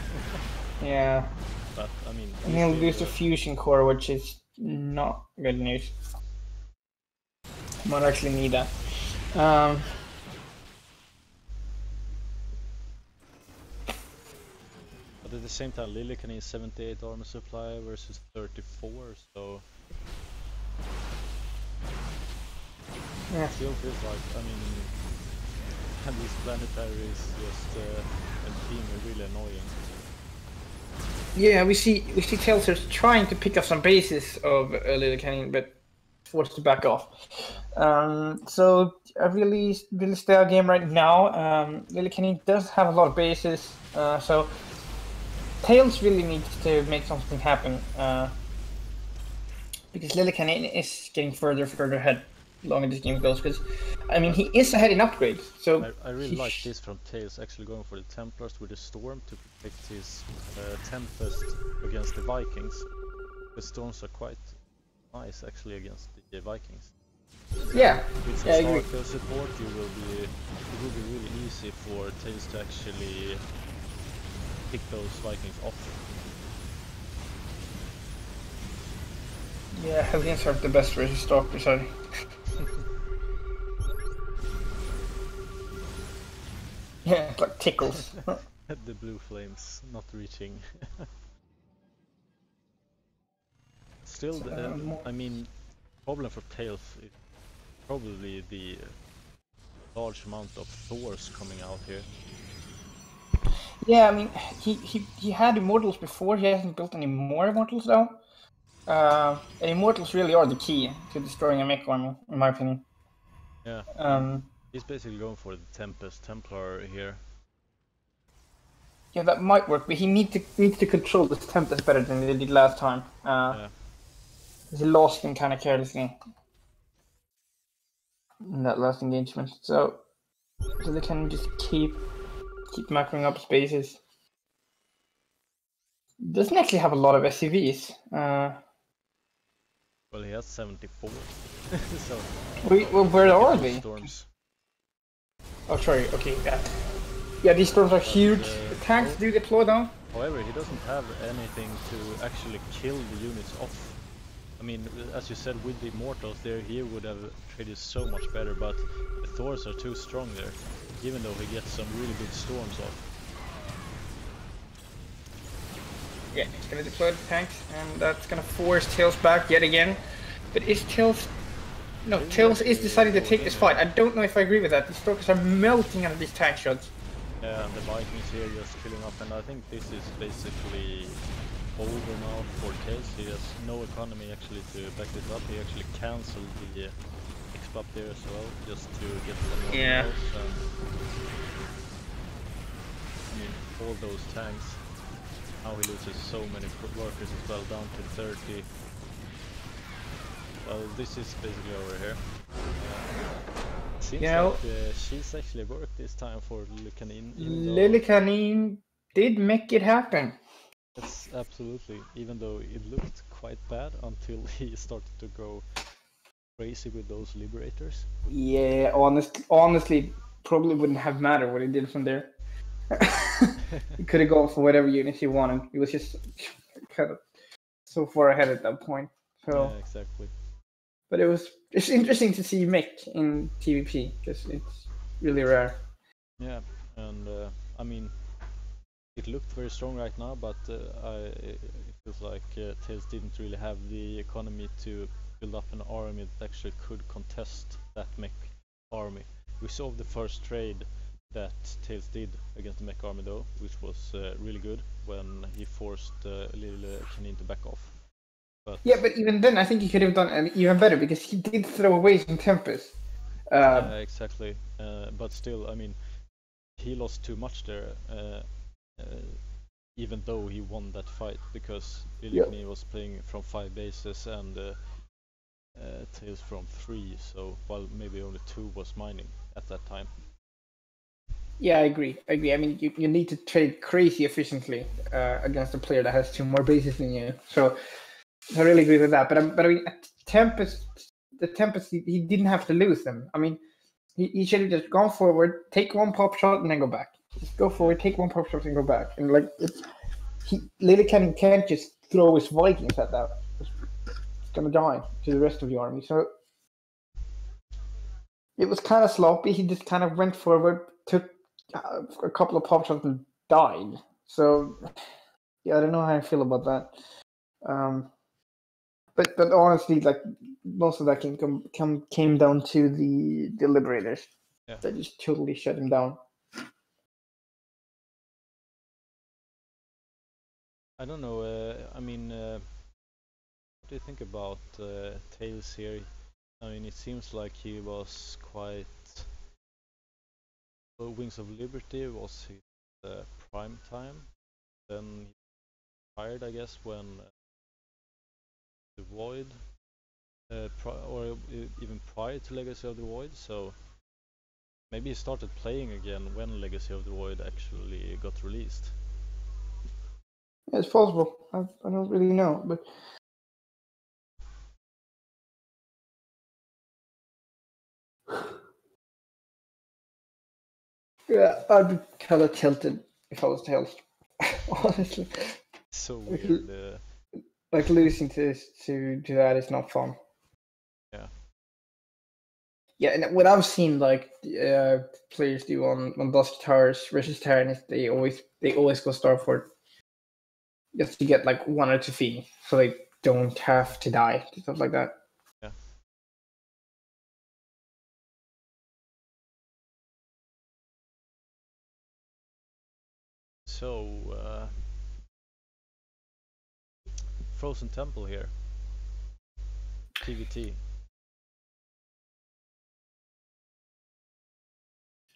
Yeah. But I mean, And he'll lose the fusion core, which is not good news. Might actually need that. But at the same time, Lillekanin is 78 armor supply versus 34, so Yeah. still feels like, I mean, and these planetaries just being really annoying. Yeah, we see Tails are trying to pick up some bases of Lillekanin, but forced to back off. So a really stale game right now. Lillekanin does have a lot of bases, so Tails really needs to make something happen, because Lillekanin is getting further ahead the longer this game goes. Because I mean, he is ahead in upgrades. So I really like this from Tails, actually going for the Templars with the Storm to protect his Tempest against the Vikings. The Storms are quite nice actually against the Vikings. Yeah, With some yeah, I agree. Starfield support, it will be really easy for Tails to actually pick those Vikings off. Yeah, Hellions are the best versus Stalkers, sorry. Yeah, it's like tickles. The blue flames not reaching. Still, I mean, problem for Tails is probably the large amount of Thors coming out here. Yeah, I mean, he had Immortals before, he hasn't built any more Immortals though. And Immortals really are the key to destroying a mech army, in my opinion. Yeah. He's basically going for the Tempest Templar here. Yeah, that might work, but he needs to control this Tempest better than he did last time. Yeah. He lost him kind of carelessly in that last engagement. So they can just keep macroing up spaces. Doesn't actually have a lot of SCVs. Well, he has 74. So Well, where are they? Storms. Oh, sorry. Okay, yeah, these storms are huge. The tanks do deploy though. However, he doesn't have anything to actually kill the units off. I mean, as you said, with the Immortals there, he would have traded so much better, but the Thors are too strong there, even though he gets some really good storms off. Yeah, he's gonna deploy the tanks, and that's gonna force Tails back yet again. But is Tails No, Tails is deciding to take this fight. I don't know if I agree with that. These Strokers are melting under these tank shots. Yeah, and the Vikings here just filling up, and I think this is basically over now for Tails. He has no economy actually to back this up. He actually cancelled the exp up there as well, just to get them on Yeah. else. And, I mean, all those tanks. Now he loses so many workers as well, down to 30. Well, this is basically over here. Seems like she's actually worked this time for Lillekanin. Lillekanin did make it happen. That's absolutely, even though it looked quite bad until he started to go crazy with those liberators. Yeah, honestly, probably wouldn't have mattered what he did from there. He could have gone for whatever units he wanted. He was just kind of so far ahead at that point. So. Yeah, exactly. But it's interesting to see Mick in TVP because it's really rare. Yeah, and I mean, it looked very strong right now, but it feels like Tails didn't really have the economy to build up an army that actually could contest that mech army. We saw the first trade that Tails did against the mech army though, which was really good when he forced Lillekanin to back off. But yeah, but even then, I think he could have done even better because he did throw away some Tempest. Exactly, but still, I mean, he lost too much there, even though he won that fight because Lillekanin was playing from 5 bases and Tails from 3, so while maybe only 2 was mining at that time. Yeah, I agree. I mean, you need to trade crazy efficiently against a player that has 2 more bases than you. So. I really agree with that, but I mean, the Tempest, he didn't have to lose them. I mean, he should have just gone forward, take 1 pop shot, and then go back. Just go forward, take 1 pop shot, and go back. And like, Lillekanin can't just throw his Vikings at that. It's gonna die to the rest of the army. So it was kind of sloppy. He just kind of went forward, took a couple of pop shots, and died. So yeah, I don't know how I feel about that. But honestly, like most of that came down to the Liberators. Yeah. That just totally shut him down. I don't know. I mean, what do you think about Tails here? I mean, it seems like he was quite. Wings of Liberty was his prime time. Then he retired, I guess, when the Void, or even prior to Legacy of the Void. So maybe he started playing again when Legacy of the Void actually got released. Yeah, it's possible. I don't really know, but yeah, I'd be kind of tilted if I was Tails. Honestly, So weird. Like losing to that is not fun. Yeah. Yeah, and what I've seen like players do on Dusk Towers versus Terran is they always go Starfort just to get like 1 or 2 feet, so they don't have to die, stuff like that. Yeah. So Frozen Temple here. TVT.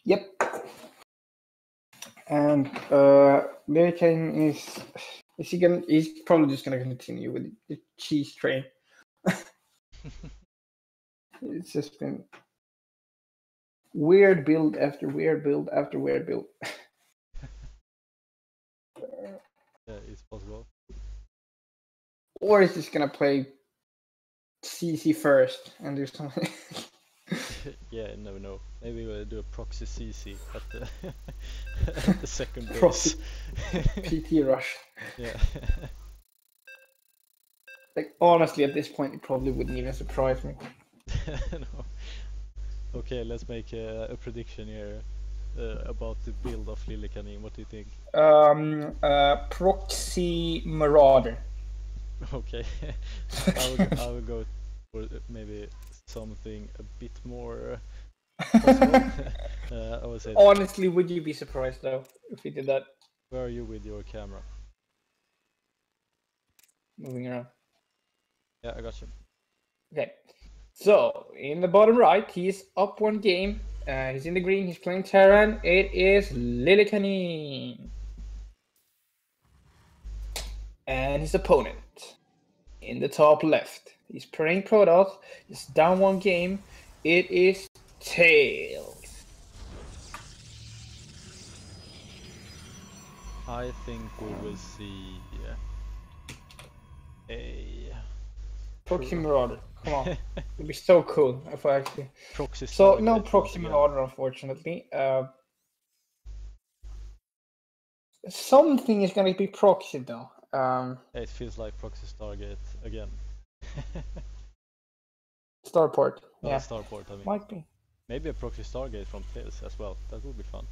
Yep. And Lillekanin he's probably just gonna continue with the cheese train. It's just been weird build after weird build after weird build. Yeah, it's possible. Or is just gonna play CC first and do something. Yeah, you never know. Maybe we'll do a proxy CC at the at the second base. Proxy PT rush. Yeah. Like honestly, at this point, it probably wouldn't even surprise me. No. Okay, let's make a prediction here about the build of Lillekanin. What do you think? Proxy Marauder. Okay. I will go for maybe something a bit more possible. I would say. Honestly, would you be surprised though if he did that? Where are you with your camera? Moving around. Yeah, I got you. Okay. So in the bottom right, he's up 1 game. He's in the green. He's playing Terran. It is Lillekanin. And his opponent in the top left. He's playing Protoss. He's down 1 game. It is Tails. I think we will see a Proxy Marauder. Come on. It'd be so cool if I actually. proxy. So no Stargate Proxy once again. Marauder, unfortunately. Something is gonna be proxied though. It feels like proxy Stargate again. Starport. Oh, Yeah. Starport, I mean. Might be. Maybe a proxy Stargate from Tails as well. That would be fun.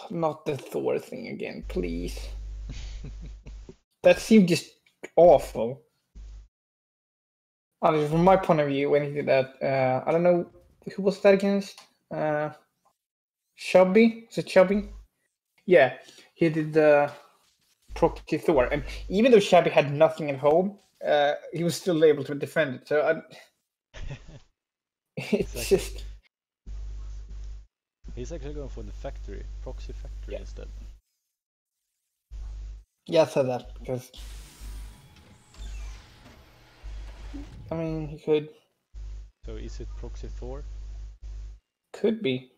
Not the Thor thing again, please. That seemed just awful. Honestly, from my point of view, when he did that, I don't know who was that against. Chabby? Is it Chabby? Yeah, he did the proxy Thor, and even though Chabby had nothing at home, he was still able to defend it. So it's Exactly. just. He's actually going for the factory, proxy factory instead. Yeah, I said that because. I mean, he could. So is it proxy Thor? Could be.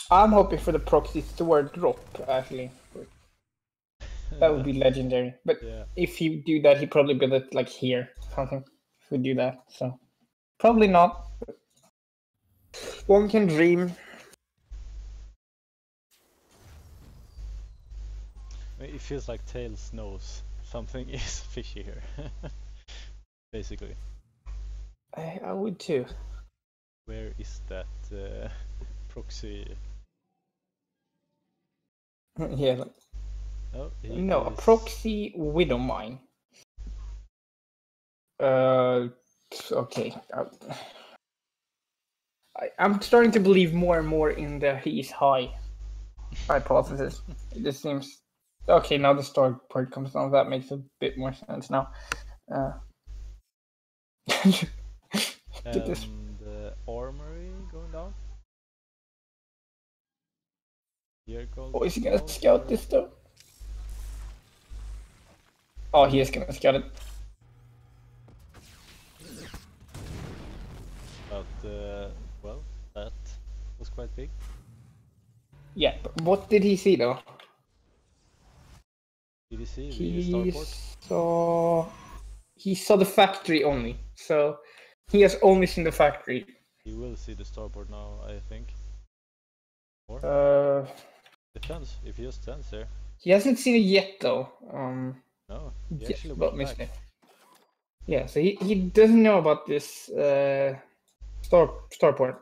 I'm hoping for the proxy Thor drop, actually. That would be legendary. But Yeah. if he do that, he probably build it like here, something. If we do that, so probably not. One can dream. It feels like Tails knows something is fishy here. Basically. I would too. Where is that proxy? Yeah. Like, Oh, no, a proxy widow mine. Okay. I'm starting to believe more and more in the he's high hypothesis. It just seems okay. Now the star part comes down. That makes a bit more sense now. Get this. The armory going down. Here goes. Oh, is he gonna scout this though? Oh, he is gonna scout it. But well, that was quite big. Yeah, but what did he see though? Did you see the He starport? he saw the factory only, so he has only seen the factory. He will see the starport now, I think. Or depends if he just stands there. He hasn't seen it yet though. No, he Yes, actually but went missed back. it. Yeah, so he doesn't know about this starport.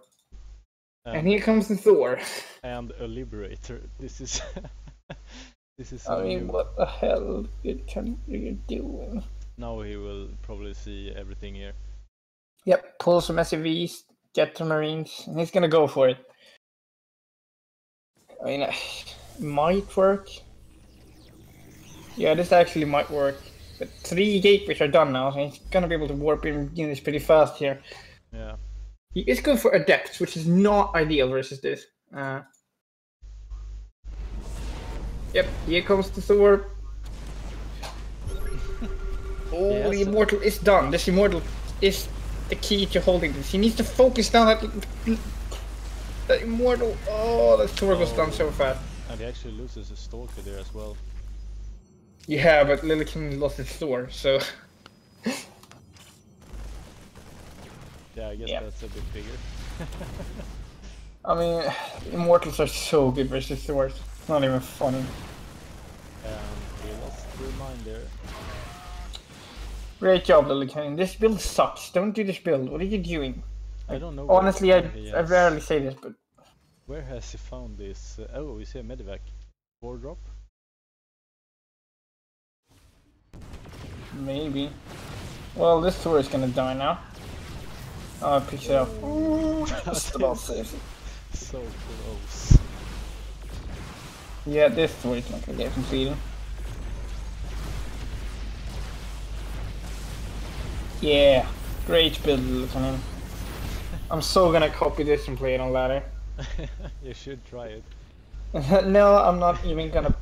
And here comes the Thor. And a liberator. This is this is. I mean, new. what the hell are you doing? Now he will probably see everything here. Yep, pull some SCVs, get the Marines, and he's gonna go for it. I mean, it might work. Yeah, this actually might work. But 3 gateways are done now, so he's gonna be able to warp in this pretty fast here. Yeah. He is good for Adepts, which is not ideal versus this. Yep, here comes the Thor. Oh, Yes. the Immortal is done. This Immortal is the key to holding this. He needs to focus down that Immortal. Oh, the Thor goes down so fast. And he actually loses a stalker there as well. Yeah, but Lillekanin lost his Thor, so... Yeah, I guess that's a bit bigger. I mean, Immortals are so good versus Thors. It's not even funny. And he lost the reminder. Great job, Lillekanin. This build sucks. Don't do this build. What are you doing? I don't know. Honestly, I has, rarely say this, but... Where has he found this? Oh, we see a medivac. 4 drop? Maybe. Well, this Thor is gonna die now. Oh, I picked it up. Ooh, just about safe. So close. Yeah, this way it's not gonna get completed. Yeah, great build, Lillekanin. I'm so gonna copy this and play it on ladder. You should try it. No, I'm not even gonna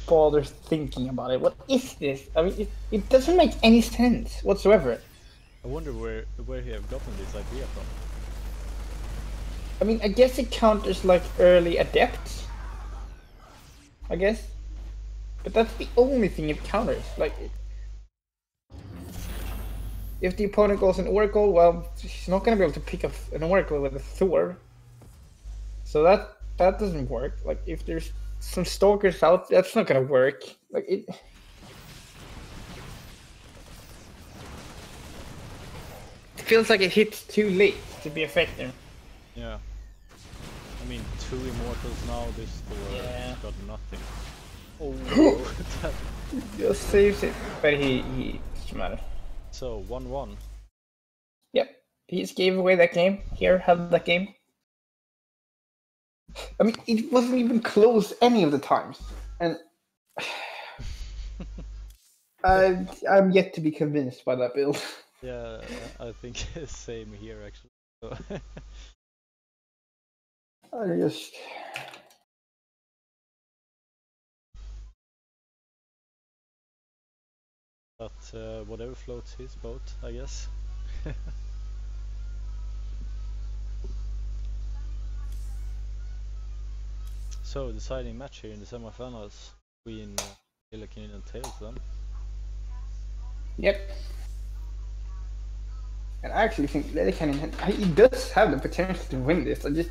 bother thinking about it. What is this? I mean, it doesn't make any sense whatsoever. I wonder where he have gotten this idea from. I mean, I guess it counters like early adepts. I guess. But that's the only thing it counters. Like, if the opponent goes an Oracle, well, he's not gonna be able to pick up an Oracle with a Thor. So that doesn't work. Like, if there's some Stalkers out, that's not gonna work. Like, it feels like it hits too late to be effective. Yeah. I mean, 2 Immortals now, this Thor Yeah. got nothing. Oh, that. Just saves it, but he doesn't matter. So, 1-1. Yep, he just gave away that game. Here, have that game. I mean, it wasn't even close any of the times, and I'm yet to be convinced by that build. Yeah, I think same here actually. So I just. but whatever floats his boat, I guess. So, deciding match here in the semifinals between Lillekanin and Tails then. Yep. And I actually think Lillekanin, he does have the potential to win this. I just.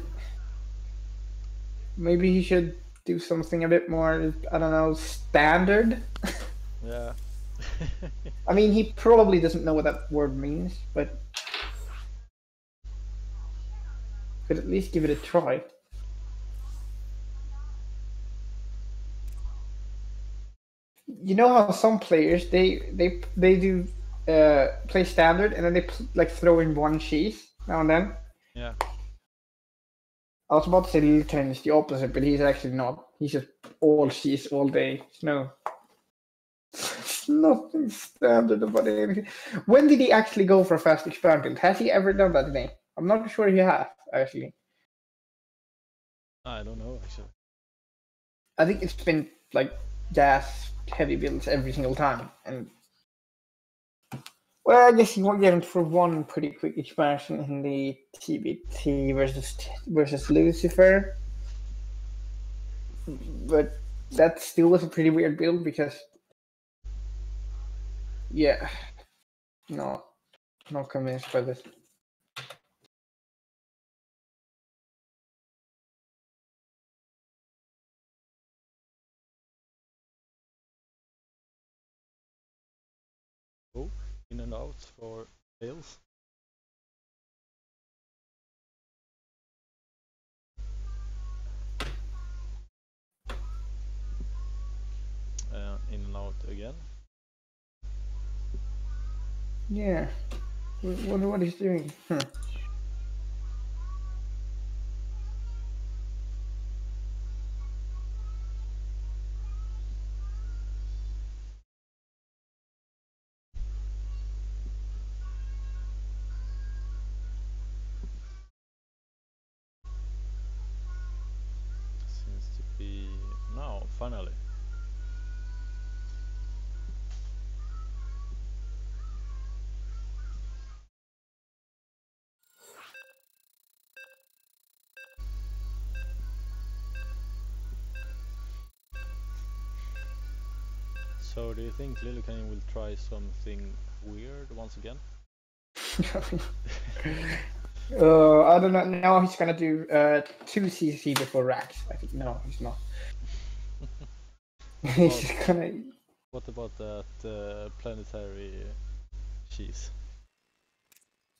Maybe he should do something a bit more, I don't know, standard? Yeah. I mean, he probably doesn't know what that word means, but. Could at least give it a try. You know how some players they do play standard and then they like throw in one cheese now and then. Yeah. I was about to say Lillekanin is the opposite, but he's actually not. He's just all cheese all day. No, nothing standard about anything. When did he actually go for a fast expand build? Has he ever done that today? I'm not sure he has actually. I don't know actually. I think it's been like gas heavy builds every single time, and well, I guess you won't get him for one pretty quick expansion in the TBT versus Lucifer, but that still was a pretty weird build because, yeah, no, not convinced by this. Oh, in and out for Tails. In and out again. Yeah, wonder what he's doing. Seems to be now, finally. So, do you think Lillekanin will try something weird once again? I don't know. Now he's gonna do 2 CC before racks. I think no, he's not. He's just gonna. What about that planetary cheese?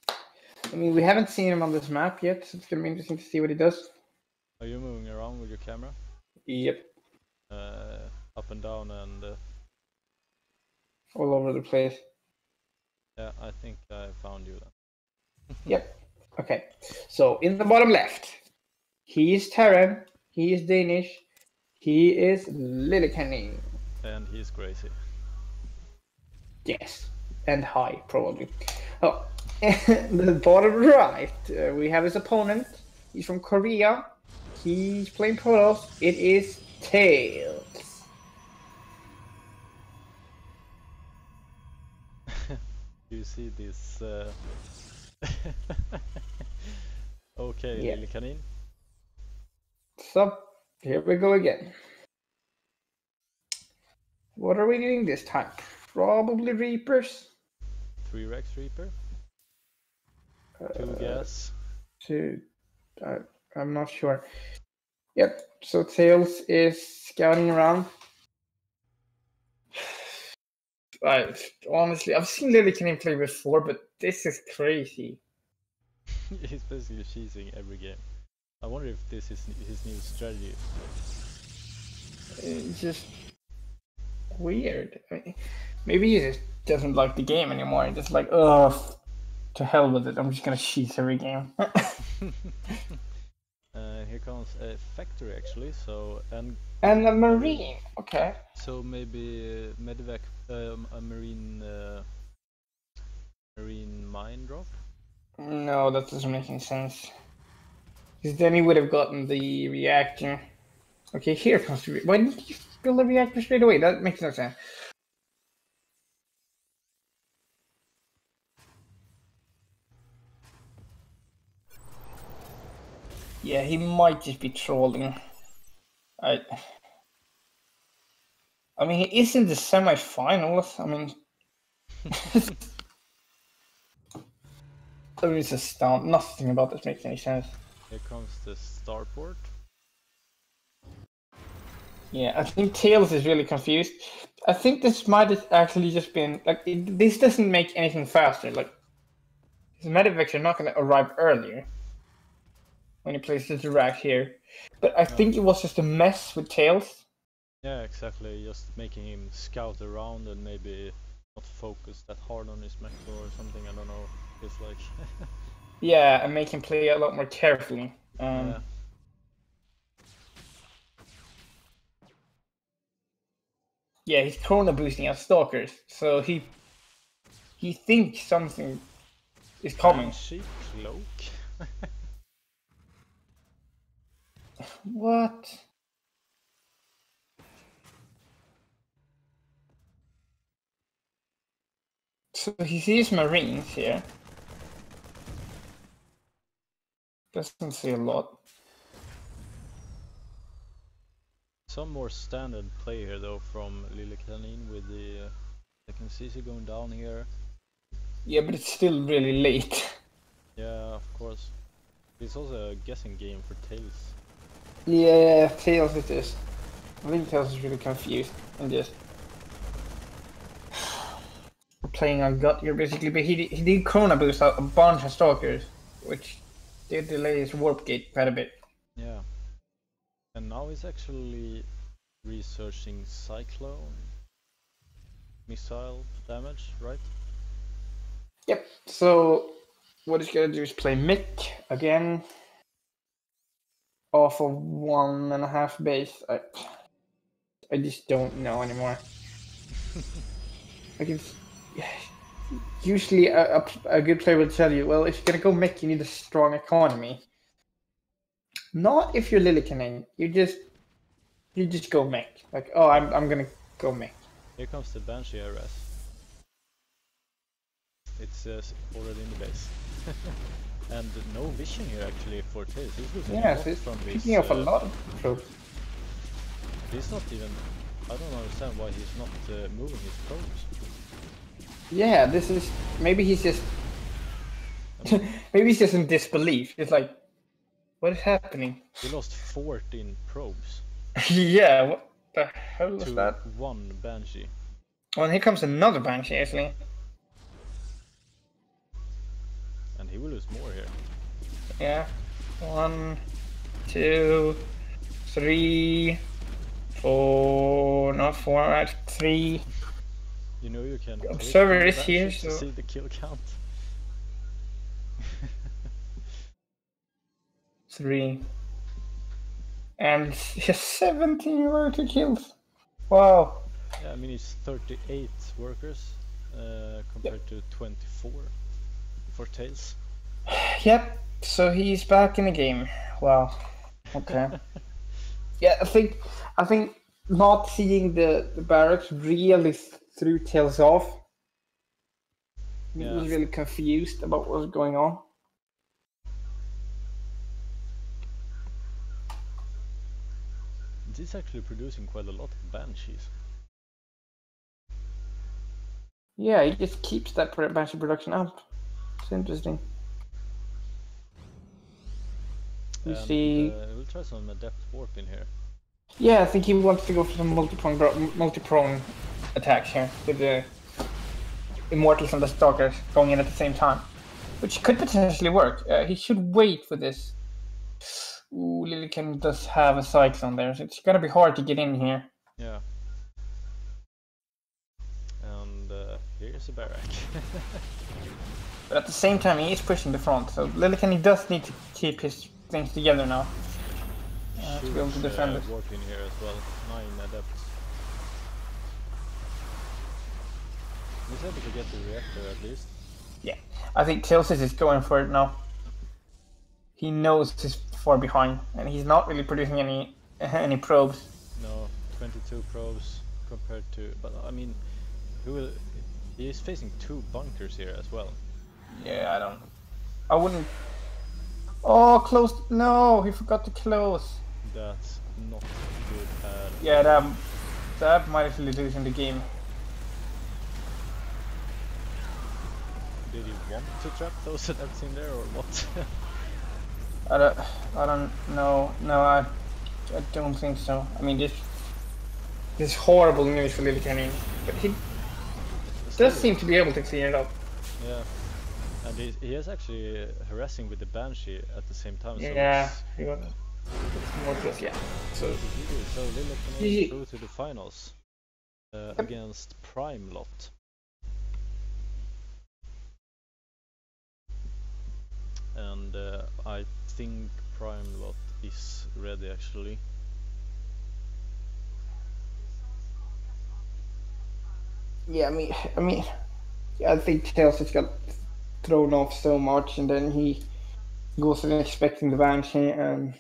I mean, we haven't seen him on this map yet, so it's gonna be interesting to see what he does. Are you moving around with your camera? Yep. Up and down and All over the place. yeah, I think I found you then. Yep. Okay. So in the bottom left, he is Terran. He is Danish. He is Lillekanin. And he's crazy. Yes. And high, probably. Oh, in the bottom right, we have his opponent. He's from Korea. He's playing Protoss. It is Tails. You see this? Okay, Yeah. Lillekanin. So, here we go again. What are we doing this time? Probably Reapers. 3 Rex Reaper. 2 gas. I'm not sure. Yep, so Tails is scouting around. Honestly, I've seen Lillekanin play before, but this is crazy. He's basically cheesing every game. I wonder if this is his new strategy. It's just weird. I mean, maybe he just doesn't like the game anymore. Just like, oh, to hell with it. I'm just gonna cheese every game. Here comes a factory actually. So and a marine. Okay. So maybe medevac, a marine mine drop. No, that doesn't make any sense. Because then he would have gotten the reactor. Okay, here comes the. Why didn't you build the reactor straight away? That makes no sense. Yeah, he might just be trolling. I mean, he is in the semi-finals. I mean, I mean, it's astounding. Nothing about this makes any sense. Here comes the starport. Yeah, I think Tails is really confused. I think this might have actually just been like this doesn't make anything faster. Like his medevacs are not going to arrive earlier when he places the rack here. But I think it was just a mess with Tails. Yeah, exactly. Just making him scout around and maybe not focus that hard on his mech or something. I don't know. It's like. Yeah, and make him play a lot more carefully. Yeah. Yeah, he's Chrono boosting out stalkers, so he thinks something is coming. Banshee cloak. What? So he sees Marines here. Doesn't see a lot. Some more standard play here though from Lillekanin with the second CC going down here. Yeah, but it's still really late. Yeah, of course. It's also a guessing game for Tails. Yeah, Tails it is. I think Tails is really confused and just playing on gut here basically, but he did Chrono boost out a bunch of stalkers, which did delay his warp gate quite a bit. Yeah. And now he's actually researching cyclone missile damage, right? Yep, so what he's gonna do is play Mick again off of 1.5 base. I just don't know anymore. Like it's usually a good player will tell you, well, if you're gonna go Mick, you need a strong economy. Not if you're Lillekanin. You just go Mick. Like, oh, I'm gonna go Mick. Here comes the Banshee RS. It's already in the base. And no vision here actually for Tails. He's losing a lot He's from this. picking off a lot of troops. He's not even. I don't understand why he's not moving his probes. Yeah, this is maybe he's just maybe he's just in disbelief. It's like, what is happening? He lost 14 probes. Yeah, what the hell was to that? one Banshee. Oh, and here comes another Banshee actually. And he will lose more here. Yeah. 1, 2, 3, 4. Not 4, right? 3. You know you can. Observer is here, to so see the kill count. 3. And he has 17 worker kills. Wow. Yeah, I mean it's 38 workers compared to 24 for Tails. Yep. So he's back in the game. Wow. Okay. Yeah, I think not seeing the barracks really threw Tails off. He Yeah. was really confused about what was going on. This is actually producing quite a lot of banshees. Yeah, he just keeps that banshee production up. It's interesting. You And see, we'll try some adept warp in here. yeah, I think he wants to go for some multi-prone attacks here with the Immortals and the Stalkers going in at the same time, which could potentially work. He should wait for this. Ooh, Lillekanin does have a cyclone there, so it's gonna be hard to get in here. Yeah. And here's a barrack. But at the same time, he is pushing the front, so Lillekanin does need to keep his things together now. To be able to defend it. Warp in here as well. 9 adepts. He's able to get the reactor at least. Yeah, I think Tails is going for it now. He knows he's far behind, and he's not really producing any probes. No, 22 probes compared to, but I mean, he is facing 2 bunkers here as well. Yeah, I wouldn't. Oh, close. No, he forgot to close. That's not good at all. Yeah, that might actually lose in the game. Did he want to trap those adepts in there or what? I don't know. No, I don't think so. I mean, this horrible news for Lillekanin, but he does seem to be able to clean it up. Yeah, and he is actually harassing with the Banshee at the same time. Yeah, So he got more close. Yeah. So Lillekanin through to the finals against PrimeLot. And I think PrimeLot is ready actually. Yeah, I think Tails just got thrown off so much, and then he goes in expecting the Banshee and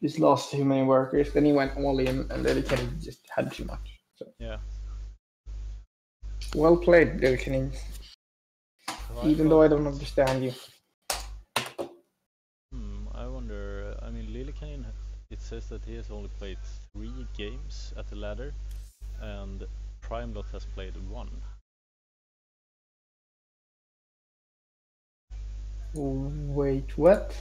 just lost too many workers. Then he went all in, and Lillekanin just had too much. So. Yeah. Well played, Lillekanin. Even though I don't understand you. I wonder. I mean, Lillekanin. It says that he has only played 3 games at the ladder, and PrimeLot has played 1. Wait, what?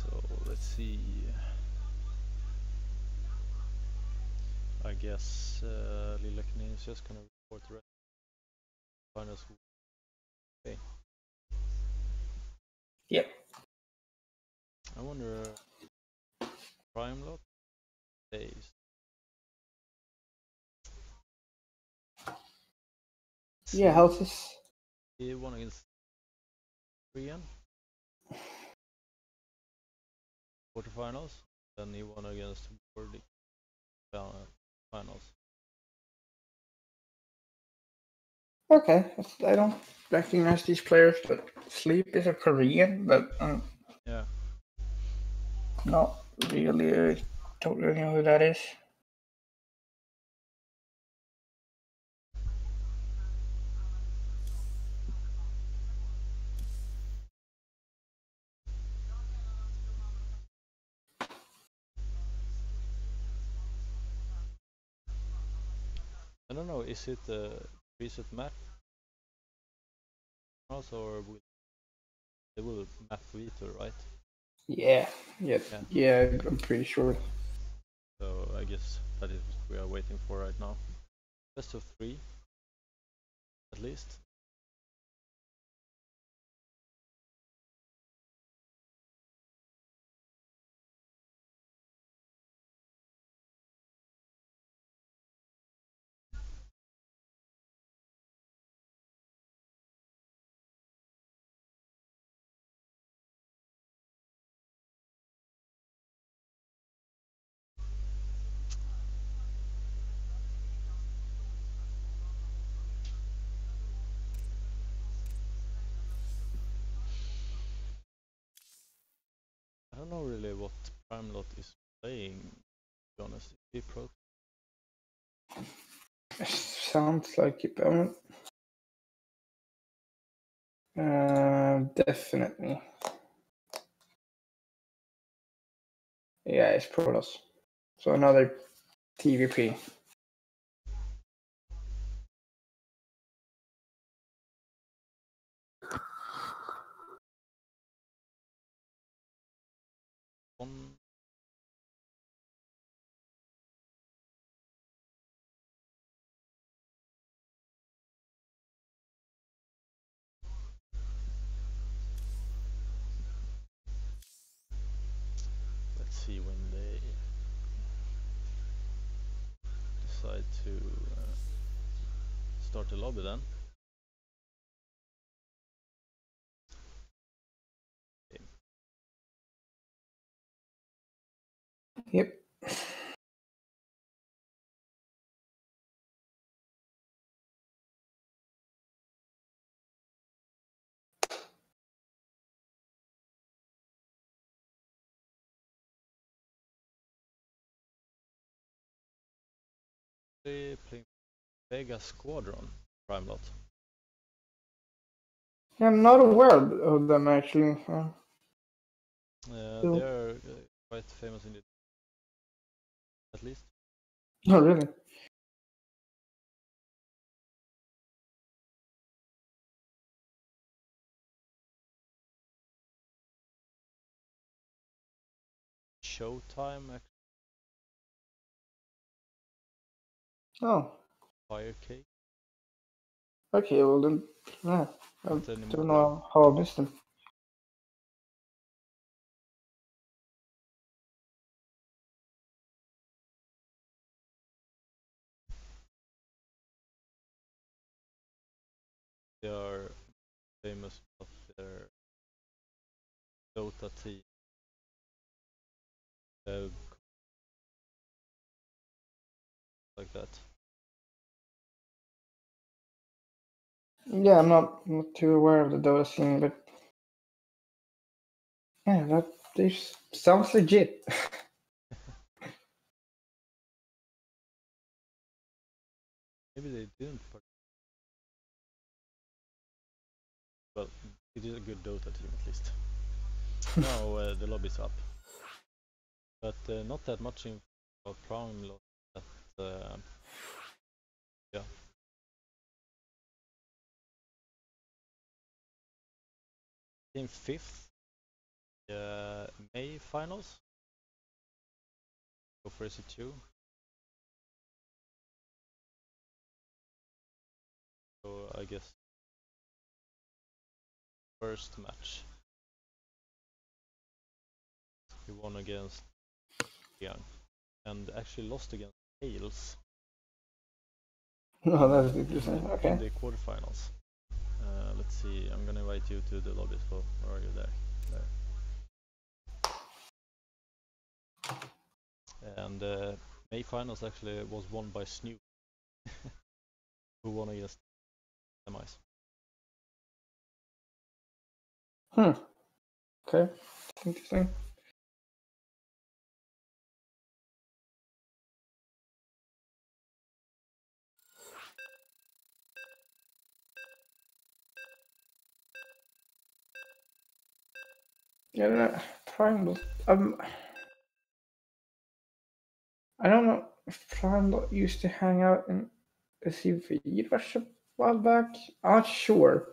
So let's see. I guess Lillekanin is just gonna report the rest of the finals. Okay. Yep. I wonder. PrimeLot days. Yeah, how's this? He won against Korean quarterfinals, then he won against World finals. Okay, I don't recognize these players, but Sleep is a Korean, but Yeah, Not really. I don't really know who that is. I don't know, is it a reset map also, or will they will map Vito, right? Yeah. I'm pretty sure. So I guess that is what we are waiting for right now. Best of 3, at least. I don't know really what PrimeLot is playing, to be honest. Is he pro? Sounds like it. Definitely. Yeah, it's Protoss. So another TVP. On let's see when they decide to start the lobby then. Okay. Yep. They play Vega Squadron, PrimeLot. Yeah, I'm not aware of them actually. They are quite famous in it, at least. Oh, really? Showtime, Oh, Fire Cake. okay. Well then, yeah. I Not anymore. don't know how I missed them. They are famous for their Dota team. Like that. Yeah, I'm not too aware of the Dota scene, but yeah, that this sounds legit. Maybe they didn't. Well, it is a good Dota team at least. Now the lobby's up. But not that much in about PrimeLot. Yeah. In 5th, May finals. Go4SC2. So I guess first match. He won against Young and actually lost against Hales. Oh, that's interesting. Okay. In the quarterfinals. Let's see. I'm gonna invite you to the lobby. So where are you there? There. And May finals actually was won by Snoop, who won against semis. Okay. Interesting. Yeah, no, PrimeLot. I don't know if PrimeLot used to hang out in SCVRush a while back. I'm not sure.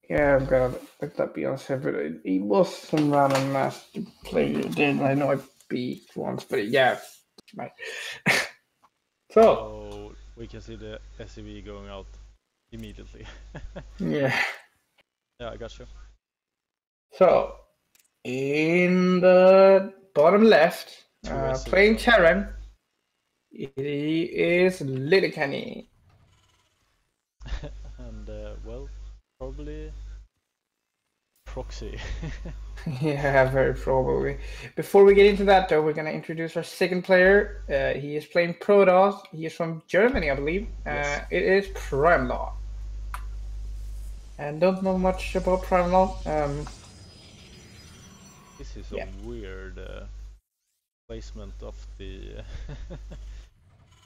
Yeah, I'm gonna let that be on separate. He was some random master player. Then I know I beat once, but yeah, right. So So we can see the SCV going out immediately. yeah, Yeah, I got you. so in the bottom left, Two SCVs playing out. Terran, he is Lillekanin. And well, probably proxy. Yeah, very probably. Before we get into that, though, we're gonna introduce our second player. He is playing Protoss. He is from Germany, I believe. Yes. It is PrimeLot. And don't know much about PrimeLot. This is Yeah. a weird placement of the.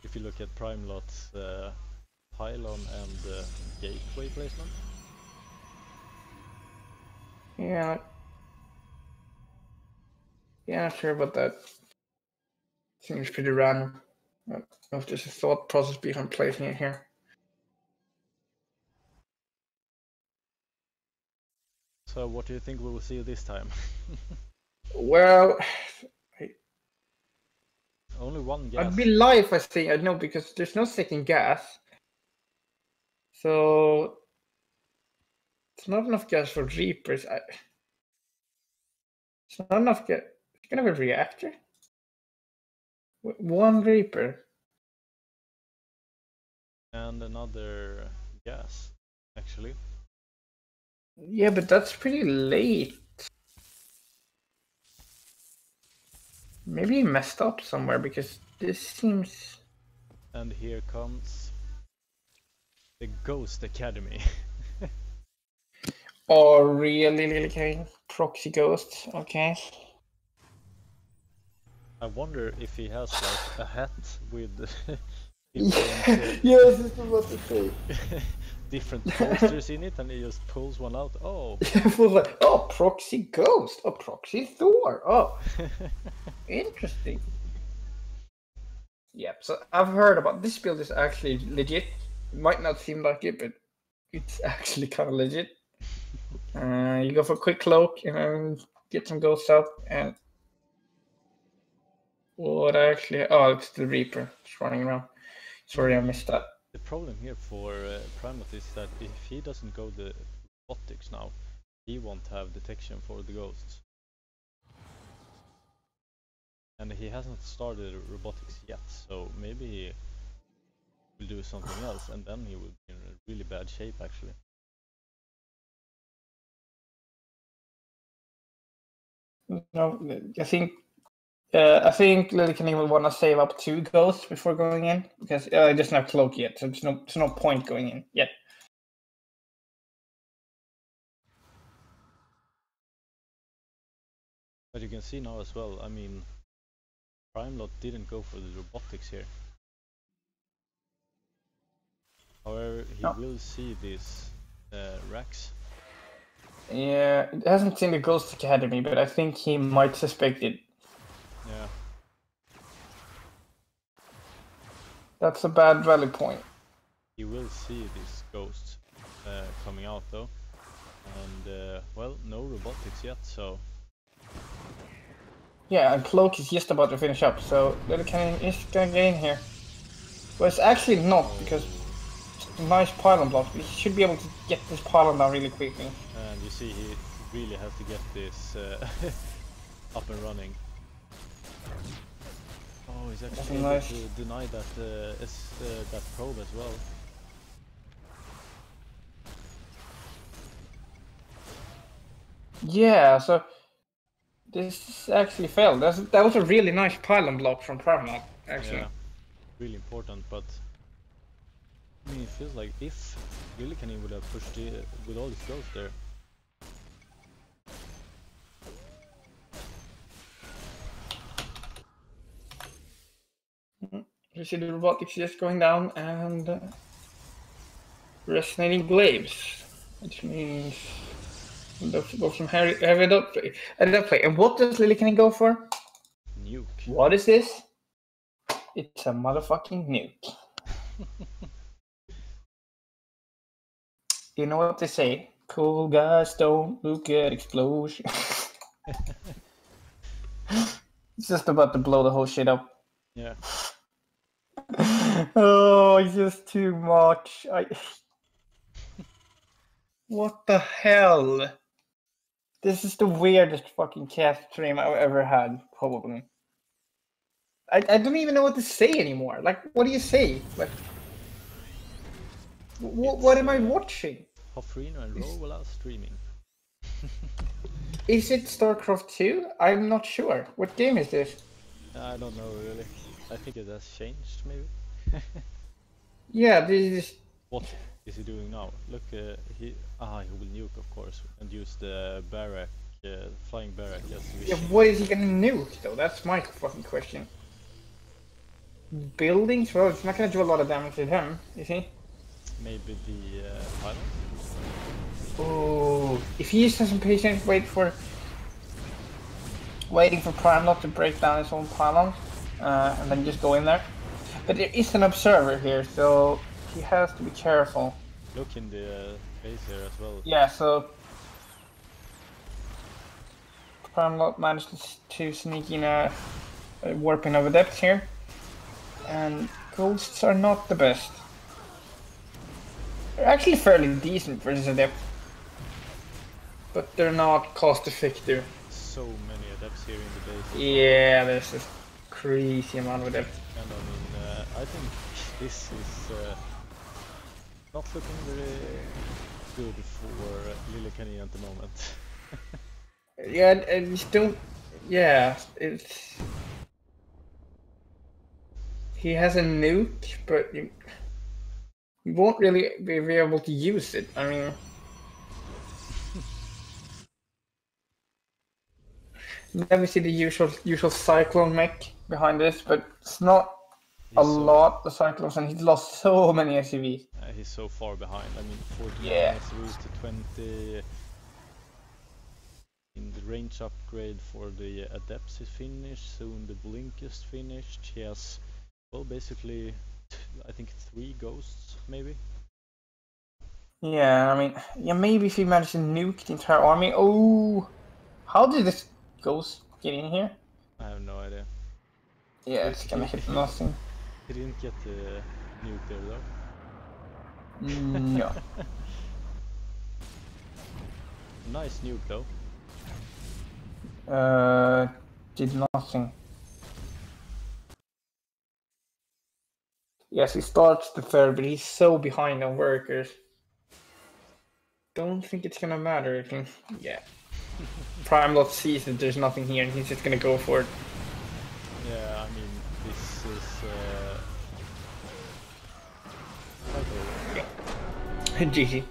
If you look at PrimeLot's pylon and gateway placement. Yeah. Yeah, not sure about that. Seems pretty random. I don't know if there's a thought process behind placing it here. So what do you think we will see this time? Well, Only one gas. I'd be live, I think. I know, because there's no second gas. So it's not enough gas for Reapers. It's not enough gas. You can have a reactor. One Reaper. And another gas, actually. Yeah, but that's pretty late. Maybe he messed up somewhere, because this seems... And here comes the Ghost Academy. Oh, really, Lillekanin? Proxy Ghost, okay. I wonder if he has like a hat with Yeah, yes, this is what to say. different posters in it, and he just pulls one out. Oh, Like, oh, Proxy Ghost, oh, Proxy Thor, oh, interesting. Yeah, so I've heard about this build is actually legit. It might not seem like it, but it's actually kind of legit. You go for a quick cloak and get some ghosts out, and what actually? Oh, it's the Reaper just running around. Sorry, I missed that. the problem here for PrimeLot is that if he doesn't go the robotics now, he won't have detection for the ghosts. And he hasn't started robotics yet, so maybe he will do something else, and then he will be in a really bad shape actually. No, I think Lillekanin will want to save up 2 ghosts before going in, because he doesn't have cloak yet, so there's no point going in yet. But you can see now as well, I mean, PrimeLot didn't go for the robotics here. However, he will see these racks. Yeah, he hasn't seen the Ghost Academy, but I think he might suspect it. Yeah. That's a bad rally point. He will see these ghosts coming out though. And well, no robotics yet, so... Yeah, and Cloak is just about to finish up, so Lillekanin is gonna get in here. Well, it's actually not, because it's a nice pylon block. We should be able to get this pylon down really quickly. And you see he really has to get this up and running. Oh, he's actually able nice. to deny that that probe as well. Yeah, so this actually failed. That was a really nice pylon block from PrimeLot, actually. Yeah, really important, but I mean, it feels like if Lillekanin would have pushed it with all his ghosts there. You see the robotics just going down, and resonating glaives. which means go from heavy up play. And what does Lillekanin go for? Nuke. What is this? It's a motherfucking nuke. You know what they say? Cool guys don't look at explosion. It's just about to blow the whole shit up. Yeah. Oh, it's just too much. What the hell? This is the weirdest fucking cast stream I've ever had, probably. I don't even know what to say anymore. Like, what do you say? Like, what am I watching? Hofrino and Rowola streaming. Is it StarCraft 2? I'm not sure. What game is this? I don't know really. I think it has changed maybe. Yeah, this is... What is he doing now? Look, he will nuke of course and use the barrack, flying barrack as we Yeah, what is he gonna nuke though? That's my fucking question. Buildings? Well, it's not gonna do a lot of damage to them, is he? Maybe the pilot? Oh, if he has some patience, waiting for PrimeLot to break down his own pylons, and then just go in there. But there is an observer here, so he has to be careful. Look in the base here as well. Yeah, so PrimeLot managed to sneak in a warping of adepts here, and ghosts are not the best. They're actually fairly decent versus adept, but they're not cost effective. So many adepts here in the base. Yeah, there's a crazy amount of adepts. And I mean, I think this is not looking very good for Lillekanin at the moment. Yeah, I just don't. Yeah, it's. He has a nuke, but you won't really be able to use it. I mean. Then we see the usual cyclone mech behind this, but it's not a lot of cyclones, and he's lost so many SCVs. He's so far behind. I mean, 49 Yeah. SCVs to 20. In the range upgrade for the adepts is finished. Soon the blink is finished. He has, well, basically, I think 3 ghosts, maybe. Yeah, I mean, yeah, maybe if he managed to nuke the entire army. Oh, how did this ghost get in here? I have no idea. Yeah, it's gonna hit nothing. He didn't get the nuke there though. No. Nice nuke though. Did nothing. Yes, he starts the third, but he's so behind on workers. Don't think it's gonna matter. Yeah. PrimeLot sees that there's nothing here, and he's just gonna go for it. Yeah, I mean, this is GG.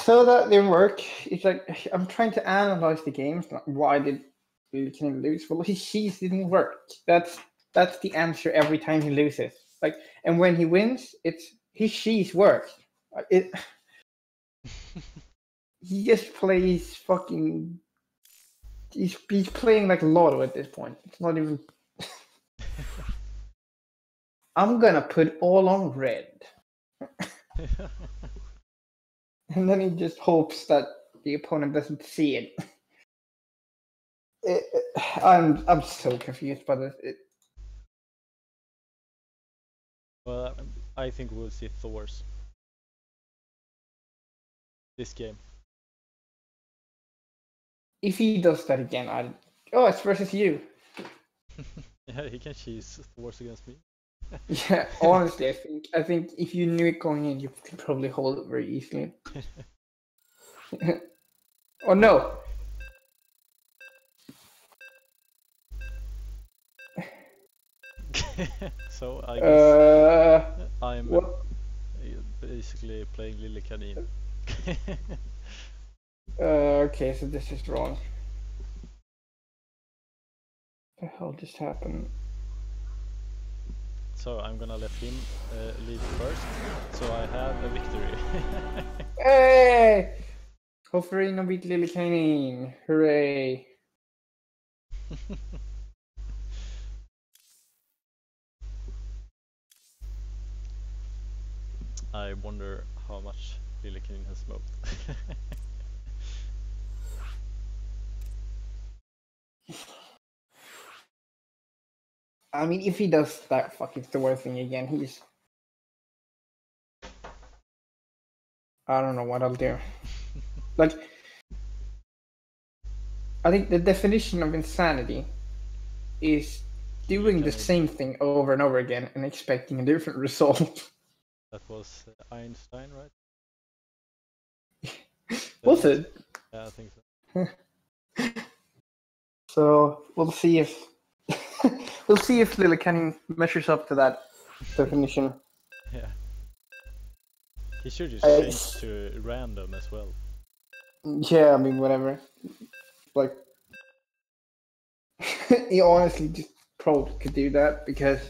So that didn't work. It's like I'm trying to analyze the games. Why did Lillekanin lose? Well, his cheese didn't work. That's the answer every time he loses. Like, and when he wins, it's his cheese works. He just plays fucking. He's playing like Lotto at this point. It's not even. I'm gonna put all on red. And then he just hopes that the opponent doesn't see it. I'm so confused by this. Well, I think we'll see Thors this game. If he does that again, oh, it's versus you. Yeah, he can cheese Thors against me. Yeah, honestly, I think if you knew it going in, you could probably hold it very easily. Oh no! So I guess I'm what? basically playing Lillekanin. Okay, so this is wrong. What the hell just happened? So I'm gonna let him lead first, so I have a victory. Hey! Hoferino beat Lillekanin. Hooray! I wonder how much Lillekanin has smoked. I mean, if he does that fucking Thor thing again, he's... I don't know what I'll do. Like, I think the definition of insanity is doing the same thing over and over again and expecting a different result. That was Einstein, right? Was it? Yeah, I think so. So we'll see if Lillekanin measures up to that definition. Yeah. He should just change to random as well. Yeah, I mean, whatever. Like, he honestly just probably could do that because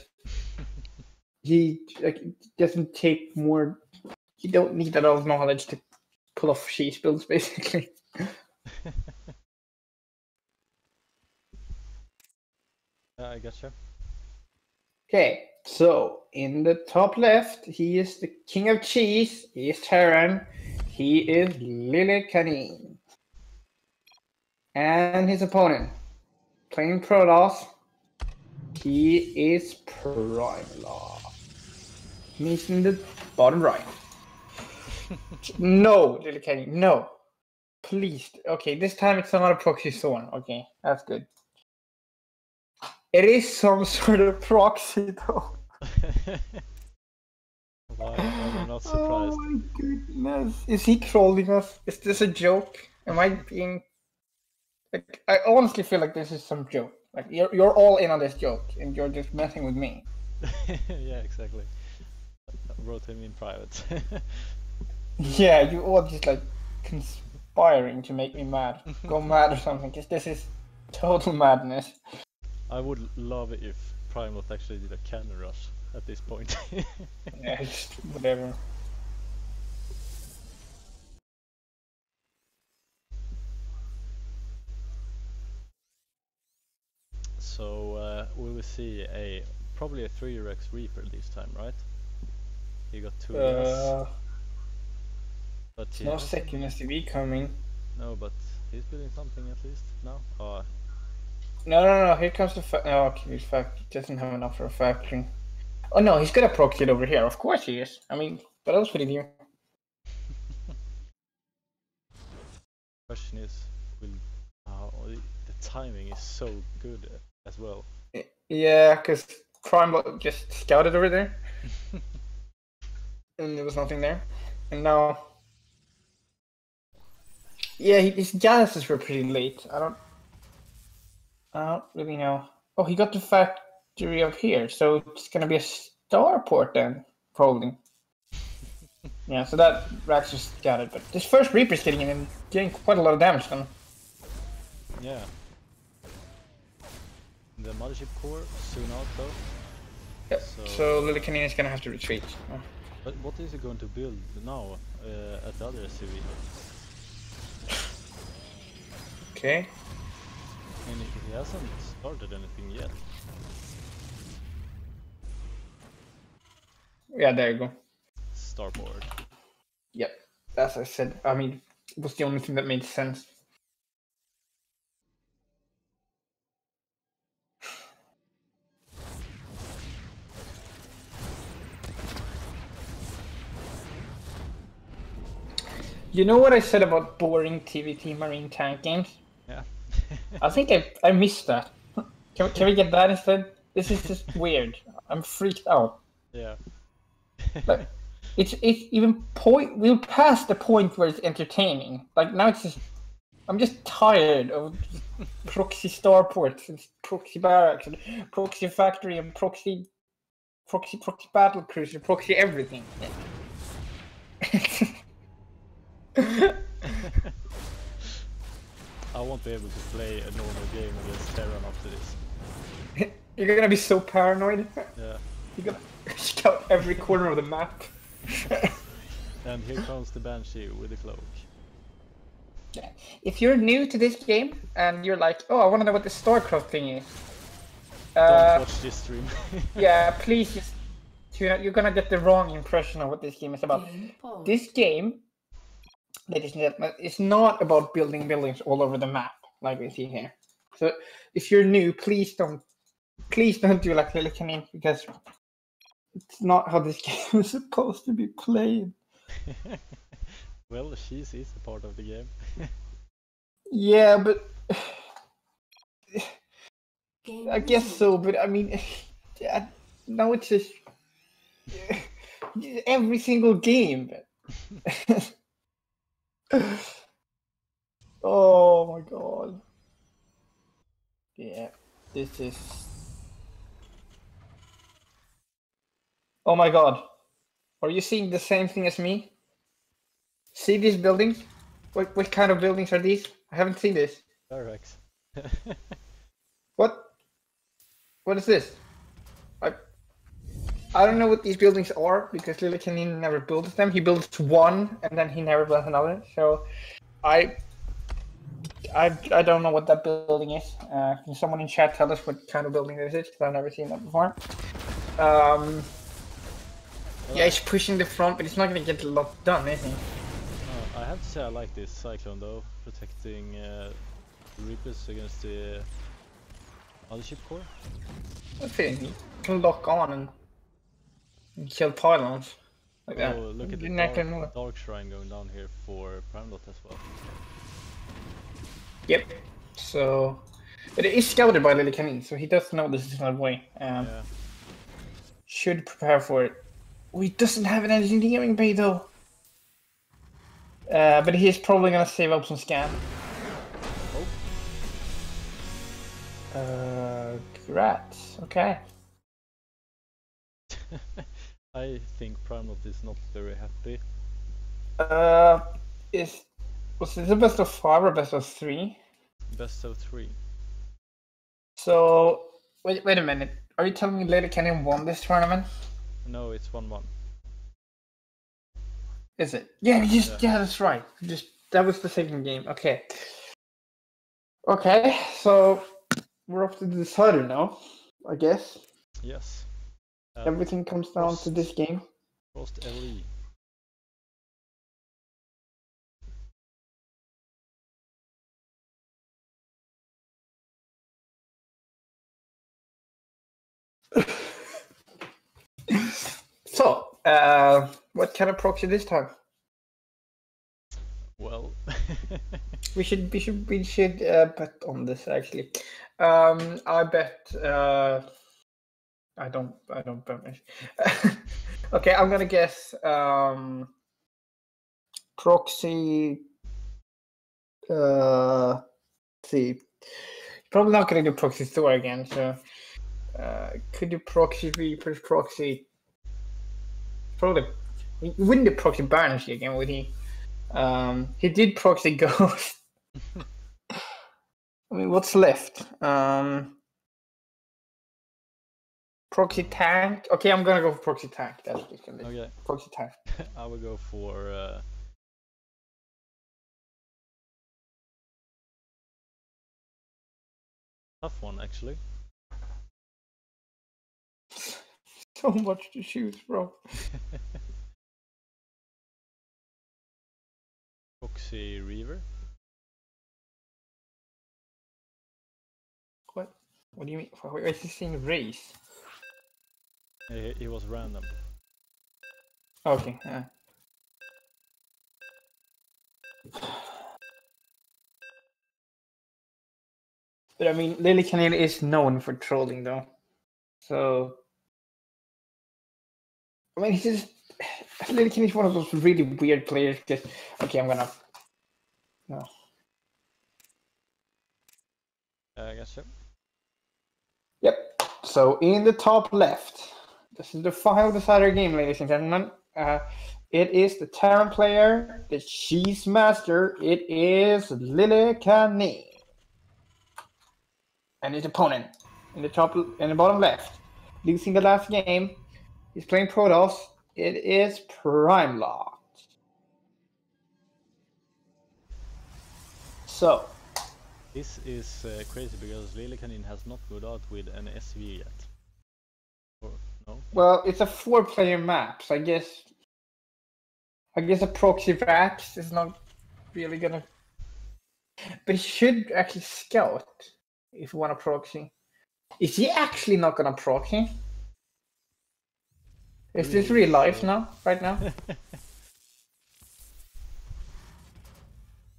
he doesn't take more. You don't need a lot of knowledge to pull off cheese builds, basically. I gotcha. Okay, so in the top left, he is the king of cheese. He is Terran. He is Lillekanin. And his opponent, playing Protoss, he is PrimeLot. He's in the bottom right. No, Lillekanin, no. Please. Okay, this time it's not a proxy Thorn. Okay, that's good. It is some sort of proxy, though. Why am I not surprised? Oh my goodness. Is he trolling us? Is this a joke? Am I being... Like, I honestly feel like this is some joke. Like, you're all in on this joke, and you're just messing with me. Yeah, exactly. I wrote him in private. Yeah, you all just like conspiring to make me mad. Go mad or something, because this is total madness. I would love it if PrimeLot actually did a cannon rush at this point. Yeah, it's whatever. So we will see probably a 3-Rex Reaper this time, right? He got 2 less. But he No second SCV coming. No, but he's building something at least now. No. Here comes the no, okay, his factory doesn't have enough for a factory. Oh no, he's gonna proxy it over here. Of course he is. I mean, what else would he do? Question is, the timing is so good as well. Yeah, because PrimeLot just scouted over there, and there was nothing there, and now. Yeah, his gases were pretty late. I don't really know. Oh, he got the factory up here, so it's gonna be a starport then, probably. Yeah, so that Rax just got it, but this first Reaper's getting in and getting quite a lot of damage done. Yeah. The mothership core soon out though. Yep. So Lillekanin is gonna have to retreat. Oh. But what is he going to build now at the other SCV? Okay. And he hasn't started anything yet. Yeah, there you go. Starboard. Yep. As I said, I mean, it was the only thing that made sense. You know what I said about boring TVT Marine tank games? Yeah. I think I missed that. Can we get that instead? This is just weird. I'm freaked out. Yeah. Like, it's even we're past the point where it's entertaining. Like now it's just I'm just tired of proxy starports and proxy barracks and proxy factory and proxy battle cruiser, proxy everything. I won't be able to play a normal game against Terran after this. You're gonna be so paranoid. Yeah. You're gonna scout every corner of the map. And here comes the Banshee with the cloak. Yeah. If you're new to this game and you're like, oh, I want to know what the StarCraft thing is. Don't watch this stream. Yeah, please just tune out. You're gonna get the wrong impression of what this game is about. This game, ladies and gentlemen, is not about building buildings all over the map like we see here. So if you're new, please don't do like Lillekanin, because it's not how this game is supposed to be played. Well, she's a part of the game. Yeah, but I guess so. But I mean, now it's just every single game. Oh my god. Yeah, this is. Oh my god. Are you seeing the same thing as me? See these buildings? What kind of buildings are these? I haven't seen this. Barracks. What? What is this? I don't know what these buildings are, because Lillekanin never builds them. He builds one and then he never builds another. So I don't know what that building is. Can someone in chat tell us what kind of building this is? Because I've never seen that before. Yeah, he's pushing the front, but he's not going to get a lot done, is he? I have to say I like this Cyclone though, protecting Reapers against the other ship core. I think he can lock on and kill pylons like that. Oh, look at the dark Shrine going down here for PrimeLot as well. Yep. So, but it is scouted by Lillekanin, so he does know this is not way. Yeah. Should prepare for it. Oh, he doesn't have an engineering bay though. But he is probably gonna save up some scan. Oh. Congrats. Okay. I think PrimeLot is not very happy. Was this a best of 5 or best of 3? Best of 3. So wait a minute. Are you telling me Lillekanin won this tournament? No, it's 1-1. Is it? Yeah, yeah, that's right. That was the second game. Okay. Okay, so we're up to the decider now, I guess. Yes. Everything comes down to this game. Frost LE. So, what kind of proxy this time? Well, we should bet on this actually. I bet. I don't bet much. Okay, I'm gonna guess. Proxy. See, probably not gonna do proxy Thor again. So, could do proxy Reapers, proxy. Probably he wouldn't do proxy Banshee again, would he? He did proxy Ghost. I mean, what's left? Proxy Tank. Okay, I'm gonna go for proxy Tank. That's what it's gonna be. okay. Proxy Tank. I will go for tough one actually. So much to choose from. Proxy Reaver. What? What do you mean? Why is he saying race? It was random. Okay. Yeah. But I mean, Lillekanin is known for trolling, though. So, I mean, he's just Lillekanin is one of those really weird players. Just okay, I'm gonna. No. I guess so. Yep. So in the top left, this is the final decider game, ladies and gentlemen. It is the Terran player, the Cheese Master. It is Lillekanin, and his opponent in the bottom left, losing the last game, He's playing Protoss. It is PrimeLot. So. This is crazy because Lillekanin has not moved out with an SV yet. Or, no? Well, it's a 4-player map, so I guess a proxy Vax is not really gonna. But he should actually scout if you want a proxy. Is he actually not gonna proxy? Is this real life now? Right now?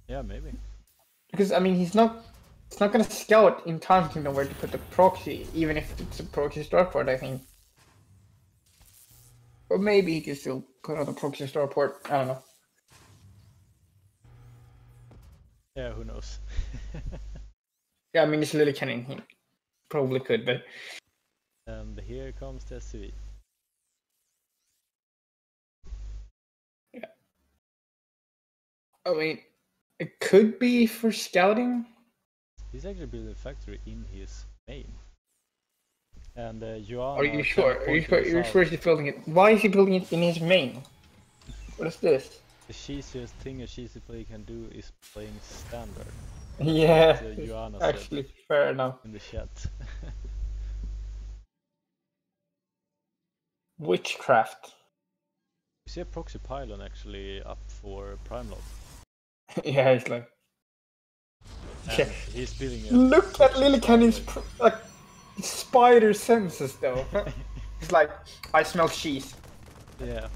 Yeah, maybe. Because I mean, he's not gonna scout in time to know where to put the proxy, even if it's a proxy starport, I think. Or maybe he can still put on a proxy starport. I don't know. Yeah, who knows? Yeah, I mean, it's Lillekanin. He probably could, but. And here comes the SCV. Yeah. I mean, it could be for scouting. He's actually building a factory in his main. And Joanna. Are you sure? Are you sure he's building it? Why is he building it in his main? What is this? The cheesiest thing a cheesy player can do is playing standard. Yeah, Joanna actually, said fair enough. in the chat. Witchcraft. You see a proxy pylon actually up for PrimeLot. Yeah, it's like. And he's building a Look at Lillekanin's like spider senses though. It's like, I smell cheese. Yeah.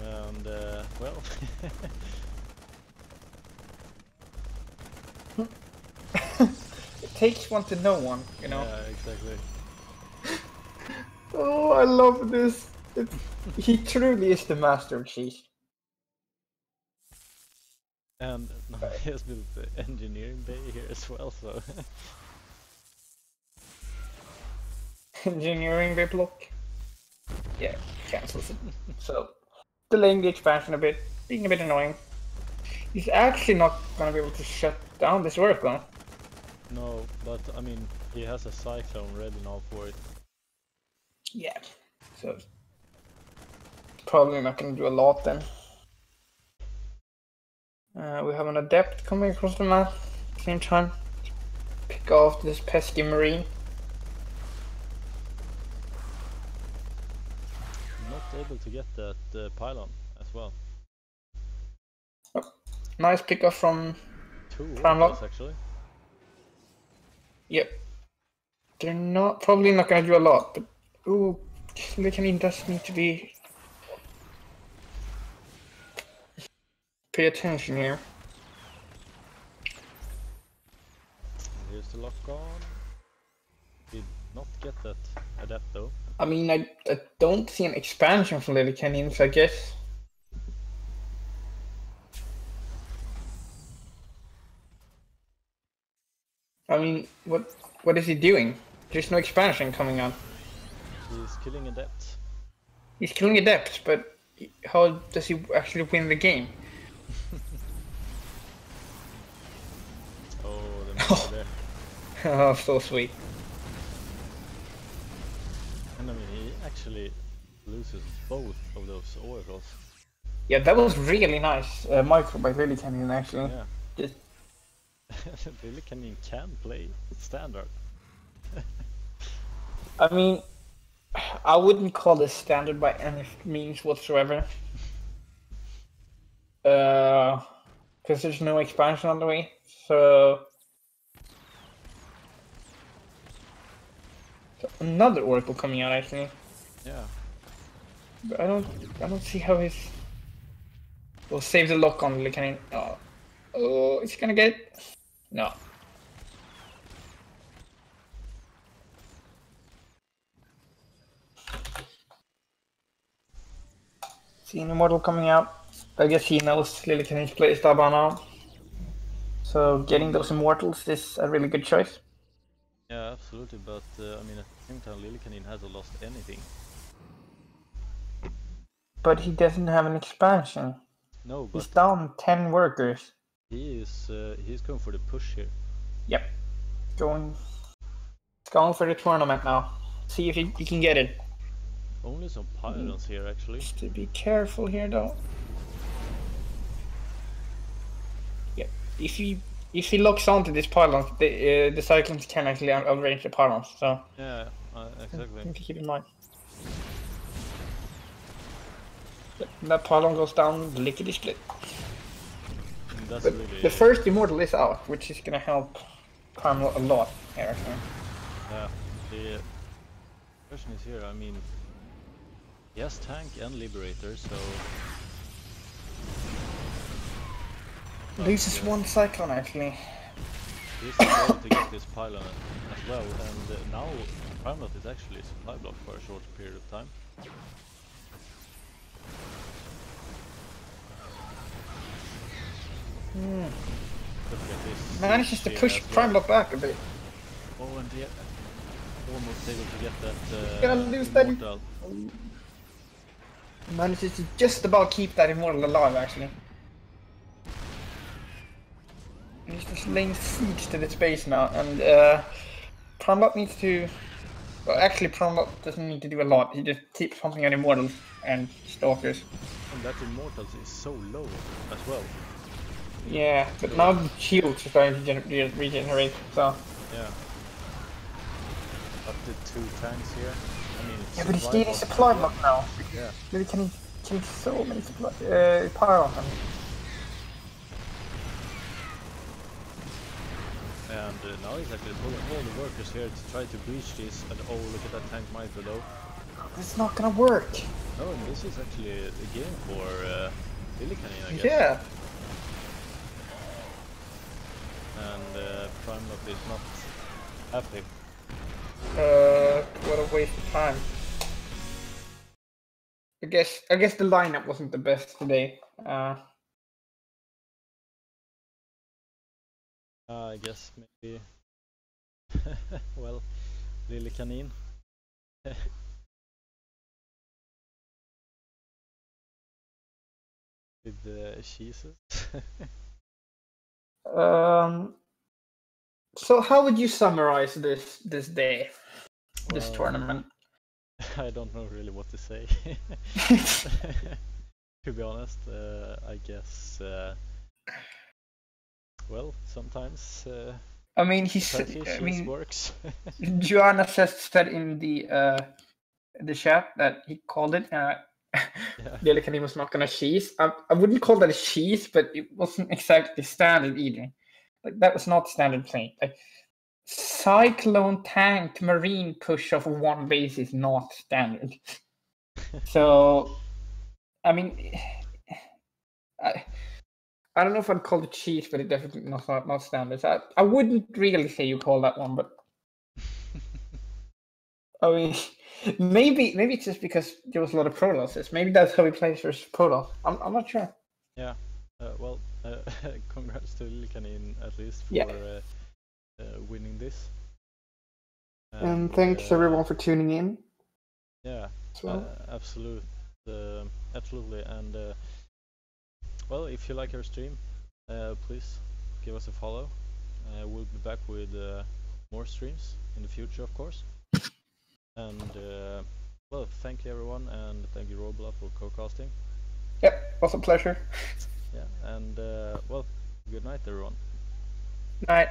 And well. It takes one to know one, you know. Yeah, exactly. Oh, I love this. He truly is the master of cheese. And now he has built the engineering bay here as well, so. Engineering bay block. Yeah, cancels it. So, delaying the expansion a bit, being a bit annoying. He's actually not gonna be able to shut down this work though. No, but I mean, he has a cyclone ready now for it. Yeah, so probably not gonna do a lot then. We have an adept coming across the map at the same time. Pick off this pesky marine. Not able to get that pylon as well. Oh, nice pickup from 2 PrimeLot. orders actually. Yep. They're probably not gonna do a lot, but ooh, Lillekanin does need to be. Pay attention here. Here's the lock on. Did not get that adept though. I mean, I don't see an expansion from Lillekanin, so I guess. I mean, what is he doing? There's no expansion coming on. He's killing adept. He's killing adepts, but how does he actually win the game? Oh, the monster there. Oh, so sweet. And I mean, he actually loses both of those oracles. Yeah, that was really nice. Micro by Lillekanin actually. Yeah. Just Lillekanin can play standard. I mean, I wouldn't call this standard by any means whatsoever. Because there's no expansion on the way, so another Oracle coming out actually. Yeah. But I don't see how his. We'll save the lock on Lillekanin. Oh, is he gonna get it? No. See an Immortal coming out. I guess he knows Lillekanin's playstyle by now. So getting those Immortals is a really good choice. Yeah, absolutely, but I mean, at the same time, Lillekanin hasn't lost anything. But he doesn't have an expansion. No, but he's down 10 workers. he's going for the push here. Yep. Going for the tournament now. See if he can get it. Only some pylons here actually. Just to be careful here though. Yeah, if he locks onto this pylon, the cyclones can actually outrange the pylons. So Yeah, exactly. something to keep in mind. Yep, that pylon goes down, lickety split. That's But really... the first immortal is out, which is gonna help PrimeLot a lot here. So. Yeah, the question is here, I mean, he has tank and liberator, so... Loses one cyclone actually. He's able to get this pylon as well, and now PrimeLot is actually supply block for a short period of time. Look at this. Manages to here push as well. PrimeLot back a bit. Oh, and yeah, almost able to get that Gonna lose that. immortal. Manages to just about keep that immortal alive actually. He's just laying siege to the space now, and PrimeLot needs to... Well, actually PrimeLot doesn't need to do a lot, he just keeps pumping out immortals and stalkers. And that immortals is so low as well. Yeah, but now the shields are starting to regenerate, so... Yeah. Up to 2 tanks here. I mean, Yeah, but he's getting supply block now. Yeah. Maybe can he take so many supply... power on him. And now he's actually pulling all the workers here to try to breach this, and oh, look at that tank Matvey though. It's not gonna work. No, and this is actually a game for Lillekanin, I guess. Yeah. And PrimeLot is not happy. What a waste of time. I guess the lineup wasn't the best today. I guess maybe. Well, Lillekanin. With the cheeses. So how would you summarize this day, this Well, tournament? I don't know really what to say. To be honest, I guess. Well, sometimes. I mean, Works. Joanna said in the chat that he called it. Yeah. Lillekanin was not gonna cheese. I wouldn't call that a cheese, but it wasn't exactly standard either. Like that was not standard play. Like cyclone tank marine push off of 1 base is not standard. So, I mean, I don't know if I'd call it cheese, but it definitely not standard. So I wouldn't really say you call that one, but I mean, maybe it's just because there was a lot of pro losses. Maybe that's how he plays versus pro loss. I'm not sure. Yeah. Well, congrats to Lillekanin at least for winning this. And thanks everyone for tuning in. Yeah. Well. Absolutely. And well, if you like our stream, please give us a follow. We'll be back with more streams in the future, of course. And well, thank you everyone, and thank you Robla for co-casting. Yep, was a pleasure. Yeah, and well, good night everyone. Night.